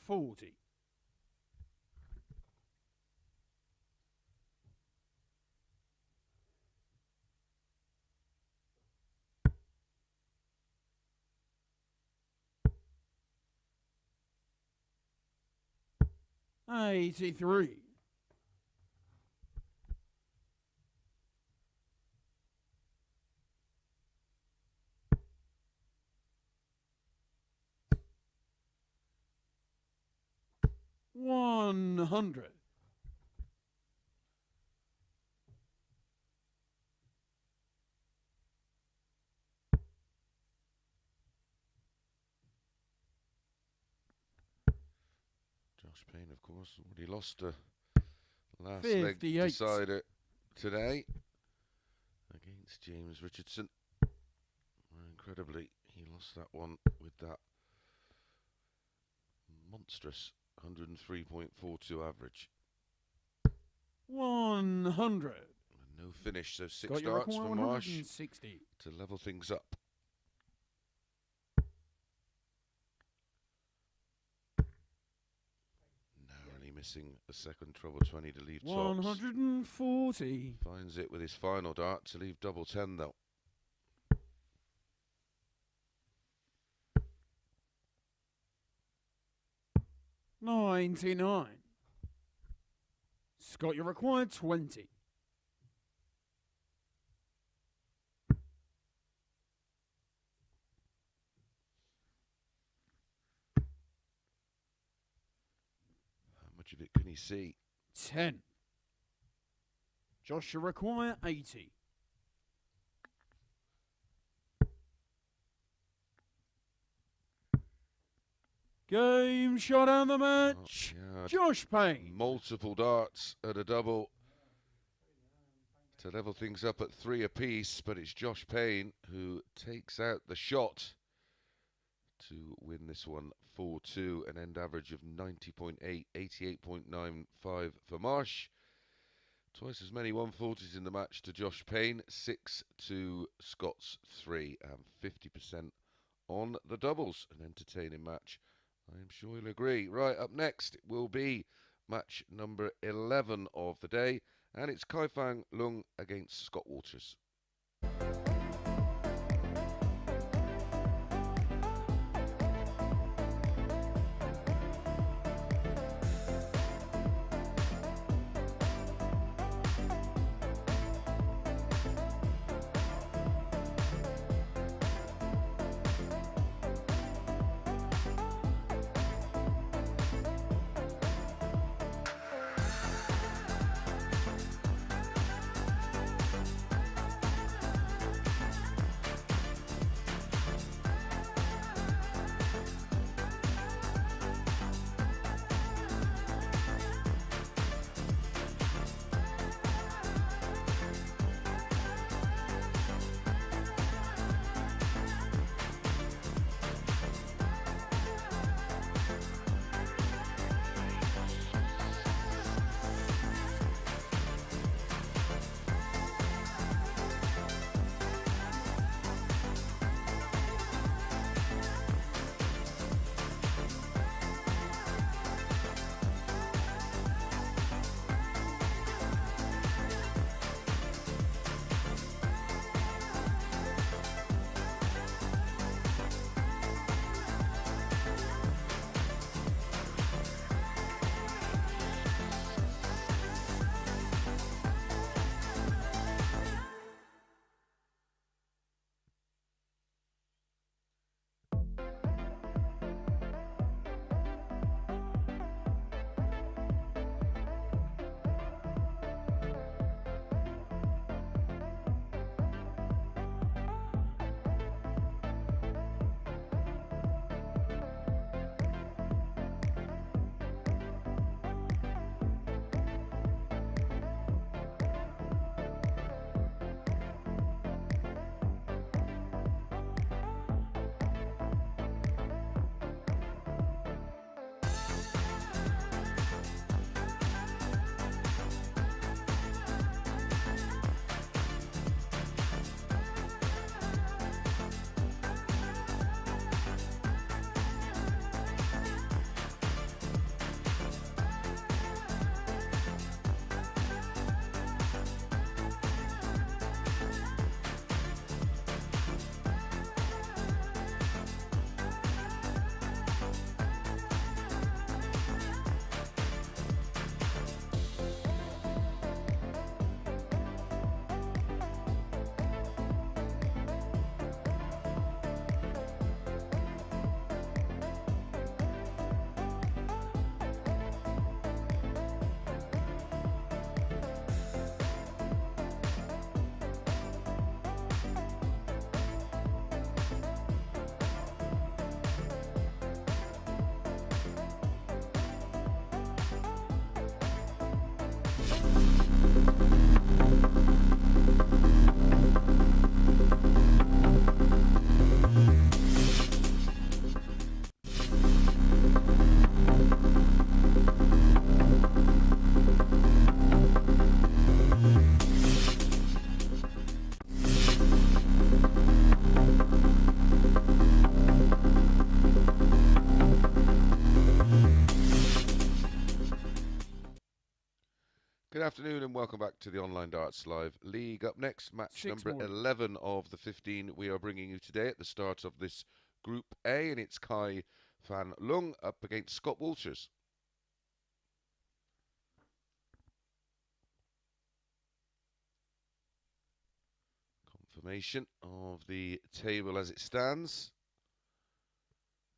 40. 83. 100. Payne, of course, already lost a last 58. leg decider today against James Richardson. Incredibly, he lost that one with that monstrous 103.42 average. 100. And no finish, so 6 Got your darts record, for Marsh 160. to level things up. Missing a second treble 20 to leave tops. 140. Finds it with his final dart to leave double 10 though. $99. Scott, you required 20. Of it can he see? 10. Josh, you require 80. Game shot on the match. Oh, yeah. Josh Payne. Multiple darts at a double to level things up at 3 apiece, but it's Josh Payne who takes out the shot to win this one 4-2, an end average of 90.8, 88.95 for Marsh. Twice as many 140s in the match to Josh Payne, 6 to Scott's 3, and 50% on the doubles. An entertaining match, I'm sure you'll agree. Right, up next will be match number 11 of the day, and it's Fan Leung against Scott Waters. afternoon and welcome back to the Online Darts Live League. Up next, match number more. 11 of the 15 we are bringing you today at the start of this Group A, and it's Fan Leung up against Scott Walters. Confirmation of the table as it stands.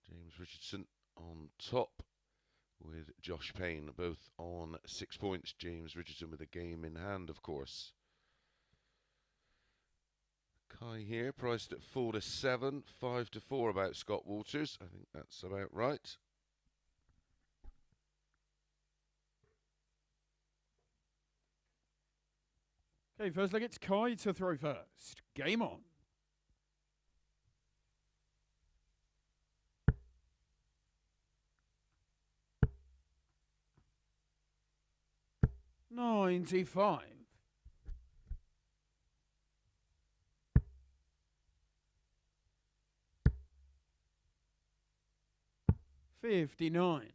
James Richardson on top with Josh Payne, both on 6 points. James Richardson with a game in hand, of course. Kai here, priced at 4-7, 5-4 about Scott Walters. I think that's about right. Okay, first leg, it's Kai to throw first. Game on. $95. $59.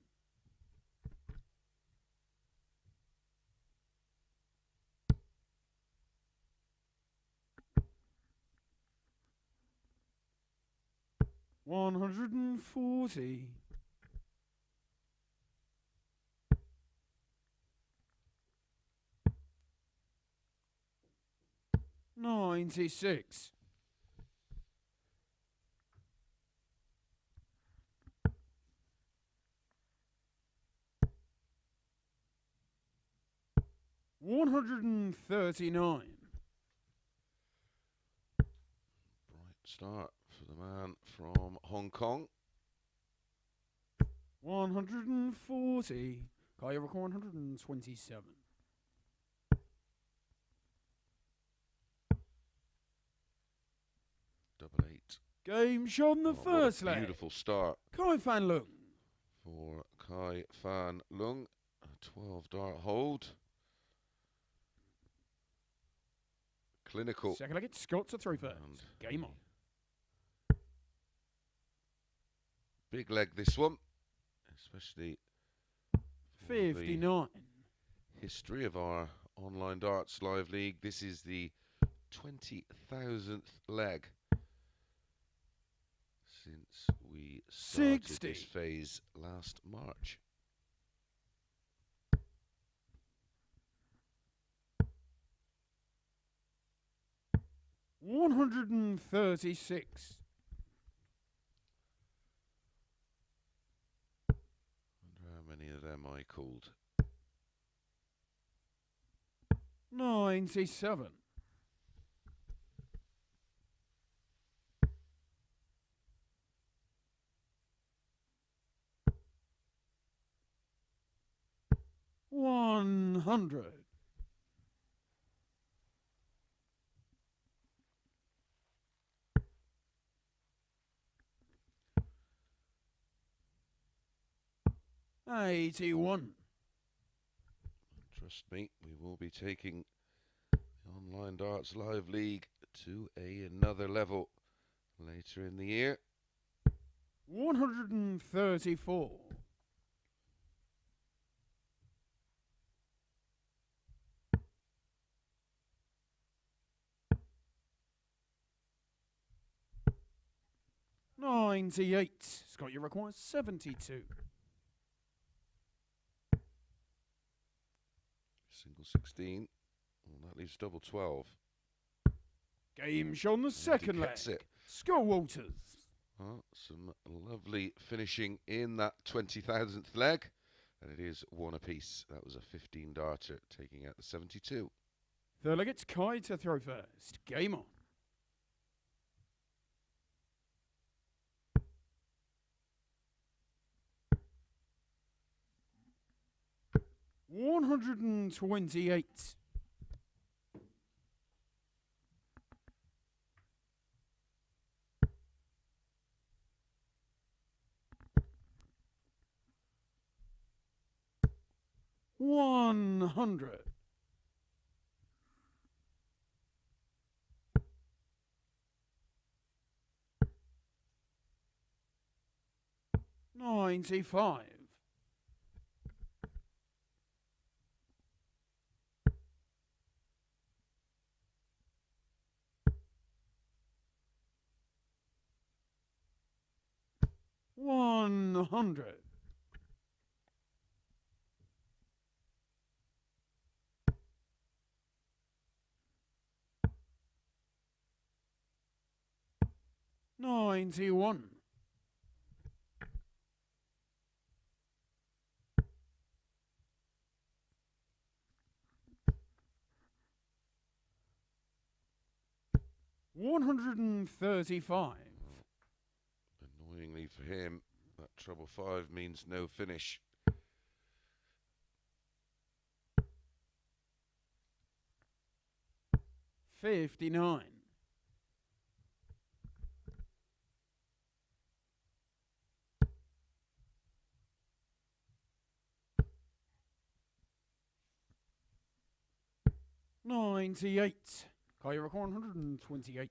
$140. $96. $139. Bright start for the man from Hong Kong. 140. Kai record 127. Double 8. Game shot on the first leg. Beautiful start. Kai Fan Leung. For Kai Fan Leung, a 12 dart hold. Clinical. Second leg, it's Scott to throw first. Game on. Big leg this one, especially 59. History of our Online Darts Live League. This is the 20,000th leg since we started 60. this phase last March. $136. Wonder how many of them I called. 97. $100. $81. Trust me, we will be taking the Online Darts Live League to another level later in the year. 134. $98. Scott, you require 72. Single 16. Well, that leaves double 12. Game shot on the second leg. Gets it. Scott Walters. Some lovely finishing in that 20,000th leg. And it is one apiece. That was a 15 darter taking out the 72. Third leg, it's Kai to throw first. Game on. $128. $100. $95. 100. $91. $135. Annoyingly for him, that treble 5 means no finish. $59. $98. Call your record 128. I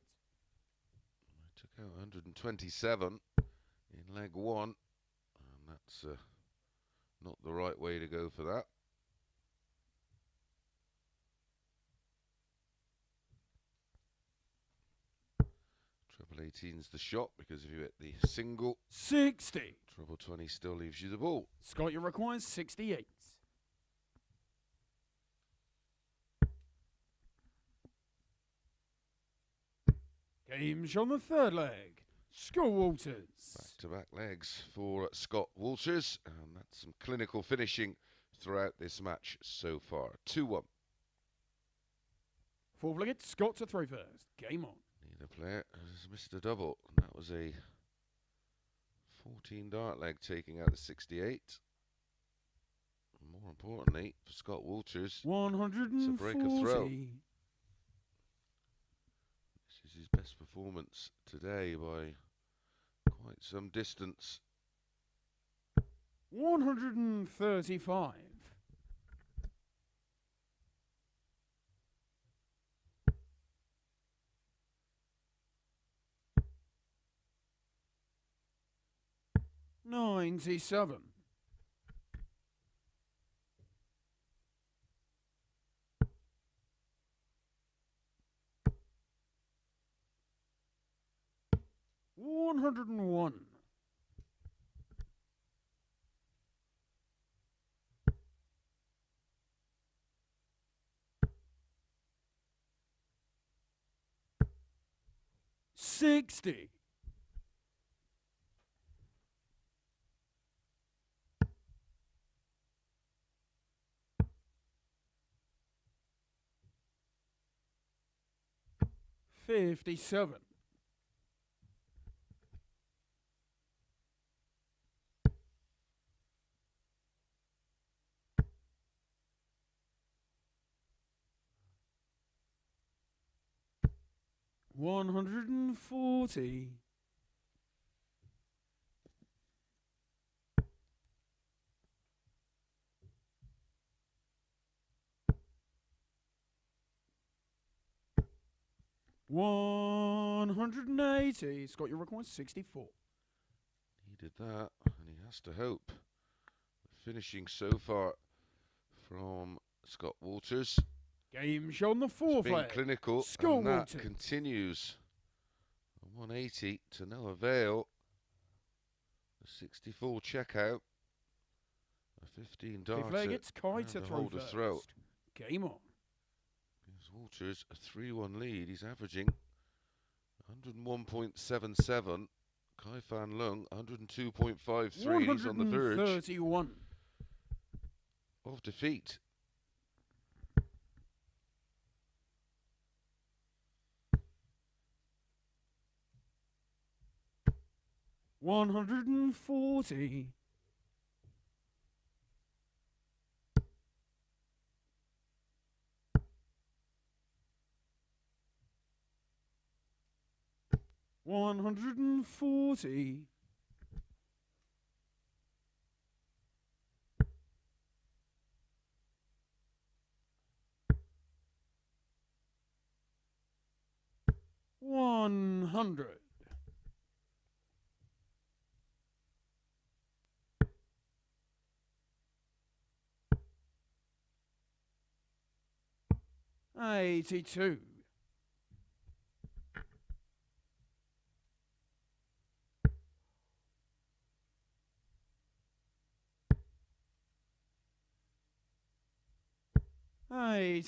took out 127 in leg 1, and that's not the right way to go for that. Treble 18's the shot, because if you hit the single, 60. treble 20 still leaves you the ball. Scott, you require 68. Games on the third leg. Scott Walters. Back-to-back legs for Scott Walters, and that's some clinical finishing throughout this match so far. 2-1. Fourth leg, it's Scott to throw first. Game on. Neither player has missed a double, and that was a 14 dart leg taking out the 68. More importantly, for Scott Walters, 140. it's a break of throw. This is his best performance today by quite some distance. 135. $97. $101. $60. $57. $140. $180. Scott, your record 64. He did that, and he has to hope. The finishing so far from Scott Walters. Game show on the fourth Being leg. clinical, Scott and that Walters. continues. A 180 to no avail. A 64 checkout. A 15 dart. Fifth leg, it's Kai and to a throw hold of first. throw. Game on. Gives Walters a 3-1 lead. He's averaging 101.77. Kai Fan Leung 102.53. He's on the verge 131. of defeat. $140. $140. $100. $82.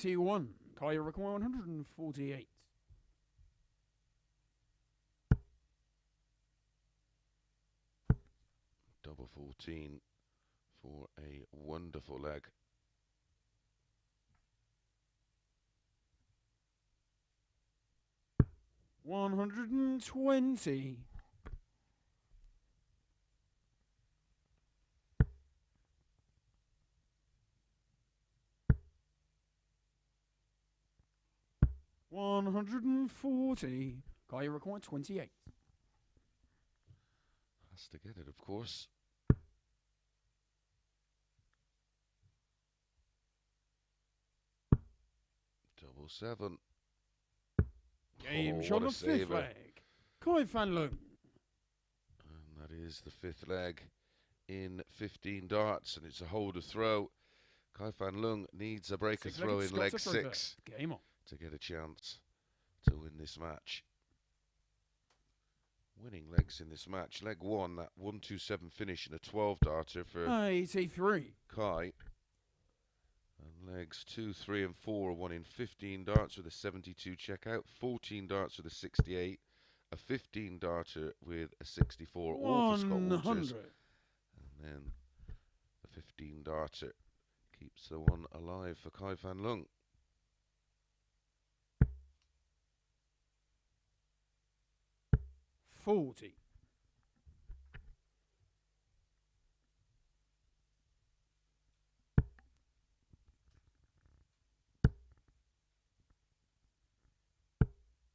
81. Kaya require 148. Double 14 for a wonderful leg. $120. $140. Kaya require 28. Has to get it, of course. Double 7. Game Oh, shot what on a the fifth saver. leg. Fan Leung. And that is the fifth leg in 15 darts, and it's a hold of throw. Fan Leung needs a breaker throw in leg 6 Game on. to get a chance to win this match. Winning legs in this match. Leg 1, that 127 finish in a 12 darter for 83. Kai. And legs 2, 3 and 4 are won in 15 darts with a 72 checkout, 14 darts with a 68, a 15 darter with a 64, all for Scott Walters. And then the 15 darter keeps the one alive for Fan Leung. $40.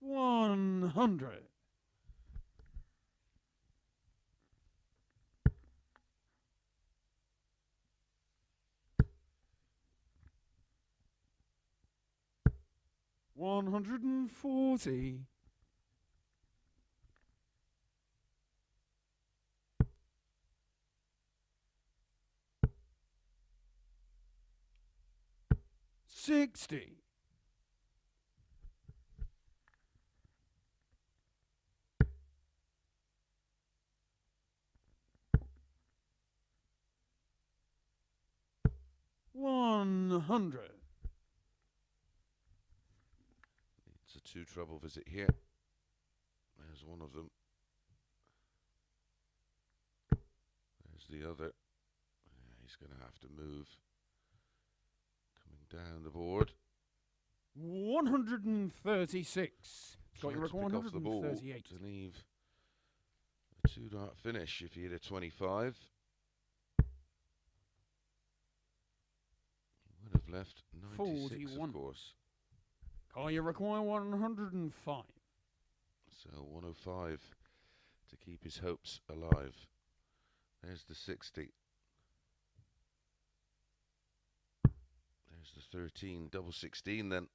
$100. $140. $60. $100. It's a 2 treble visit here. There's one of them. There's the other. Yeah, he's going to have to move. Coming down the board. 136. Got your record, pick off the ball 138. to leave a 2 dart finish if he hit a 25. He would have left 96, 41. of course. You require 105. So 105 to keep his hopes alive. There's the 60. There's the 13, double 16 then.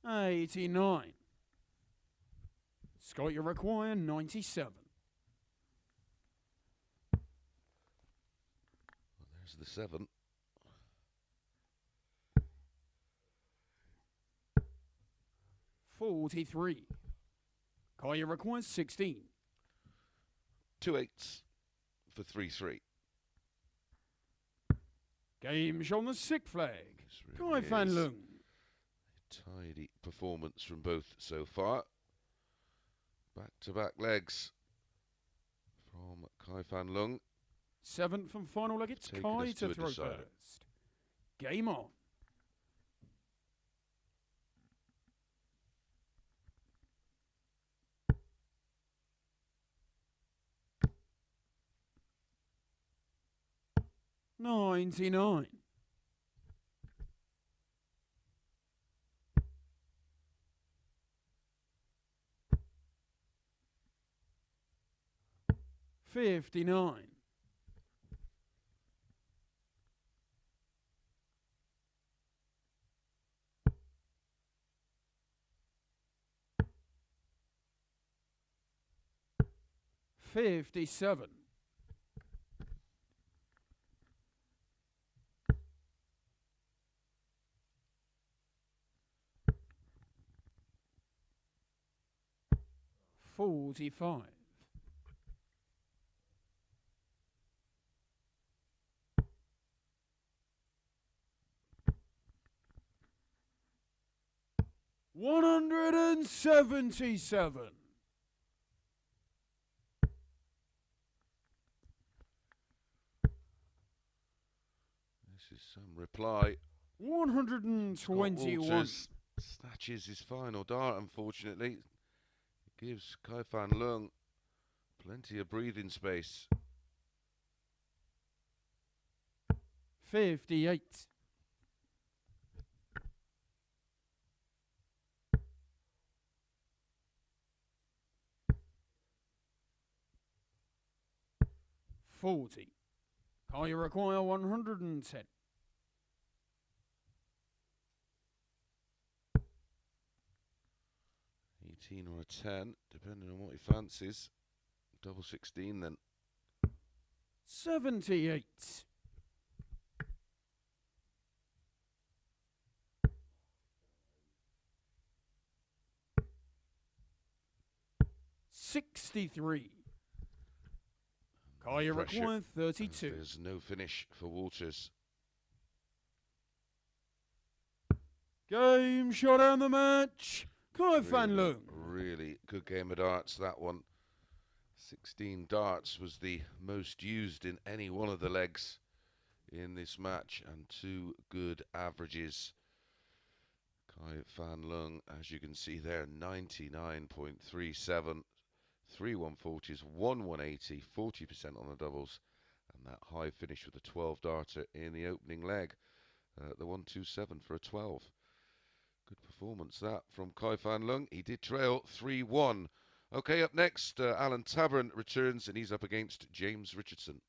89. Scott, you require 97. Well, there's the 7. $43. You requires 16. 2 8s for 3-3. Game shown the sixth flag. Really Fan is Leung. a tidy performance from both so far. Back-to-back legs from Fan Leung. 7th and final leg, it's Taking Kai us to to a throw decider. first. Game on. $99. $59. $57. $45. 177. This is some reply. 121. Walters snatches his final dart, unfortunately. It gives Fan Leung plenty of breathing space. 58. $40. You require 110. Or a 10, depending on what he fancies. Double 16 then. 78. $63. You require 32. There's no finish for Walters. Game shot down the match. Fan Leung. Really good game of darts, that one. 16 darts was the most used in any one of the legs in this match, and 2 good averages. Fan Leung, as you can see there, 99.37, 3-140s, 1-180, 40% on the doubles, and that high finish with the 12 darter in the opening leg, the 127 for a 12. Good performance that from Fan Leung. He did trail 3-1. Okay, up next, Tavern returns, and he's up against James Richardson.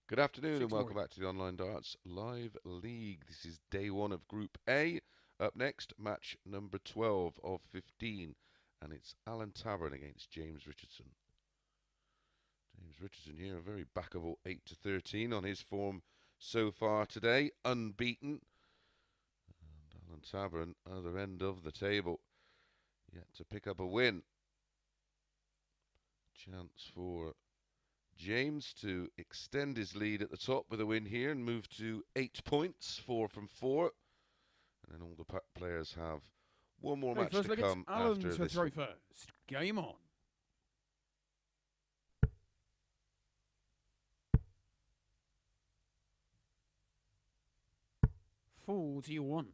Good afternoon and welcome back to the Online Darts Live League. This is day 1 of Group A. Up next, match number 12 of 15, and it's Tavern against James Richardson. James Richardson here, a very backable 8-13 on his form so far today, unbeaten. And Tavern, other end of the table, yet to pick up a win. Chance for James to extend his lead at the top with a win here and move to 8 points, 4 from 4. And then all the players have one more match to come after this. Throw first. Game on. $41.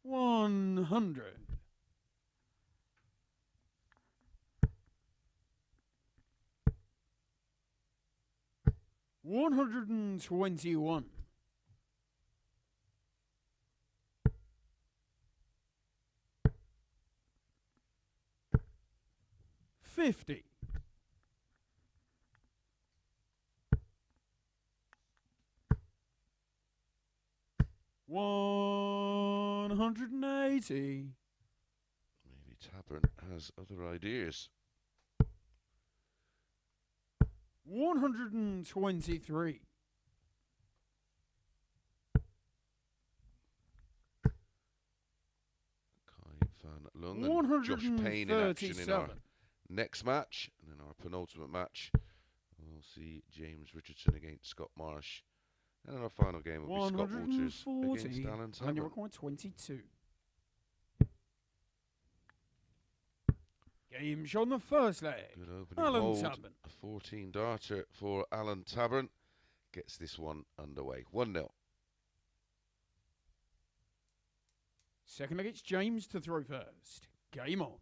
$100. 121. 50. 180. Maybe Tabern has other ideas. 123. Fan Leung and Josh Payne in action in our next match. And in our penultimate match, we'll see James Richardson against Scott Marsh. And in our final game will be Scott Walters against Alan Tavern. And you record 22. Game shot on the first leg. Good opening Alan hold. Tavern. A 14 darter for Alan Tavern. Gets this one underway. 1-0. Second leg, it's James to throw first. Game on.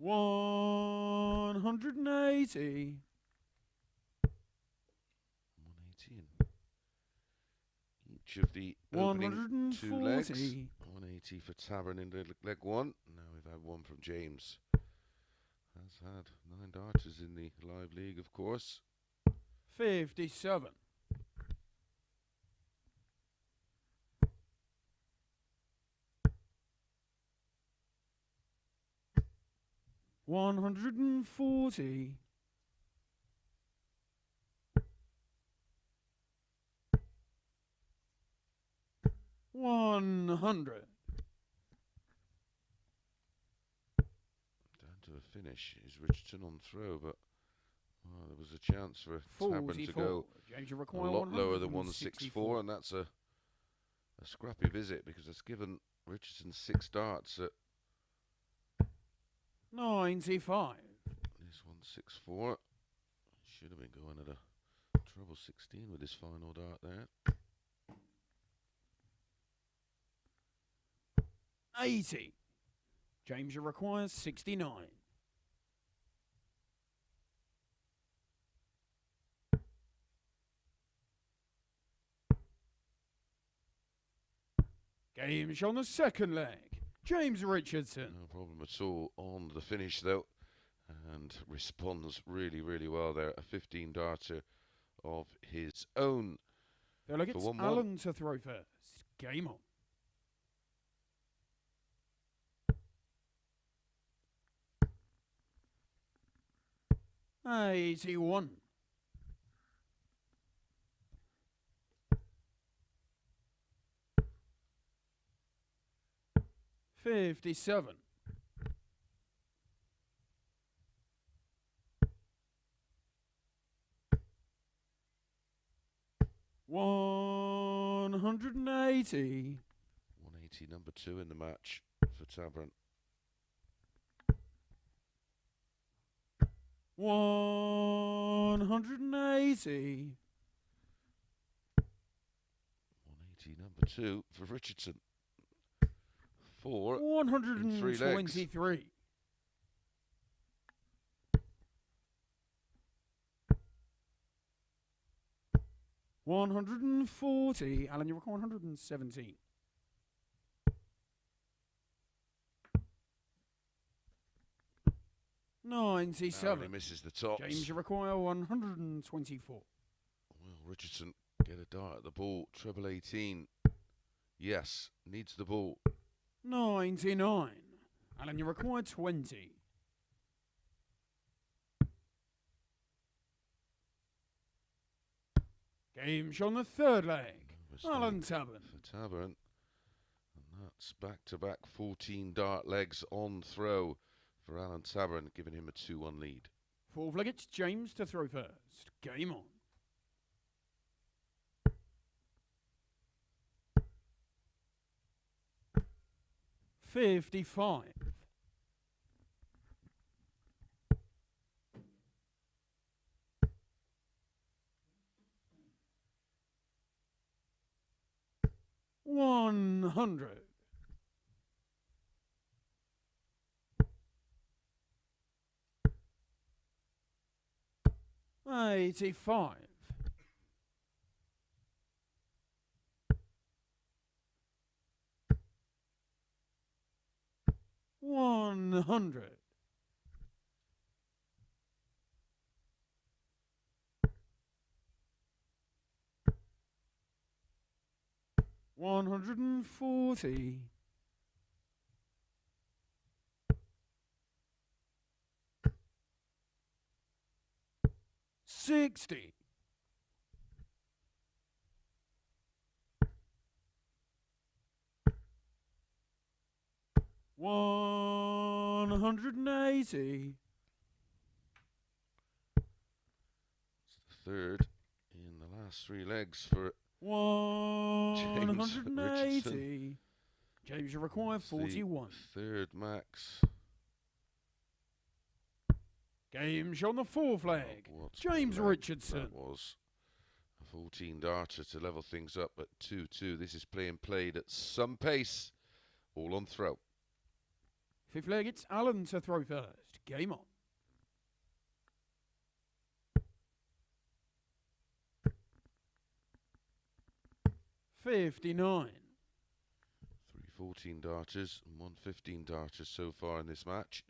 $180. 118. Each of the opening 2 legs. 180 for Tavern in leg 1. Now we've had one from James. Has had 9 darters in the live league, of course. 57. 140. 100. Down to a finish is Richardson on throw, but there was a chance for Tabern to go James, a lot lower than 164, and that's a scrappy visit because it's given Richardson 6 darts at 95. This 164. Should have been going at a treble 16 with his final dart there. 80. James requires 69. Game shot on the second leg. James Richardson. No problem at all on the finish though, and responds really, really well there. A 15 darter of his own. They'll look, it's Alan to throw first. Game on. $81. 57. 180. 180, number 2 in the match for Tabern. 180. 180, number 2 for Richardson. 4 in 3 legs. 123. 140. Alan, you record 117. 97. He misses the tops. James, you require 124. Well, Richardson get a dart at the ball. Treble 18. Yes, needs the ball. 99. Alan, you require 20. Game shot on the third leg. Alan Tavern. For Tavern. And that's back-to-back 14 dart legs on throw for Alan Tavern, giving him a 2-1 lead. Fourth leg, it's James to throw first. Game on. $55. 100. 85. 100. 140. 60. 180. It's the third in the last three legs for 180. James, you require 41. Third max. Games on the four flag. James Richardson. That was a 14 darter to level things up at 2-2. This is played at some pace, all on throw. Fifth leg, it's Alan to throw first. Game on. $59. 3 14 darters and 1 15 darter so far in this match.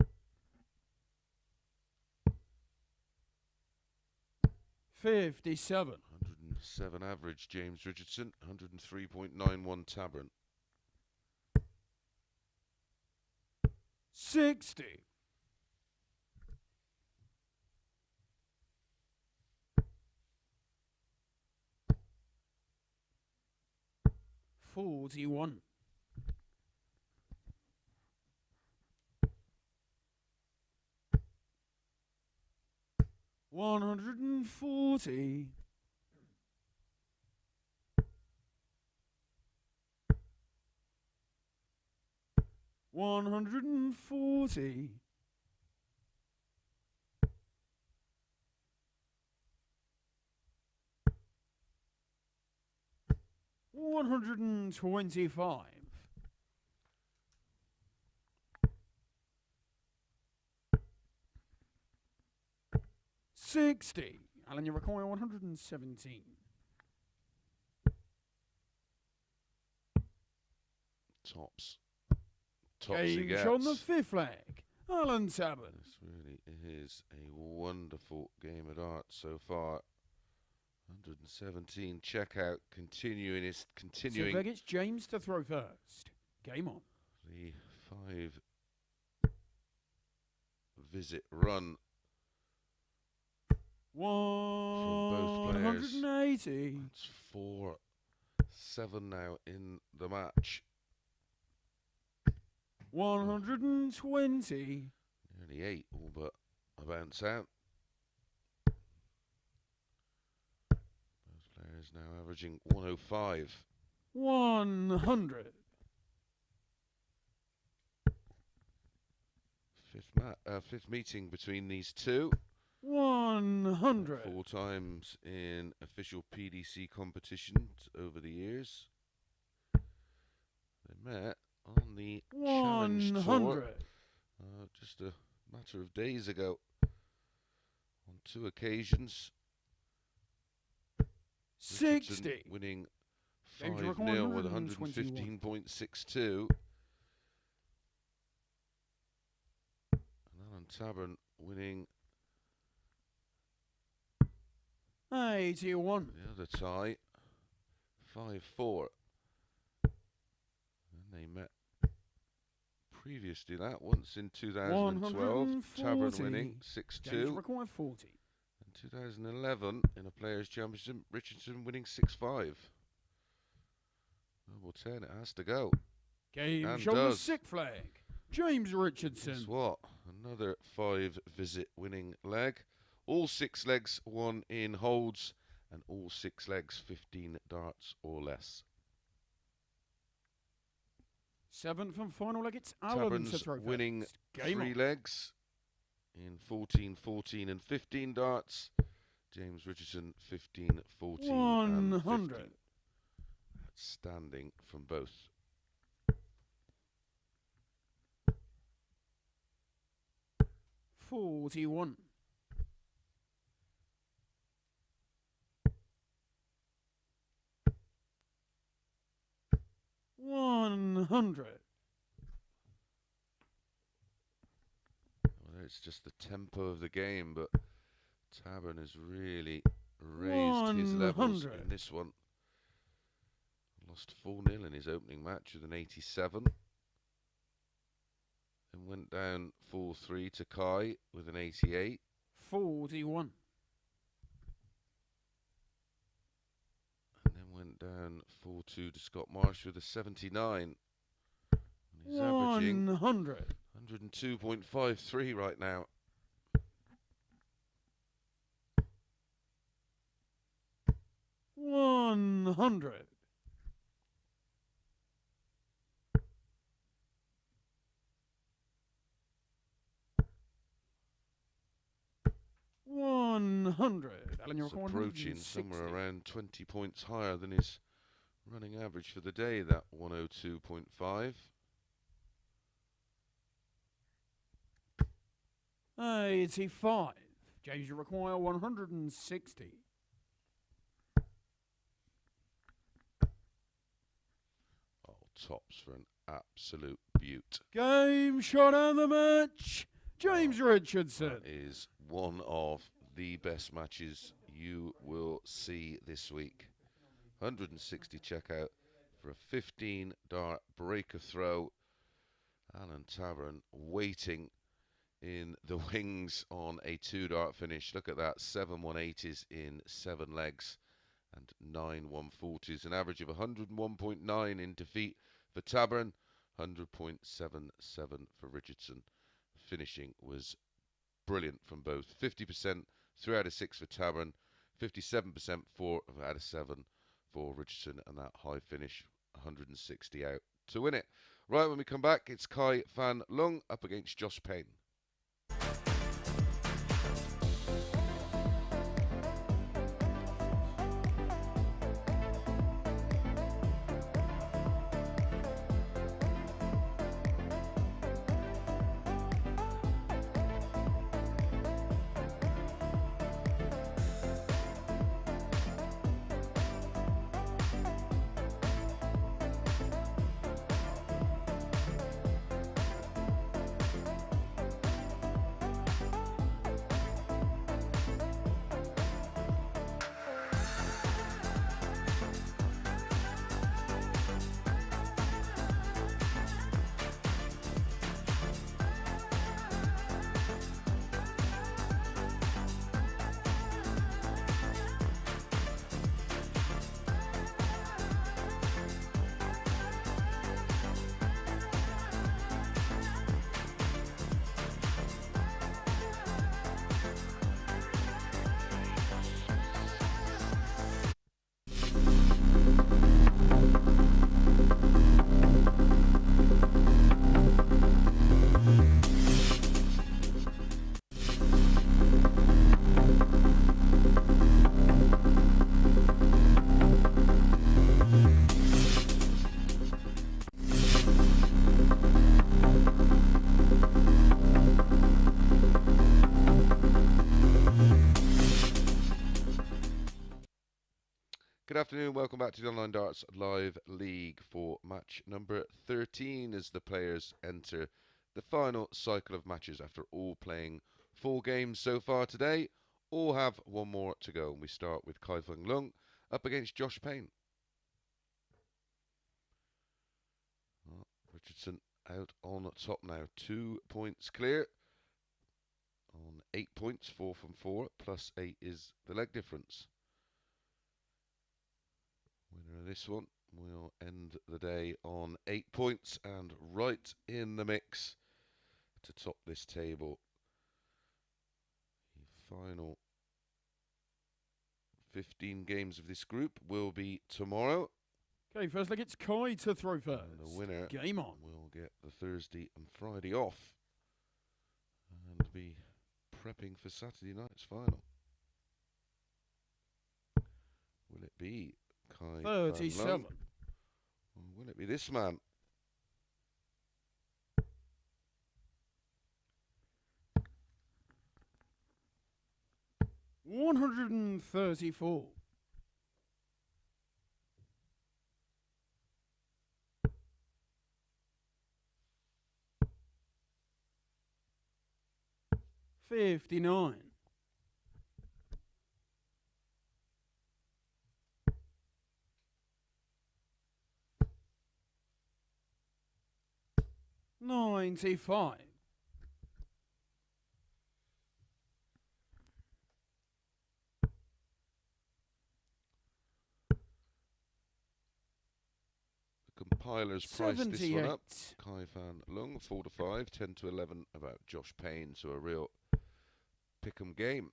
$57. 107 average, James Richardson. 103.91 Tabern. 60. 41. 140. 140. 125. 60. Alan, you require 117. Tops he Games gets. on the fifth flag. Alan Tabern. This really is a wonderful game of darts so far. 117 checkout continuing. Fifth leg, it's James to throw first. Game on. The 5 visit run from both players. 180. It's 4-7 now in the match. 120. Nearly 8, all but a bounce out. Both players now averaging 105. 100. Fifth meeting between these two. 100. 4 times in official PDC competitions over the years. They met on the Challenge Tour just a matter of days ago on 2 occasions. 60. Winning James 5-0 with 121. 115.62. And Alan Tabern winning 81. the other tie, 5-4. And they met previous to that once in 2012. Tavern winning 6-2. Required 40. And 2011 in a Players' Championship, Richardson winning 6-5. Well, 10, it has to go. Games on the sixth flag. James Richardson. Guess what? Another 5 visit winning leg. All 6 legs won in holds, and all 6 legs 15 darts or less. Seventh and final leg, it's Alan to throw winning first. 3 legs in 14, 14 and 15 darts. James Richardson 15, 14 and 100. 15. Outstanding from both. 100. Well, it's just the tempo of the game, but Tabern has really raised his levels 100. in this one. Lost 4-0 in his opening match with an 87. Then went down 4-3 to Kai with an 88. 41. And then went down 4-2 to Scott Marsh with a 79. And he's averaging 100. 102.53 right now. $100. 100. Alan, you're It's approaching somewhere around 20 points higher than his running average for the day, that 102.5. 85. James, you require 160. Oh, tops for an absolute beaut. Game shot and the match. James Richardson. That is one of the best matches you will see this week. 160 checkout for a 15 dart breaker throw. Alan Tavern waiting in the wings on a 2-dart finish. Look at that, 7 180s in 7 legs and 9 140s. An average of 101.9 in defeat for Tabern, 100.77 for Richardson. Finishing was brilliant from both. 50%, 3 out of 6 for Tabern, 57%, 4 out of 7 for Richardson, and that high finish, 160 out to win it. Right, when we come back, it's Kai Fan Leung up against Josh Payne. Good afternoon, welcome back to the Online Darts Live League for match number 13 as the players enter the final cycle of matches after all playing 4 games so far today. All have 1 more to go, and we start with Fan Leung up against Josh Payne. Well, Richardson out on top now, 2 points clear on 8 points, 4 from 4, plus 8 is the leg difference. Winner of this one will end the day on 8 points and right in the mix to top this table. The final 15 games of this group will be tomorrow. Okay, first leg, it's Kai to throw first. And the winner Game on. will get the Thursday and Friday off and be prepping for Saturday night's final. Will it be Kai 37. Fan Leung? Or will it be this man? $134. 59. 95. 'Compilers priced this one up. 78. Fan Leung, 4 to 5, 10 to 11 about Josh Payne, so a real pick'em game.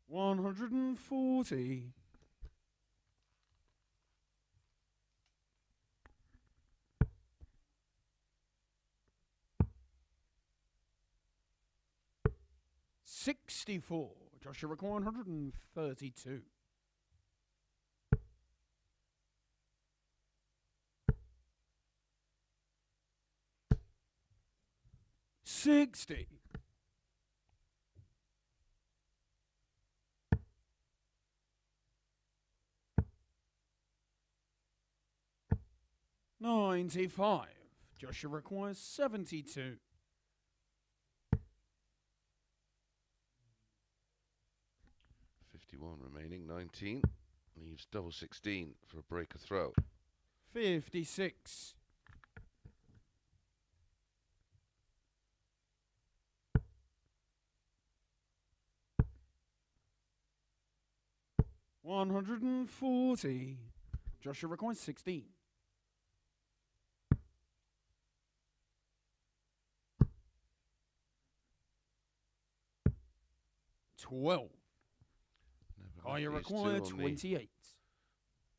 140. 64. Joshua require 132. 60. 95. Joshua requires 72. 51 remaining, 19. Leaves double 16 for a breaker throw. 56. 140. Joshua requires 16. 12. Kaya require 28.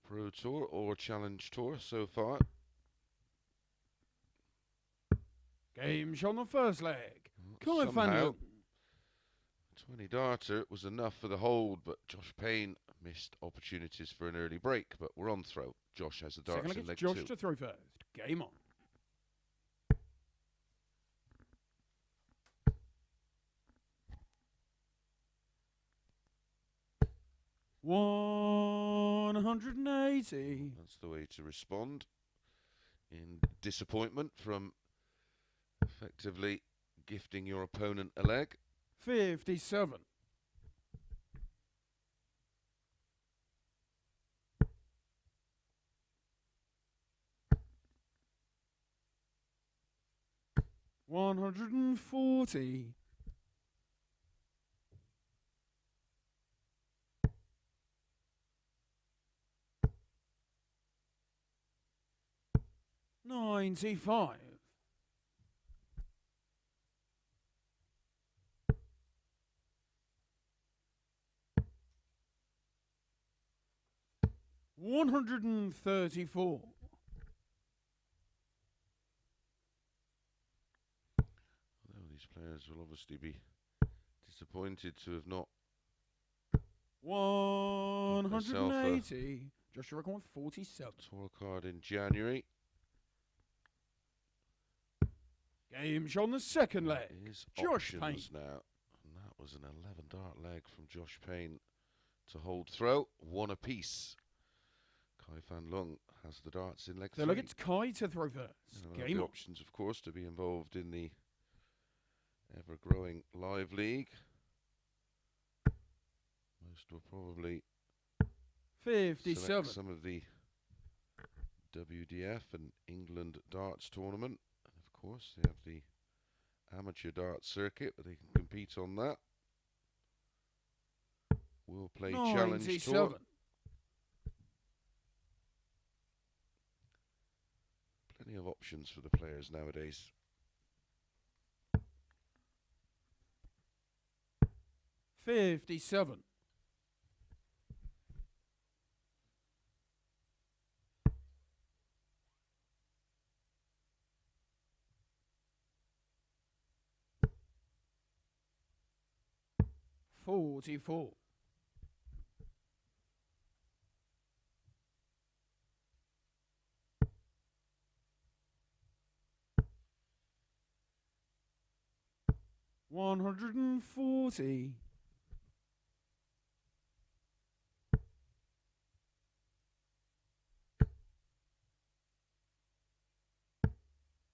Pro Tour or Challenge Tour so far. Game shot on the first leg. Kaya Fan Somehow, Leung. 20 darter was enough for the hold, but Josh Payne missed opportunities for an early break. But we're on throw. Josh has the darts Second in leg, leg it's Josh 2. to throw first. Game on. $180. That's the way to respond. In disappointment from effectively gifting your opponent a leg. 57. 140. 95. 134. Although these players will obviously be disappointed to have not 180. Joshua record 47. tour card in January. Game shot on the second leg. Is Josh Payne. options now. And that was an 11 dart leg from Josh Payne to hold throw. One apiece. Fan Leung has the darts in leg 3. So look, it's Kai to throw first. Game the on. options, of course, to be involved in the ever-growing live league. Most will probably 57. select some of the WDF and England darts tournament. And of course, they have the amateur darts circuit, but they can compete on that. We'll play Challenge 97. Tour. Plenty of options for the players nowadays. 57. 44. 140.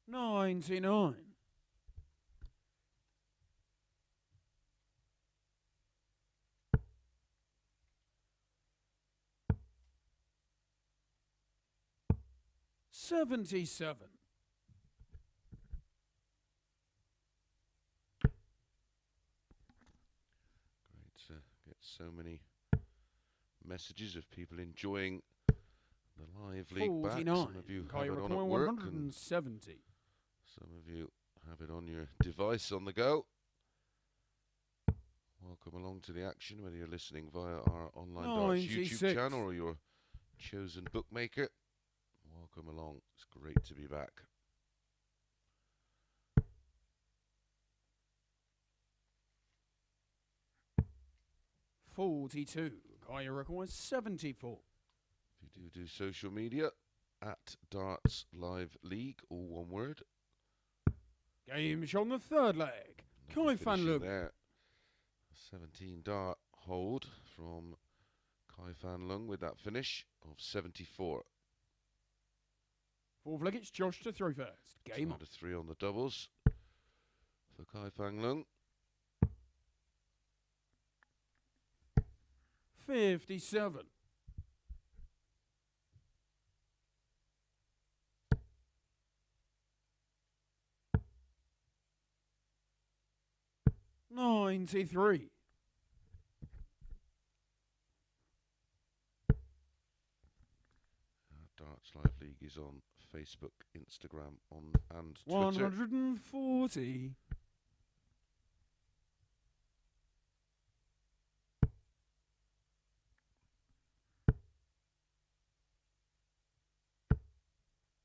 99. 77. Great to get so many messages of people enjoying the live league back. 49. Some of you have it on at Coin work, 170. and some of you have it on your device on the go. Welcome along to the action, whether you're listening via our online Darts YouTube 96. channel or your chosen bookmaker. Welcome along. It's great to be back. $42. Kaya requires 74. If you do social media, at Darts Live League, all one word. Game shot on the third leg. Kai Fan Leung. There. 17 dart hold from Kai Fan Leung with that finish of 74. Fourth leg, it's Josh to throw first. Game on. To 3 on the doubles for Kai Fan Leung. 57. $93. Darts Live League is on Facebook, Instagram, and Twitter. 140.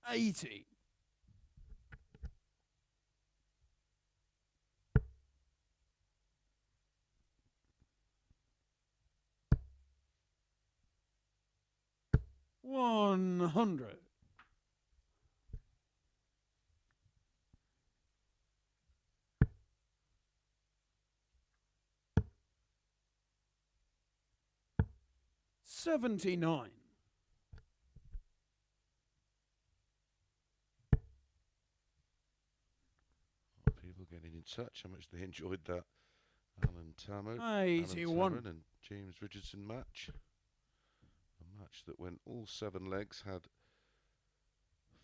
$80. $100. $79. People getting in touch how much they enjoyed that Tabern 81. and James Richardson match. A match that went all 7 legs, had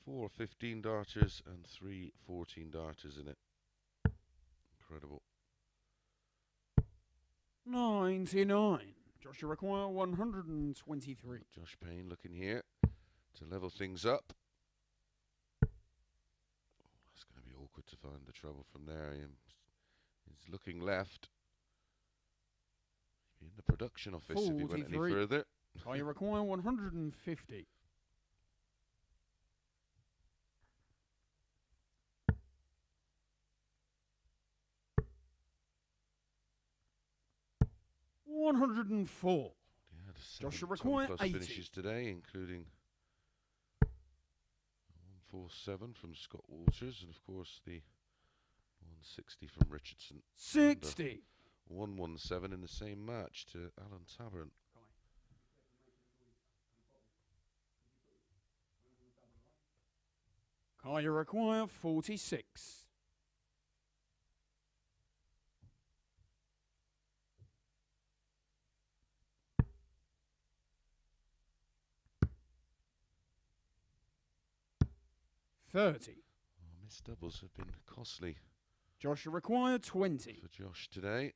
4 15 darters and 3 14 darters in it. Incredible. 99. Joshua require 123. Josh Payne looking here to level things up. It's going to be awkward to find the trouble from there. He's looking left. He'd be in the production office if he went any 43. further. You require 150. $104. Joshua require 80. Finishes today, including 147 from Scott Walters, and of course the 160 from Richardson. 60. 117 in the same match to Alan Tavern. Kaya require 46. $30. Missed doubles have been costly. Joshua require 20. For Josh today.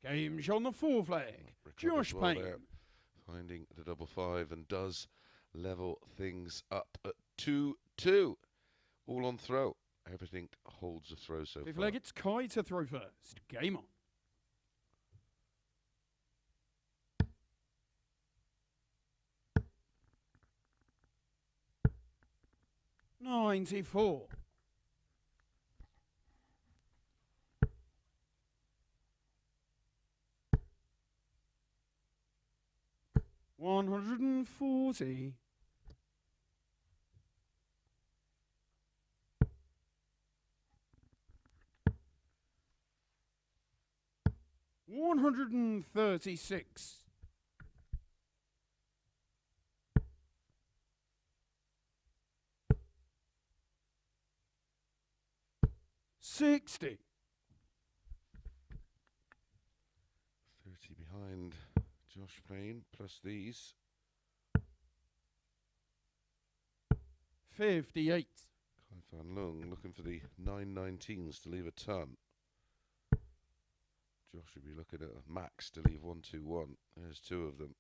Game shot on the fourth leg. Josh Well Payne. there, finding the double 5 and does level things up at 2-2. All on throw. Everything holds a throw so Fifth far. leg, it's Kai to throw first. Game on. $94. $140. $136. $60. 90 behind Josh Payne, plus these. 58. Fan Leung looking for the 919s to leave a ton. Josh should be looking at a max to leave 121. There's two of them.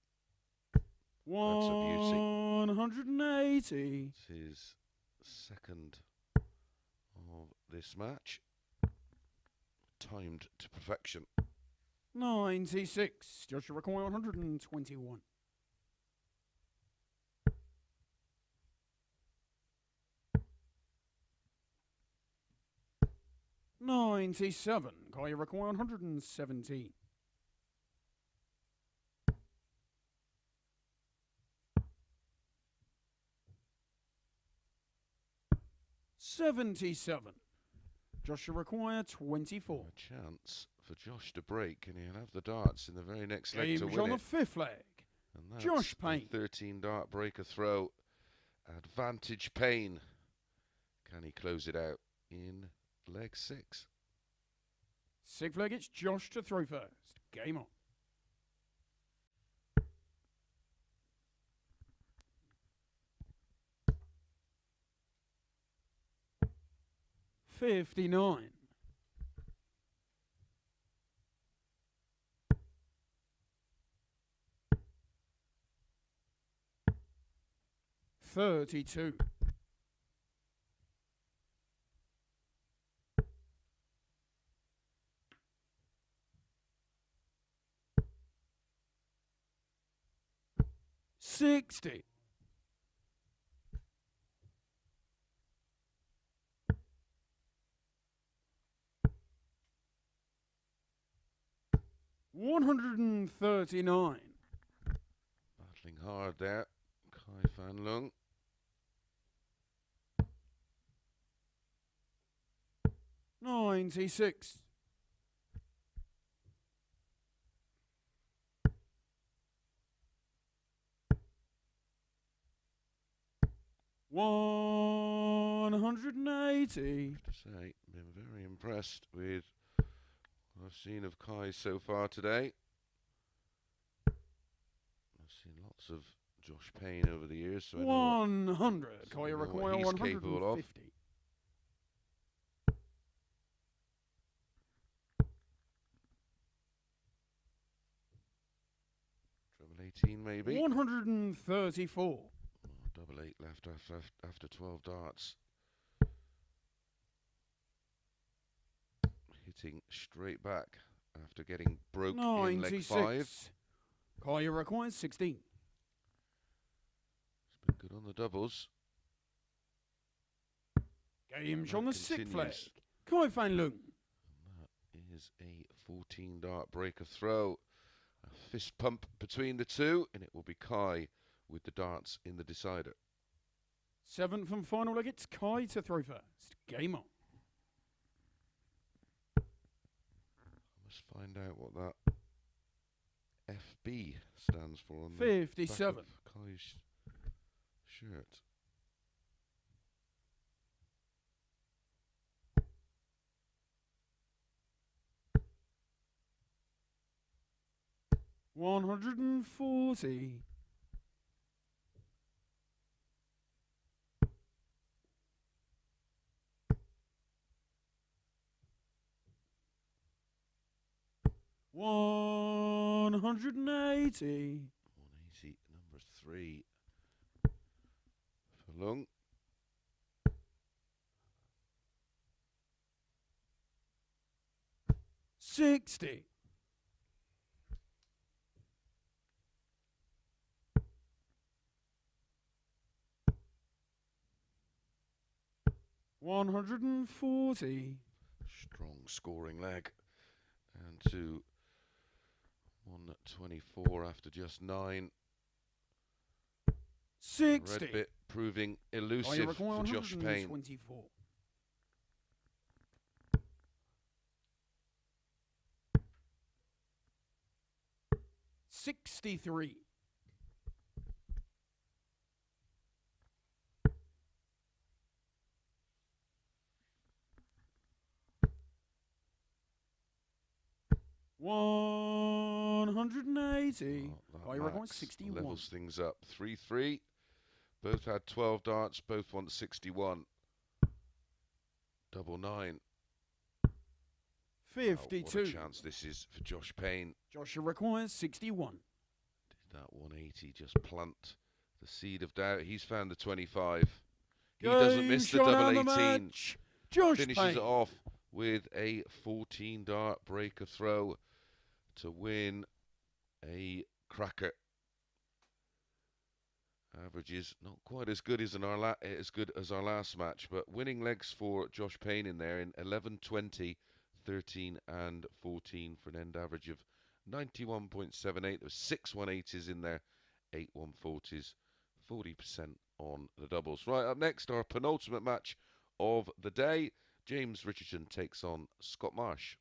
That's a beauty. 180. It's his second of this match. Timed to perfection. 96. Joshua Coy 121. 97. Kaya Rakoy 117. 77. Joshua require 24. A chance for Josh to break, and he'll have the darts in the very next leg to Game's win on the it. fifth leg. And that's Josh Payne. 13 dart breaker throw. Advantage Payne. Can he close it out in leg 6? Sixth leg, it's Josh to throw first. Game on. $59. 32. 60. 139. Battling hard there. Fan Leung. 96. 180. To say, been very impressed with what I've seen of Kai so far today. I've seen lots of Josh Payne over the years, so I know 100. Koya what require he's capable of. 150. Treble 18 maybe. 134. Oh, double 8 left after 12 darts. Hitting straight back after getting broke in leg 5. 96. Koya requires 16. It's been good on the doubles. Game's And on the that sixth flag. continues. Kai Fan Leung. And that is a 14 dart breaker throw. A fist pump between the two, and it will be Kai with the darts in the decider. Seventh and final leg, it's Kai to throw first. Game on. I must find out what that FB stands for on the 57. back of Kai's shirt. $140. 180. 180, number 3 for Leung. 60. 140. Strong scoring leg. And to 124 after just 9. 60. Red bit proving Oh, you elusive require for Josh Payne. 124. 63. 100. 180. That I reckon max 61. levels things up. 3-3. Both had 12 darts. Both want 61. Double 9. 52. What a chance this is for Josh Payne. Joshua requires 61. Did that 180 just plant the seed of doubt? He's found the 25. He doesn't miss the double 18. Josh Finishes Payne. it off with a 14 dart breaker throw to win a cracker. Averages not quite as good as our last match, but winning legs for Josh Payne in there in 11, 20, 13 and 14 for an end average of 91.78. There was 6 180s in there, 8 140s, 40% on the doubles. Right, up next, our penultimate match of the day. James Richardson takes on Scott Marsh.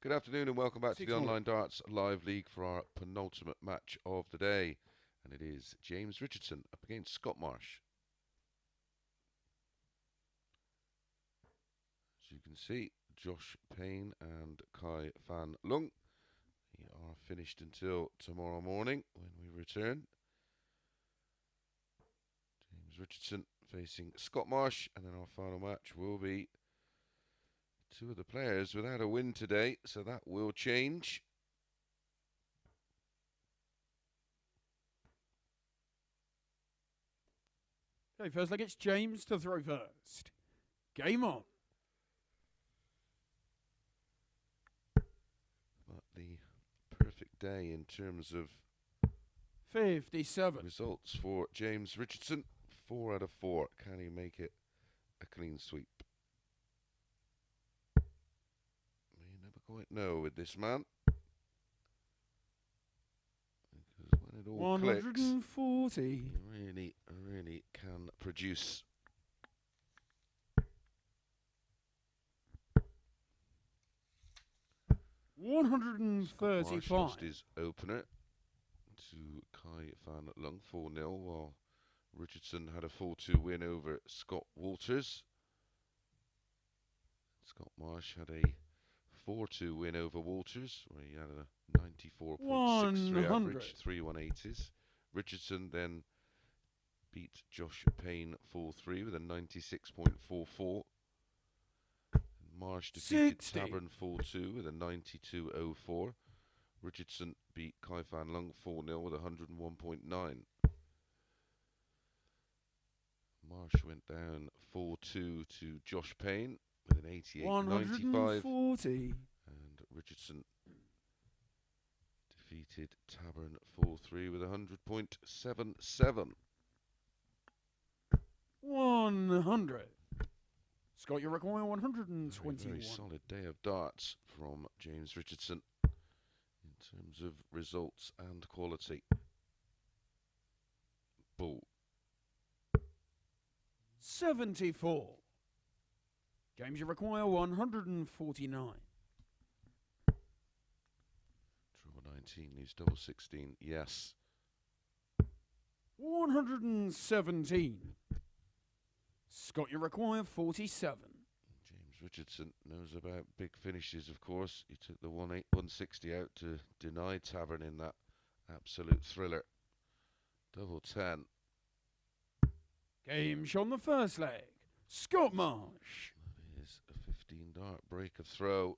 Good afternoon and welcome back to the Online Darts Live League for our penultimate match of the day. And it is James Richardson up against Scott Marsh. As you can see, Josh Payne and Fan Leung are finished until tomorrow morning when we return. James Richardson facing Scott Marsh, and then our final match will be two of the players without a win today, so that will change. Okay, first leg, it's James to throw first. Game on. But the perfect day in terms of 57 results for James Richardson. 4 out of 4. Can he make it a clean sweep? You never quite know with this man. Because when it all 140. clicks, he really can produce. 135. Marsh lost his opener to Fan Leung 4-0, while Richardson had a 4-2 win over Scott Walters. Scott Marsh had a 4-2 win over Walters, where he had a 94.63 average, 3 180s. Richardson then beat Josh Payne 4-3 with a 96.44. Marsh defeated 60. Tabern 4-2 with a 92.04. Richardson beat Fan Leung 4-0 with a 101.9. Marsh went down 4-2 to Josh Payne with an 88.95. 140. And Richardson defeated Tavern 4-3 with a 100.77. 100. Scott, you require 121. Very solid day of darts from James Richardson in terms of results and quality. Ball. 74. James, you require 149. Draw 19 leaves double 16. Yes. 117. Scott, you require 47. James Richardson knows about big finishes, of course. He took the 160 out to deny Tavern in that absolute thriller. Double 10. Game shot on the first leg. Scott Marsh. That is a 15 dart break of throw.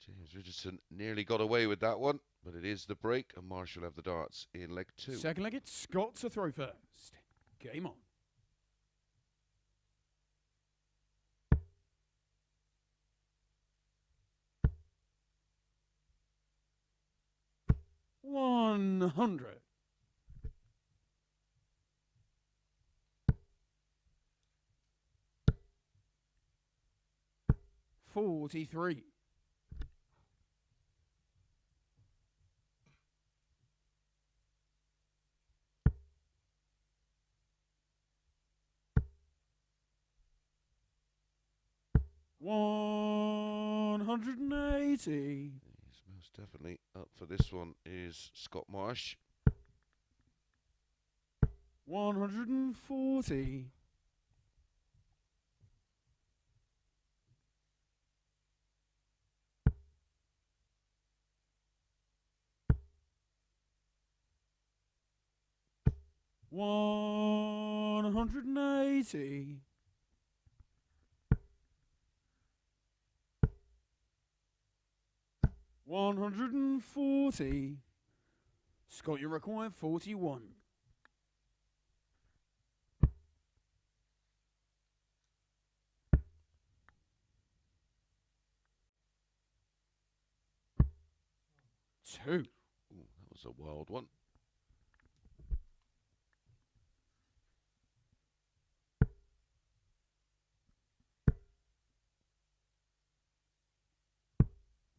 James Richardson nearly got away with that one, but it is the break, and Marsh will have the darts in leg 2. Second leg, it's Scott to throw first. Game on. $100. 43. 180. He's most definitely up for this one is Scott Marsh. 140. 180. 140. Scott, you require 41. Two. Ooh, that was a wild one.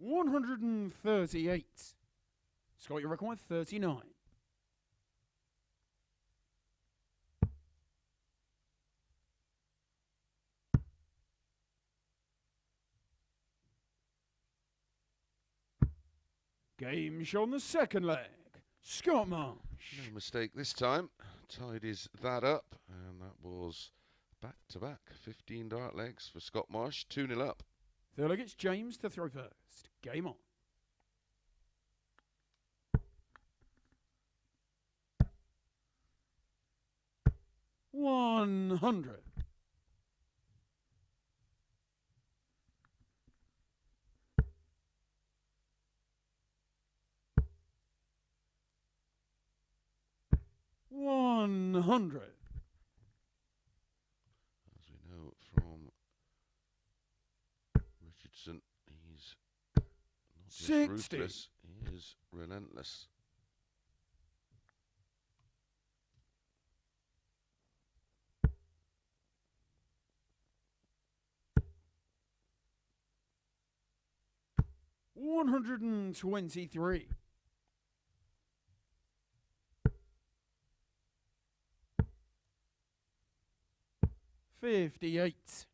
$138. Scott, you require 39. Game show on the second leg. Scott Marsh. No mistake this time. Tied is that up, and that was back-to-back 15 dart legs for Scott Marsh. 2-0 up. Third leg, it's James to throw first. Game on. $100. 100. As we know from Richardson, he's not just 60. ruthless, he is relentless. $123. 58.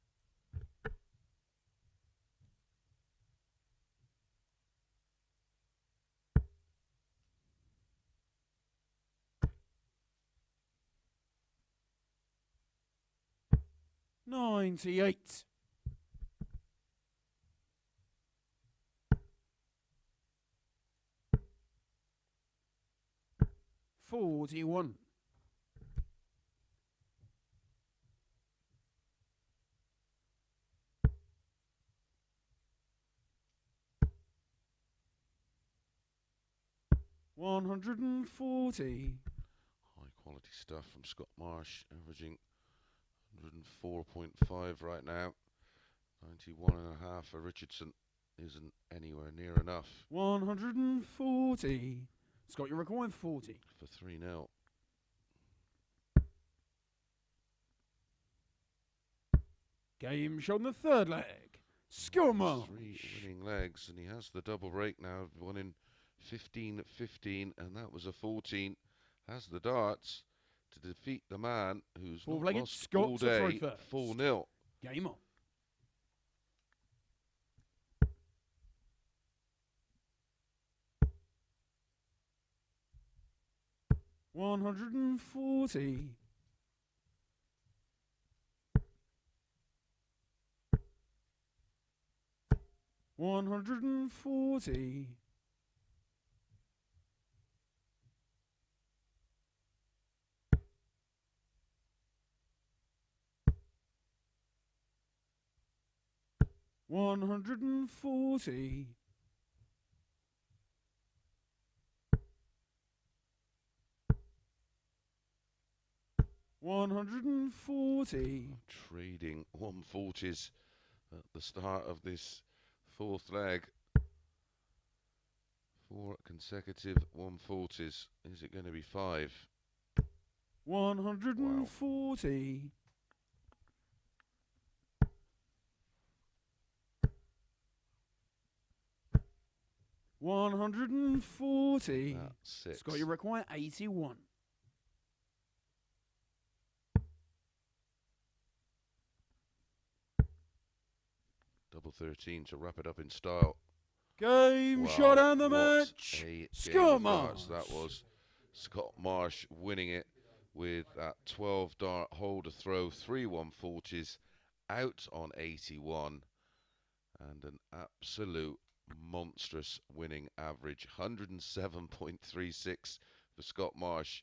98. 41. 140. High quality stuff from Scott Marsh, averaging 104.5 right now. 91.5 for Richardson isn't anywhere near enough. 140. Scott, you require 40. For 3-0. Game shown the third leg. Scott Marsh. 3 winning legs, and he has the double break now, one in 15-15, and that was a 14. Has the darts to defeat the man who's Four-legged lost Scott all to day. throw first. 4-0. Game on. $140. 140. 140. 140. Trading 140s at the start of this fourth leg. 4 consecutive 140s. Is it going to be 5? 140. Wow. 140. That's 6. Scott, you require 81. Double 13 to wrap it up in style. Game shot and the match. Scott Marsh. That was Scott Marsh winning it with that 12 dart hold to throw, 3 140s out on 81, and an absolute monstrous winning average, 107.36 for Scott Marsh.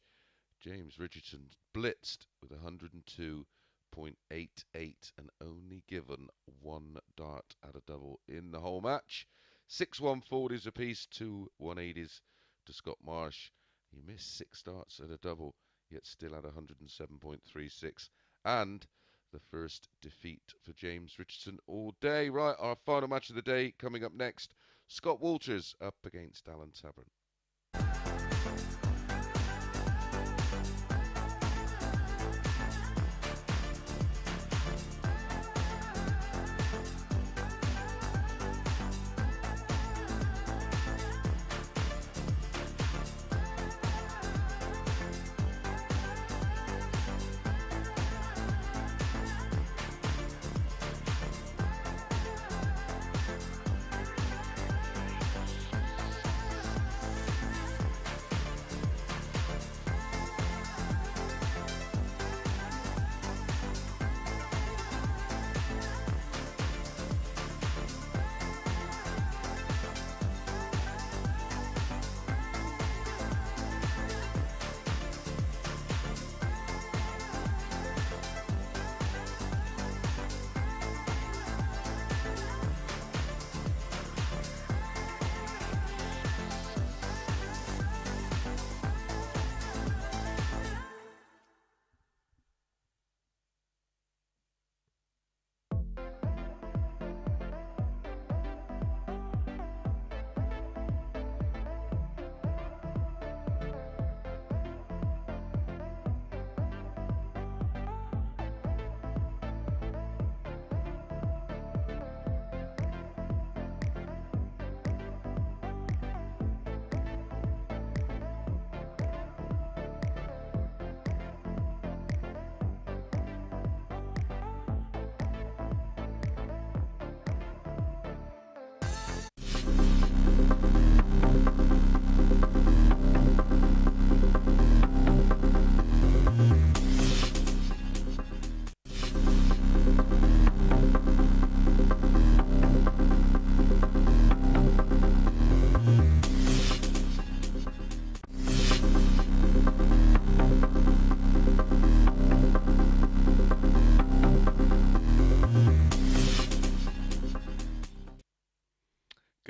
James Richardson blitzed with 102.88 and only given 1 dart at a double in the whole match. 6 140s apiece, 2 180s to Scott Marsh. He missed 6 darts at a double, yet still at 107.36. And the first defeat for James Richardson all day. Right, our final match of the day coming up next. Scott Walters up against Alan Tabern.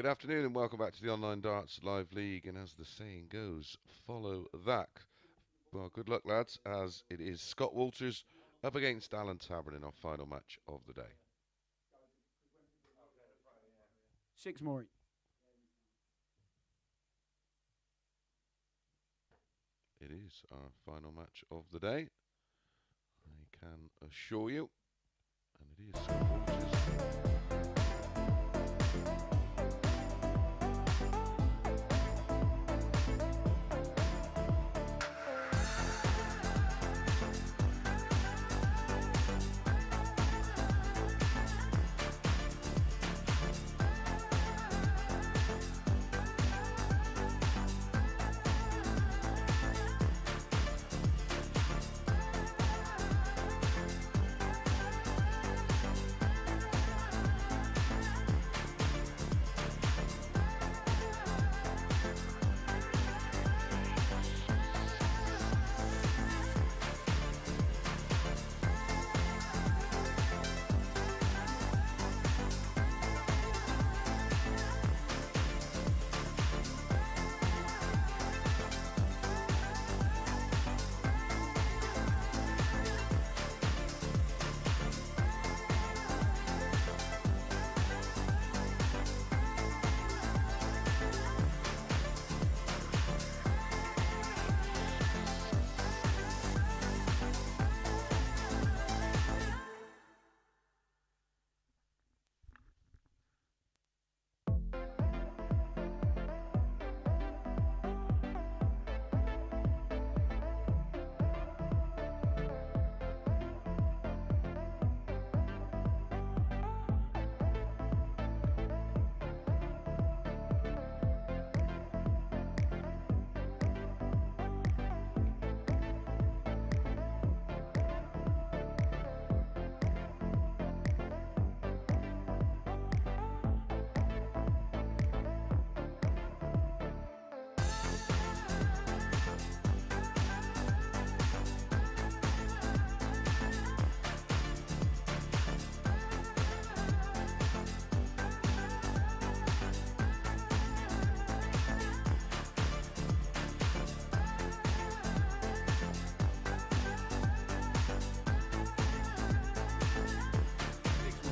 Good afternoon and welcome back to the Online Darts Live League, and as the saying goes, follow that. Well, good luck lads, as it is Scott Walters up against Alan Tabern in our final match of the day. 6 more. It is our final match of the day, I can assure you, and it is Scott Walters.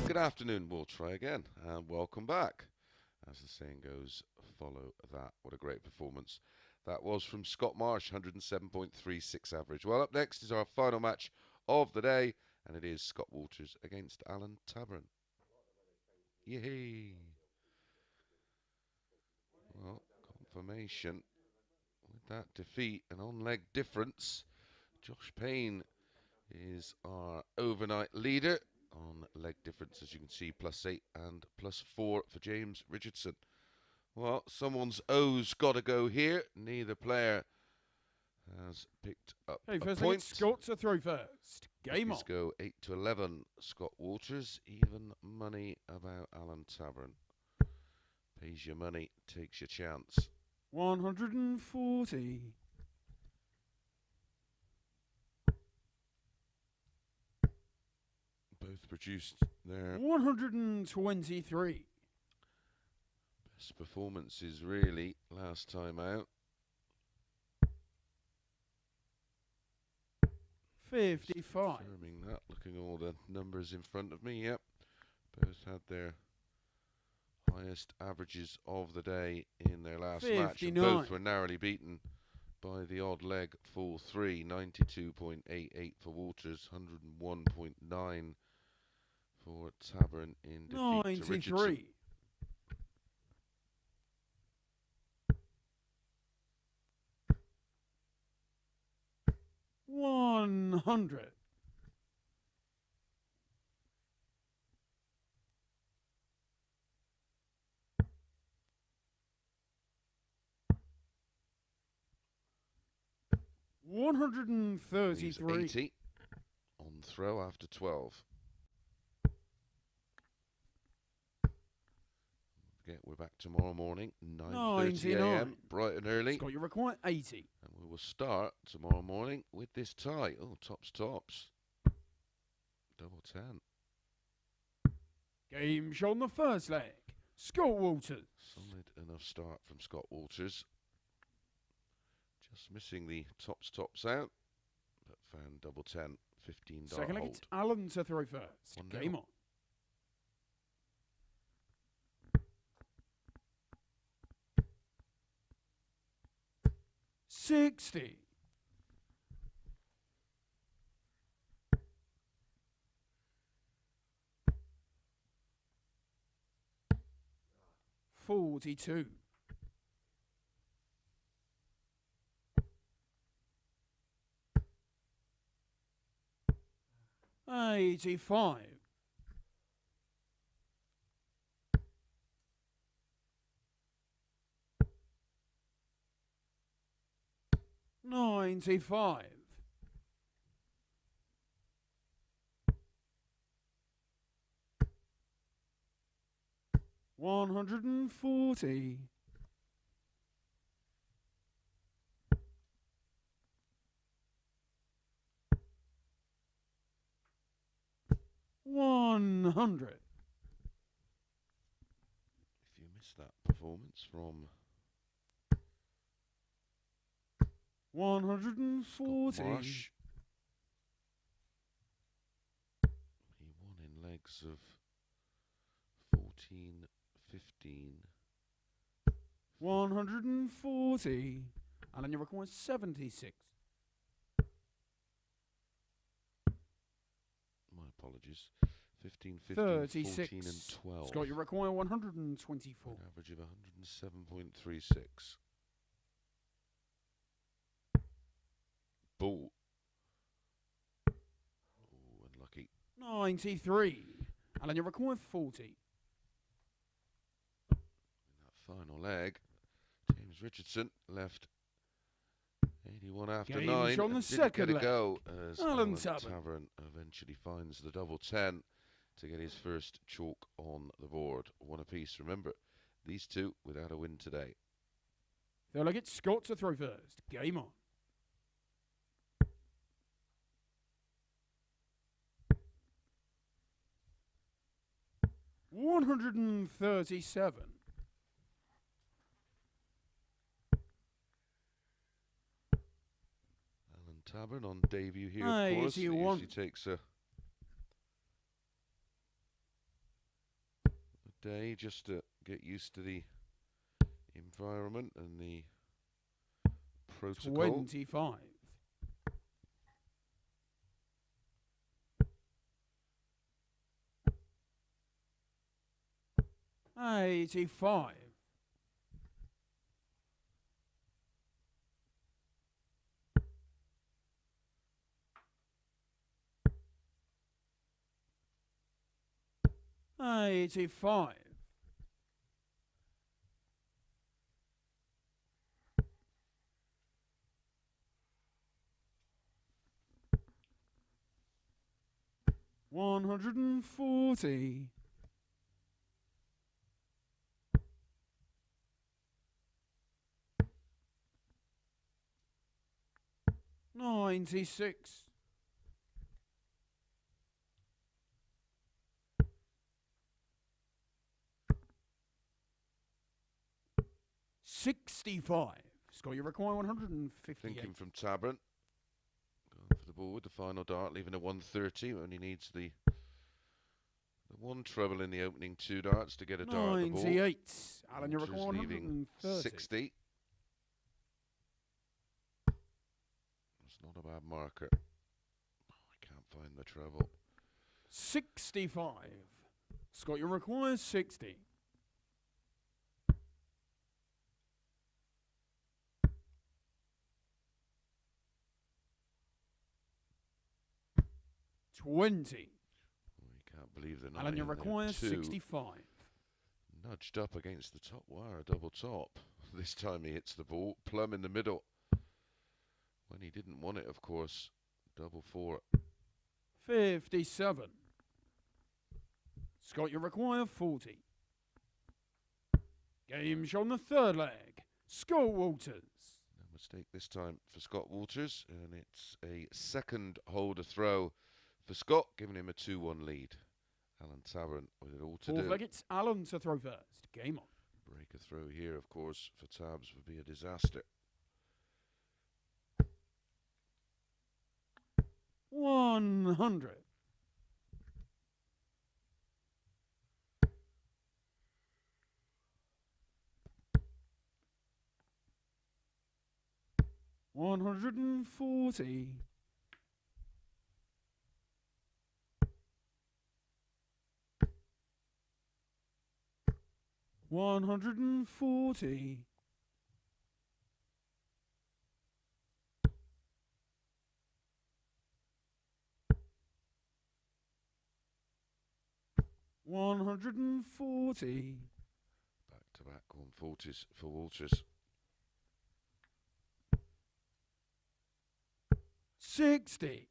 Good afternoon, we'll try again, and welcome back. As the saying goes, follow that. What a great performance that was from Scott Marsh, 107.36 average. Well, up next is our final match of the day, and it is Scott Walters against Alan Tabern. Yay! Well, confirmation with that defeat, an on-leg difference. Josh Payne is our overnight leader. On leg difference, as you can see, +8 and +4 for James Richardson. Well, someone's O's got to go here. Neither player has picked up a point. Scott to throw first. Game on. Let's go 8-11. Scott Walters, even money about Alan Tavern. Pays your money, takes your chance. 140. Both produced their 123. best performances, really, last time out. 55. Confirming that, looking at all the numbers in front of me, yep. Both had their highest averages of the day in their last match. And both were narrowly beaten by the odd leg 4-3. 92.88 for Walters, 101.9 for Tavern in defeat to Richardson. 100. $133. 80 on throw after 12. We're back tomorrow morning, 9:30 a.m. bright and early. Scott, you require 80. And we will start tomorrow morning with this tie. Oh, tops. Double 10. Game shot on the first leg. Scott Walters. Solid enough start from Scott Walters. Just missing the tops out. But Fan double 10, 15 dart Second leg, hold. it's Alan to throw first. 1-0. Game on. $60. $42. $85. $95. $140. $100. If you missed that performance from 140. Marsh, he won in legs of 14, 15. 140. Alan, your record is 76. My apologies. 15, 15, 36. 14 and 12. Scott, you require 124. An average of 107.36. Ball. Oh, unlucky. 93. Alan, you require 40. In that final leg, James Richardson left 81 after Games 9. on the And didn't second get a leg. go as Alan Tavern Tabern eventually finds the double 10 to get his first chalk on the board. One apiece. Remember, these two without a win today. They'll get Scott to throw first. Game on. $137. Alan Tabern on debut here, of course. He usually takes a day just to get used to the environment and the protocol. 25. $85. $85. $140. $96. $65. Scott, you require 158. Thinking from Tabern. Going for the board, the final dart, leaving a 130. Only needs the one trouble in the opening two darts to get a dart at the ball. 98. Alan, you Walters require leaving 130. 60. That's not a bad marker. Oh, I can't find the treble. 65. Scott, you require 60. $20. You can't believe the 9 Alan, you in there, require two. 65. Nudged up against the top wire, double top. This time he hits the ball plumb in the middle. When he didn't want it, of course. Double 4. 57. Scott, you require 40. Game's on the third leg. Scott Walters. No mistake this time for Scott Walters, and it's a second holder throw for Scott, giving him a 2-1 lead. Alan Tavern with it all to Fourth do. leg, it's Alan to throw first. Game on. Break a throw here, of course, for Tabs would be a disaster. 100. 140. 140. 140. Back to back 140s for Walters. 60.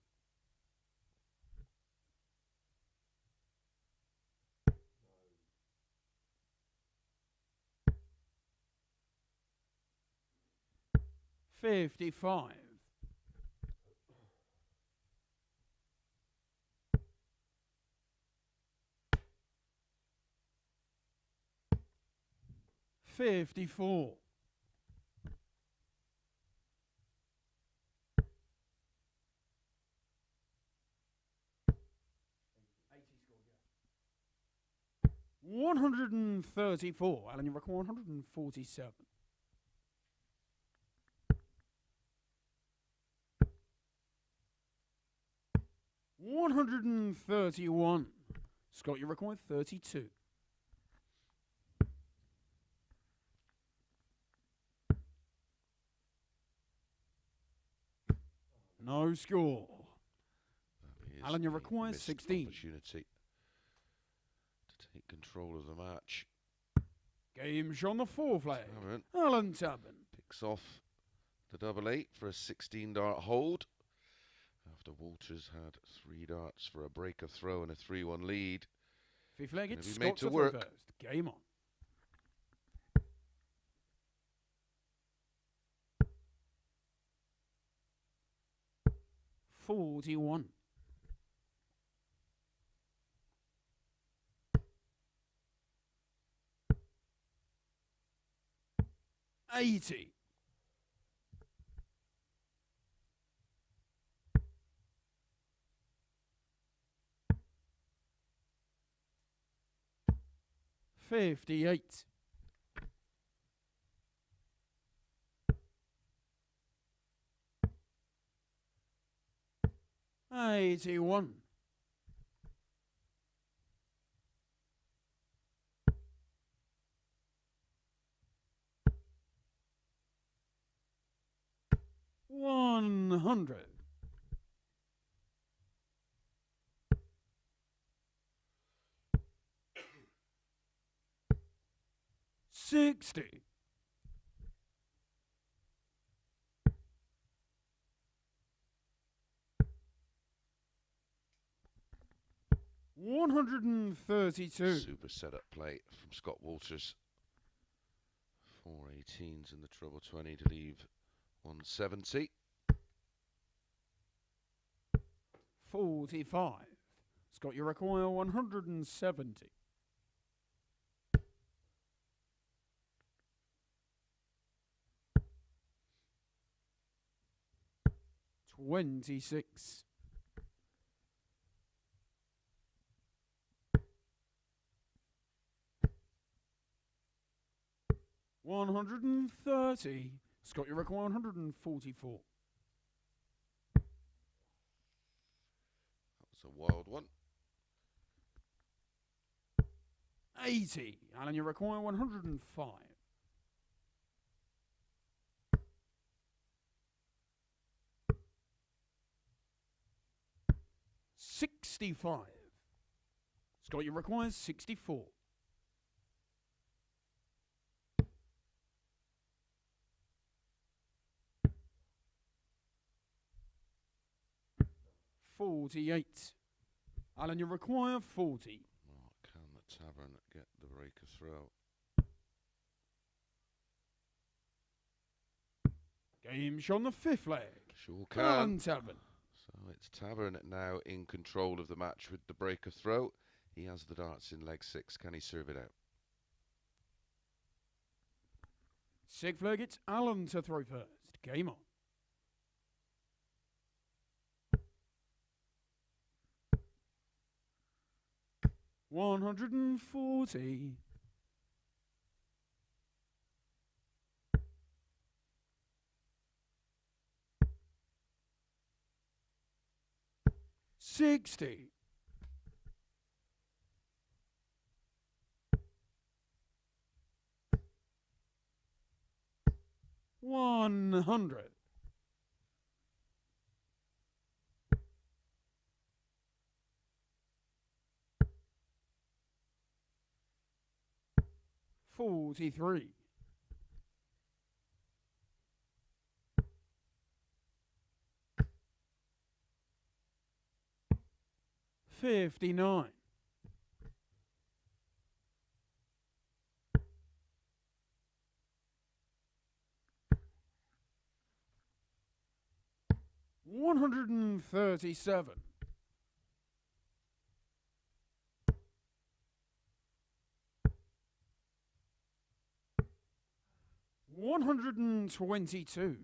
55. 54. 134. Alan, you reckon 147. 131. Scott, you reckon 32. No score. Alan, you require 16. Opportunity to take control of the match. Game on the fourth leg. Tavern Alan Tabern picks off the double 8 for a 16 dart hold. After Walters had 3 darts for a breaker throw and a 3-1 lead. Fifth leg, it's Gonna be Scott made to to work. throw first. Game on. 41. 80. 58. 81. 100. 60. 132. Super setup play from Scott Walters. 4 18s in the treble 20 to leave 170. 45. Scott, you require 170. 26. 130. Scott, you require 144. That's a wild one. 80. Alan, you require 105. 65. Scott, you require 64. 48. Alan, you require 40. Oh, can the Tavern get the breaker throw? Game on the fifth leg. Sure can. Alan Tavern. So it's Tavern now in control of the match with the breaker throw. He has the darts in leg 6. Can he serve it out? Sig flag, it's Alan to throw first. Game on. $140. $60. $100. $43. $59. $137. $122.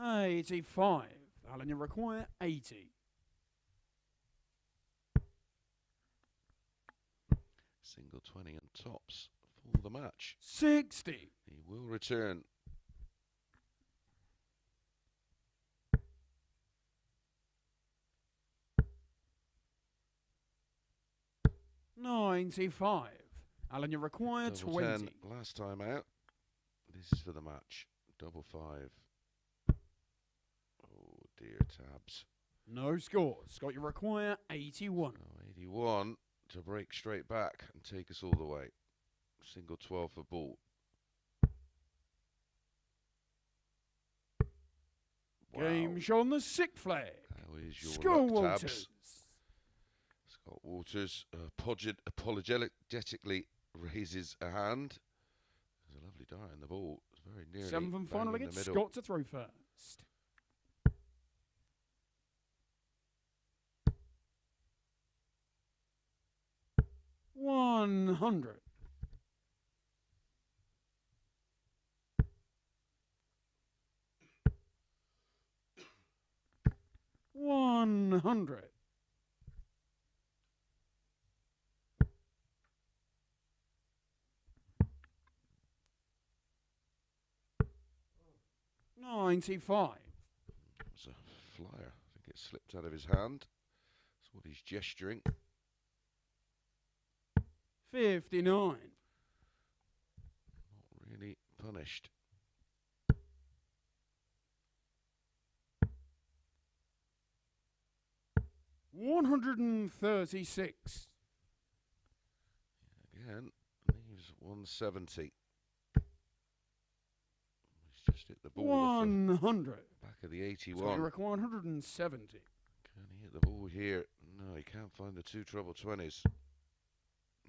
$85. Alan, you require 80. Single 20 and tops for the match. 60. He will return. $95. Alan, you require Double 20. 10 last time out. This is for the match. Double 5. Oh dear, tabs. No score. Scott, you require 81. Oh, 81 to break straight back and take us all the way. Single 12 for ball. Wow. Game shown the sick flag. How is your Score luck, Walters. tabs? Scott Walters apologetically raises a hand. There's a lovely dart in the ball. It's very nearly 7th and final bang in against the middle. Scott to throw first. $100. $100. $95. It's a flyer. I think it slipped out of his hand. That's what he's gesturing. $59. Not really punished. $136. Again, leaves 170. He's just hit the ball. 100. Back of the So you 81. require 170. Can he hit the ball here? No, he can't find the 2 treble 20s.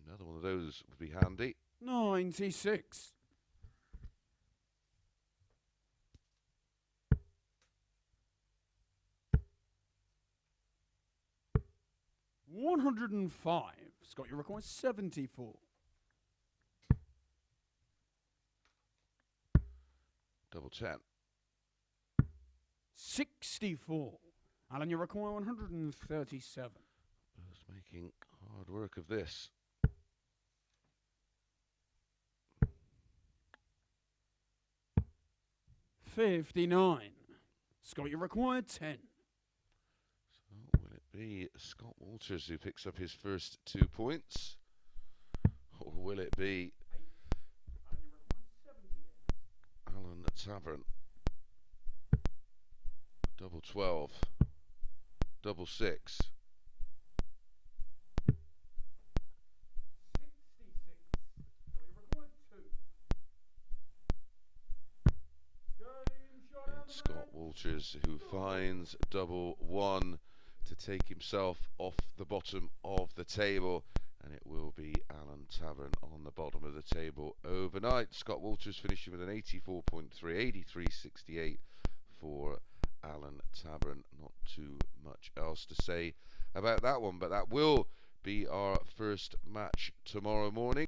Another one of those would be handy. 96. $105. Scott, you require 74. Double 10. 64. Alan, you require 137. Just making hard work of this. $59. Scott, you require 10. So will it be Scott Walters who picks up his first 2 points? Or will it be Alan Tabern? Double 12. Double 6. 66. It's Scott Walters who finds double 1 to take himself off the bottom of the table and it will be Alan Tavern on the bottom of the table overnight. Scott Walters finishing with an 84.3, 83.68 for Alan Tabern. Not too much else to say about that one, but that will be our first match tomorrow morning.